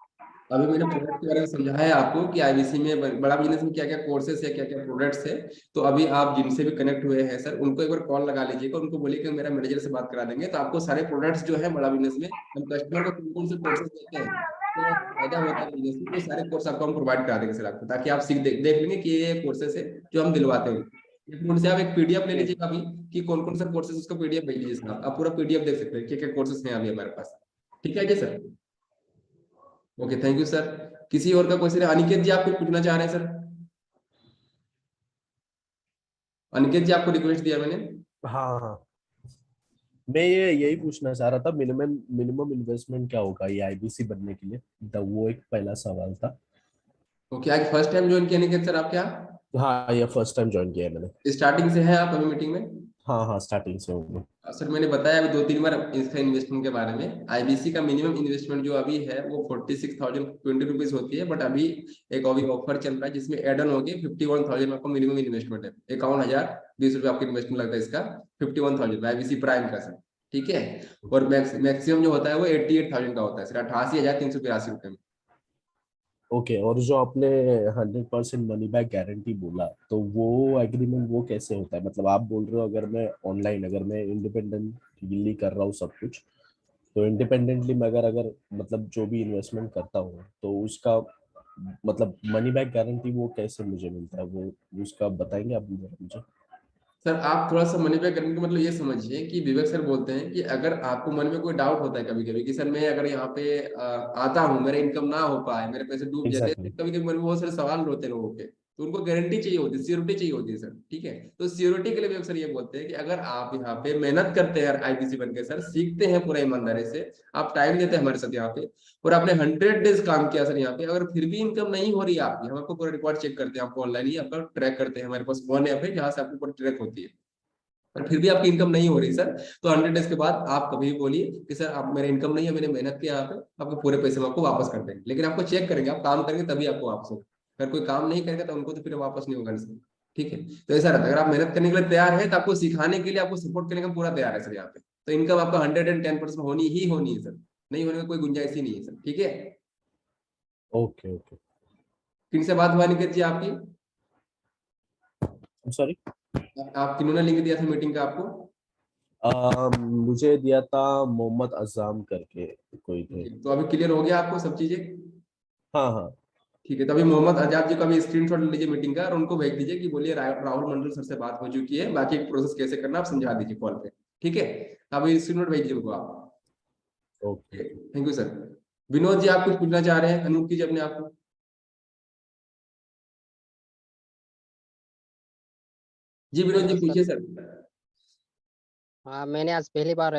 अभी मैंने प्रोडक्ट के बारे में समझाया है आपको कि आईबीसी में बड़ा बिजनेस में क्या क्या कोर्सेस है, क्या क्या प्रोडक्ट्स है। तो अभी आप जिनसे भी कनेक्ट हुए हैं सर, उनको एक बार कॉल लगा लीजिएगा, उनको बोलिए कि मेरा मैनेजर से बात करा देंगे, तो आपको सारे प्रोडक्ट्स जो है बड़ा बिजनेस में हम कस्टमर को कौन कौन से कोर्सेस देते हैं, क्या फायदा होता है बिजनेस में, वो सारे कोर्स आपको हम प्रोवाइड करा देंगे सर आपको, ताकि आप देख लेंगे कि ये कोर्सेस है जो हम दिलवाते हैं। उनसे आप एक पीडीएफ ले लीजिएगा अभी कि कौन कौन सा कोर्सेस, उसका पीडीएफ भेज लीजिए सर। आप पूरा पीडीएफ देख सकते हैं क्या क्या कोर्सेस हैं अभी हमारे पास, ठीक है जी sir? Okay, thank you sir. किसी और का क्वेश्चन है? अनिकेत जी आप कुछ पूछना चाह रहे हैं सर? अनिकेत जी आपको रिक्वेस्ट दिया मैंने। हाँ, मैं यही पूछना चाह रहा था, मिनिमम इन्वेस्टमेंट क्या होगा ये आईबीसी बनने के लिए, वो एक पहला सवाल था। ओके, आज फर्स्ट टाइम ज्वाइन किया अनिकेत सर आप क्या? हाँ, ये फर्स्ट टाइम ज्वाइन किया है मैंने। स्टार्टिंग से है आप अभी मीटिंग में? हाँ स्टार्टिंग से हूँ। सर मैंने बताया अभी 2-3 बार इसका इन्वेस्टमेंट के बारे में। आईबीसी का मिनिमम इन्वेस्टमेंट जो अभी है वो 46,020 रुपीज होती है, बट अभी एक ऑफर चल रहा है जिसमें एड ऑन होगी 51,000 आपको मिनिमम इन्वेस्टमेंट है। 51,020 रुपये आपकी इन्वेस्टमेंट लगता है इसका, 51,000 आईबीसी प्राइम का सर, ठीक है? और मैक्सिमम जो होता है वो 88,000 का होता है सर, 88,383 रुपये में। ओके, और जो आपने 100% मनी बैक गारंटी बोला, तो वो एग्रीमेंट वो कैसे होता है? मतलब आप बोल रहे हो अगर मैं ऑनलाइन, अगर मैं इंडिपेंडेंटली कर रहा हूँ सब कुछ, तो इंडिपेंडेंटली मैं अगर अगर मतलब जो भी इन्वेस्टमेंट करता हूँ, तो उसका मतलब मनी बैक गारंटी वो कैसे मुझे मिलता है, वो उसका बताएंगे आप मुझे? सर आप थोड़ा सा मनी बैक करने का मतलब ये समझिए कि विवेक सर बोलते हैं कि अगर आपको मन में कोई डाउट होता है कभी कभी कि सर मैं अगर यहाँ पे आता हूँ, मेरा इनकम ना हो पाए, मेरे पैसे डूब जाते हैं, एग्जैक्टली। कभी कभी मन में बहुत सारे सवाल होते हैं लोगों के, तो उनको गारंटी चाहिए होती है, सिक्योरिटी चाहिए होती है सर। ठीक है, तो सिक्योरिटी के लिए विवेक सर ये बोलते हैं कि अगर आप यहाँ पे मेहनत करते हैं आईबीसी बन के, सर सीखते हैं पूरा ईमानदारी से, आप टाइम देते हैं हमारे साथ यहाँ पे, और आपने 100 डेज काम किया सर यहाँ पे, अगर फिर भी इनकम नहीं हो रही है आपकी, हम आपको पूरा रिकॉर्ड चेक करते हैं, आपको ऑनलाइन ही आपका ट्रैक करते हैं, हमारे पास फोन ऐप है जहाँ से आपको पूरा ट्रैक होती है, और फिर भी आपकी इनकम नहीं हो रही सर, तो 100 डेज के बाद आप कभी भी बोलिए कि सर आप मेरा इनकम नहीं है, मैंने मेहनत किया, यहाँ पे आपके पूरे पैसे हम आपको वापस कर देंगे, लेकिन आपको चेक करेंगे, आप काम करेंगे तभी आपको वापस होगा, अगर कोई काम नहीं करेगा तो उनको तो फिर वापस नहीं होगा सर। ठीक है, तो ऐसा रहता है, अगर आप मेहनत करने के लिए तैयार है तो आपको सिखाने के लिए, आपको सपोर्ट करने का पूरा तैयार है सर यहाँ पे, तो इनकम आपका 110% होनी ही होनी है सर, नहीं होने का कोई गुंजाइश ही नहीं है सर। ठीक है, ओके ओके, किन से बात हुआ निकेत जी आपकी? सॉरी। आप किन्होंने लिंक दिया था मीटिंग का आपको? मुझे दिया था मोहम्मद अजाम करके कोई थे। तो अभी क्लियर हो गया आपको सब चीजें? हाँ हाँ। ठीक है, तो अभी मोहम्मद आजाद जी का भी स्क्रीनशॉट ले लीजिए मीटिंग का, और उनको भेज दीजिए कि बोलिए राहुल मंडल सर से बात हो चुकी है, बाकी प्रोसेस कैसे करना आप समझा दीजिए कॉल पे। ठीक है, अभी स्क्रीनशॉट भेज दीजिए उनको आप। Okay, thank you sir. Vinod ji आप कुछ पूछना चाह रहे हैं, अनम्यूट कीजिए अपने आप को। जी विनोद जी हेलो सर। पूछिए सर। हाँ, मैंने आज पहली बार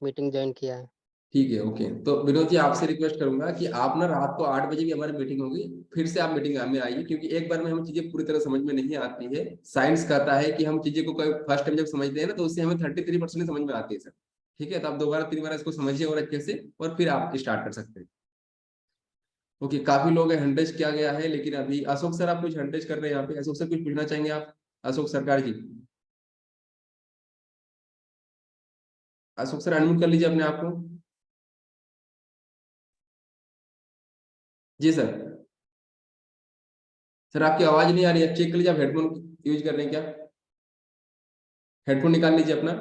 मीटिंग ज्वाइन किया है। ठीक है, ओके, तो विनोद जी आपसे रिक्वेस्ट करूंगा कि आप ना रात को 8 बजे भी हमारी मीटिंग होगी, फिर से आप मीटिंग में आइए, क्योंकि एक बार में हमें चीजें पूरी तरह समझ में नहीं आती है। साइंस कहता है कि हम चीजें को फर्स्ट टाइम जब समझते हैं ना, तो उससे हमें 33% समझ में आती है सर। ठीक है, तो आप दोबारा 3 बार इसको समझिए और अच्छे से, और फिर आप स्टार्ट कर सकते हैं। ओके, काफी लोग हैं, 100 किया गया है, लेकिन अभी अशोक सर आप कुछ 100 कर रहे हैं यहाँ पे, अशोक सर कुछ पूछना चाहेंगे आप? अशोक सरकार जी, अशोक सर अनम्यूट कर लीजिए अपने आप को। जी सर। सर आपकी आवाज नहीं आ रही है, चेक कर लीजिए, आप हेडफोन यूज कर रहे हैं क्या? हेडफोन निकाल लीजिए अपना।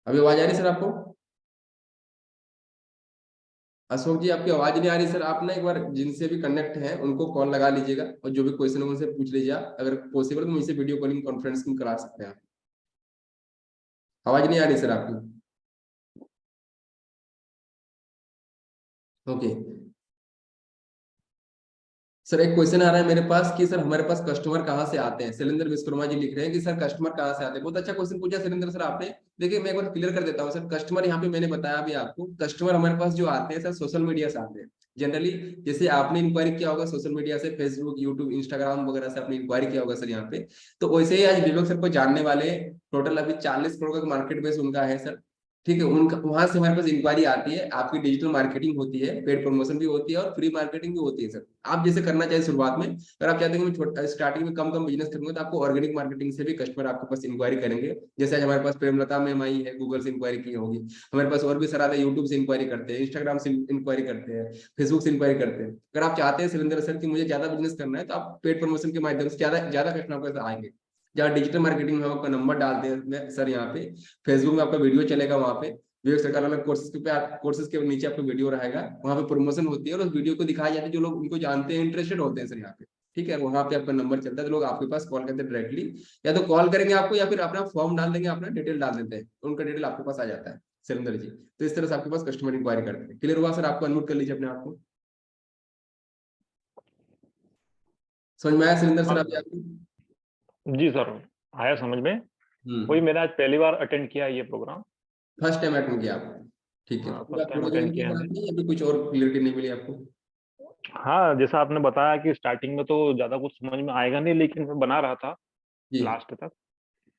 अभी आवाज आ रही है सर आपको? अशोक जी आपकी आवाज नहीं आ रही सर, आप ना एक बार जिनसे भी कनेक्ट हैं उनको कॉल लगा लीजिएगा, और जो भी क्वेश्चन है उनसे पूछ लीजिए आप, अगर पॉसिबल तो मुझसे वीडियो कॉलिंग कॉन्फ्रेंसिंग करा सकते हैं आप। आवाज नहीं आ रही सर आपकी? ओके सर, एक क्वेश्चन आ रहा है मेरे पास कि सर हमारे पास कस्टमर कहाँ से आते हैं, शैलेंद्र विश्वकर्मा जी लिख रहे हैं कि सर कस्टमर कहाँ से आते हैं। बहुत अच्छा क्वेश्चन पूछा शैलेंद्र सर आपने। देखिए मैं एक बार क्लियर कर देता हूँ सर, कस्टमर यहाँ पे मैंने बताया अभी आपको, कस्टमर हमारे पास जो आते हैं सर सोशल मीडिया से आते हैं जनरली। जैसे आपने इंक्वायरी किया होगा सोशल मीडिया से, फेसबुक, यूट्यूब, इंस्टाग्राम वगैरह से आपने इंक्वायरी किया होगा सर यहाँ पे, तो वैसे ही आज विवेक सर को जानने वाले टोटल अभी 40 करोड़ का मार्केट बेस उनका है सर। ठीक है, उनका वहां से हमारे पास इंक्वायरी आती है, आपकी डिजिटल मार्केटिंग होती है, पेड प्रमोशन भी होती है, और फ्री मार्केटिंग भी होती है सर। आप जैसे करना चाहिए शुरुआत में, अगर आप चाहते हैं कि मैं स्टार्टिंग में कम कम बिजनेस करूंगा, तो आपको ऑर्गेनिक मार्केटिंग से भी कस्टमर आपके पास इंक्वायरी करेंगे। जैसे आज हमारे पास प्रेमलता मैम आई है, गूगल से इंक्वायरी की होगी, हमारे पास और भी सर आते हैं, यूट्यूब से इंक्वायरी करते हैं, इंस्टाग्राम से इंक्वायरी करते हैं, फेसबुक से इंक्वायरी करते हैं। अगर आप चाहते हैं शैलेंद्र सर कि मुझे ज्यादा बिजनेस करना है, तो आप पेड प्रमोशन के माध्यम से ज्यादा ज्यादा कस्टमर आपके पास आएंगे। जहाँ डिजिटल मार्केटिंग में आपका नंबर डालते हैं सर यहाँ पे, फेसबुक में आपका वीडियो चलेगा, वहाँ पे विवेक सरकार वाला कोर्सेज के नीचे आपका वीडियो रहेगा, वहाँ पे प्रमोशन होती है, और उस वीडियो को दिखाया जाता है जो लोग उनको जानते हैं, इंटरेस्टेड होते हैं सर यहाँ पे। ठीक है, वहाँ पे आपका नंबर चलता है, तो लोग आपके पास कॉल करते हैं डायरेक्टली, या तो कॉल करेंगे आपको, या फिर अपना फॉर्म डाल देंगे, अपना डिटेल डाल देते हैं, उनका डिटेल आपके पास आ जाता है शैलेंद्र जी। तो इस तरह से आपके पास कस्टमर इंक्वायरी करते हैं। क्लियर हुआ सर? आपको अनम्यूट कर लीजिए अपने आप को। समझ में आया शैलेंद्र सर आपको? जी सर, आया समझ में। वही मैंने आज पहली बार अटेंड किया ये प्रोग्राम, फर्स्ट टाइम अटेंड किया आप? ठीक है, फर्स्ट टाइम अटेंड किया है। अभी कुछ और क्लियरिटी नहीं मिली आपको? हाँ, जैसा आपने बताया कि स्टार्टिंग में तो ज्यादा कुछ समझ में आएगा नहीं, लेकिन मैं बना रहा था लास्ट तक।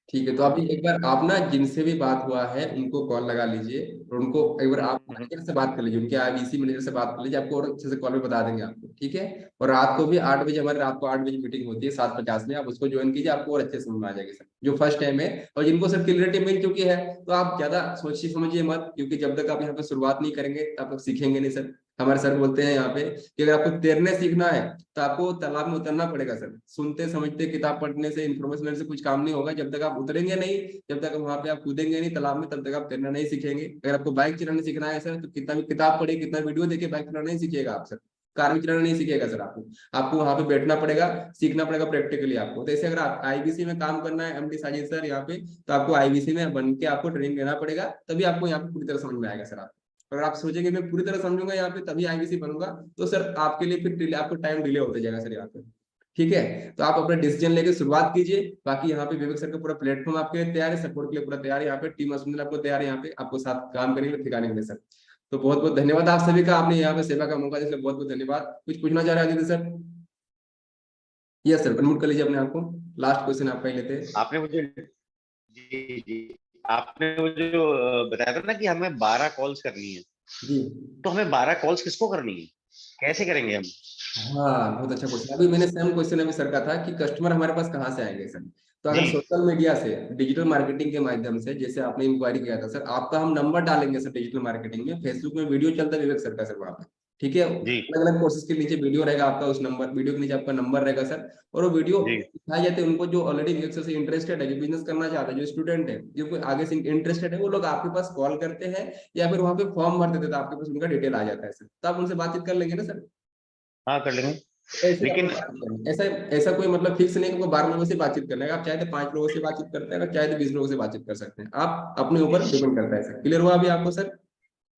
ठीक है, तो अभी एक बार आप ना जिनसे भी बात हुआ है उनको कॉल लगा लीजिए और उनको एक बार आप मैनेजर से बात कर लीजिए, उनके आईबीसी मैनेजर से बात कर लीजिए, आपको और अच्छे से कॉल पे बता देंगे आपको, ठीक है। और रात को भी 8 बजे, हमारे रात को 8 बजे मीटिंग होती है 7:50 में, आप उसको ज्वाइन कीजिए, आपको और अच्छे से समझ में आ जाएगी सर, जो फर्स्ट टाइम है। और जिनको सर क्लियरिटी मिल चुकी है तो आप ज्यादा सोचिए समझिए मत, क्योंकि जब तक आप यहाँ पे शुरुआत नहीं करेंगे तब तक सीखेंगे नहीं सर। हमारे सर बोलते हैं यहाँ पे कि अगर आपको तैरने सीखना है तो आपको तालाब में उतरना पड़ेगा सर। सुनते समझते किताब पढ़ने से, इन्फॉर्मेशन से कुछ काम नहीं होगा, जब तक आप उतरेंगे नहीं, जब तक वहां पे आप कूदेंगे नहीं तालाब में, तब तक आप तैरना नहीं सीखेंगे। अगर आपको बाइक चलाना सीखना है सर तो कितना भी किताब पढ़े, कितना वीडियो देखे, बाइक चलाना नहीं सीखिएगा आप सर, कार भी चलाना नहीं सीखेगा सर। आपको वहां पे बैठना पड़ेगा, सीखना पड़ेगा प्रैक्टिकली आपको। तो ऐसे अगर आप आईबीसी में काम करना है एमडी साजिद सर यहाँ पे, तो आपको आईबीसी में बन के आपको ट्रेनिंग लेना पड़ेगा, तभी आपको यहाँ पे पूरी तरह समझ में आएगा सर। आप अगर आप सोचेंगे मैं पूरी तरह समझूंगा यहाँ पे तभी आईबीसी बनूंगा, तो सर आपके लिए फिर आपको टाइम डिले होता जाएगा सर यहाँ पे, ठीक है। तो आप अपना डिसीजन लेके शुरुआत कीजिए। बाकी यहाँ पे विवेक सर का पूरा प्लेटफॉर्म आपके लिए तैयार है, सपोर्ट के लिए पूरा तैयार है, यहाँ पे टीम असुंदर आपको तैयार है, यहाँ पे आपको साथ काम करने के लिए, सिखाने के लिए सर। तो बहुत बहुत धन्यवाद आप सभी का, आपने यहाँ पे सेवा का मौका दिया, बहुत बहुत धन्यवाद। कुछ पूछना चाह रहे हैं Aditya sir? Yes sir, unmute कर लीजिए अपने आपको। लास्ट क्वेश्चन आपका ही लेते हैं। आपने मुझे आपने मुझे जो बताया था ना कि हमें 12 कॉल्स करनी है जी, तो हमें 12 कॉल्स किसको करनी है, कैसे करेंगे हम? हाँ बहुत अच्छा क्वेश्चन। अभी मैंने सेम क्वेश्चन अभी सर का था कि कस्टमर हमारे पास कहाँ से आएंगे सर। तो अगर सोशल मीडिया से, डिजिटल मार्केटिंग के माध्यम से, जैसे आपने इंक्वायरी किया था सर, आपका हम नंबर डालेंगे सर डिजिटल मार्केटिंग में, फेसबुक में वीडियो चलता है विवेक सर का सर वहाँ पे, ठीक है। अलग अलग कोर्सेज के नीचे वीडियो रहेगा आपका, उस नंबर वीडियो के नीचे आपका नंबर रहेगा सर। और वो वीडियो दिखाई जाते हैं उनको जो ऑलरेडी विवेक सर से इंटरेस्टेड है, जो बिजनेस करना चाहता है, जो स्टूडेंट है, जो कोई आगे से इंटरेस्टेड है, वो लोग आपके पास कॉल करते हैं या फिर वहाँ पे फॉर्म भर देते हैं, तो आपके पास उनका डिटेल आ जाता है सर, तो आप उनसे बातचीत कर लेंगे ना सर? हाँ कर लेंगे। लेकिन ऐसा ऐसा कोई मतलब फिक्स नहीं कि 12 लोगों से बातचीत करना है, आप चाहे तो 5 लोगों से बातचीत करते हैं, अगर चाहे तो 20 लोगों से बातचीत कर सकते हैं, आप अपने ऊपर डिपेंड करता है सर। क्लियर हुआ अभी आपको सर?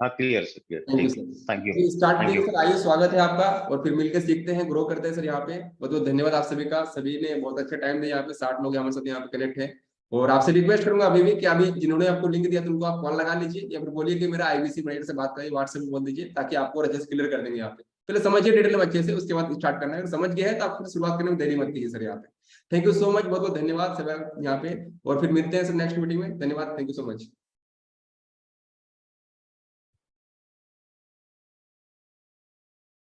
हाँ clear sir, clear. Thank you sir. Thank you start करिए सर, आइए, स्वागत है आपका, और फिर मिलकर सीखते हैं, ग्रो करते हैं सर। यहाँ पे बहुत बहुत धन्यवाद आप सभी का, सभी ने बहुत अच्छा टाइम दिया। यहाँ पे 60 लोग हमारे साथ यहाँ पे कनेक्ट है। और आपसे रिक्वेस्ट करूंगा अभी भी कि अभी जिन्होंने आपको लिंक दिया तो उनको आप कॉल लगा लीजिए, या फिर बोलिए कि मेरा आईबीसी मैनेजर से बात करिए, व्हाट्सएप में बोल दीजिए, ताकि आपको अच्छे से क्लियर कर देंगे यहाँ पे। पहले समझिए डिटेल में अच्छे से, उसके बाद स्टार्ट करना है। अगर समझ गया है तो आप शुरुआत करने में देरी मत कीजिए सर यहाँ पे। थैंक यू सो मच, बहुत बहुत धन्यवाद सर यहाँ पे, और फिर मिलते हैं सर नेक्स्ट मीटिंग में। धन्यवाद, थैंक यू सो मच।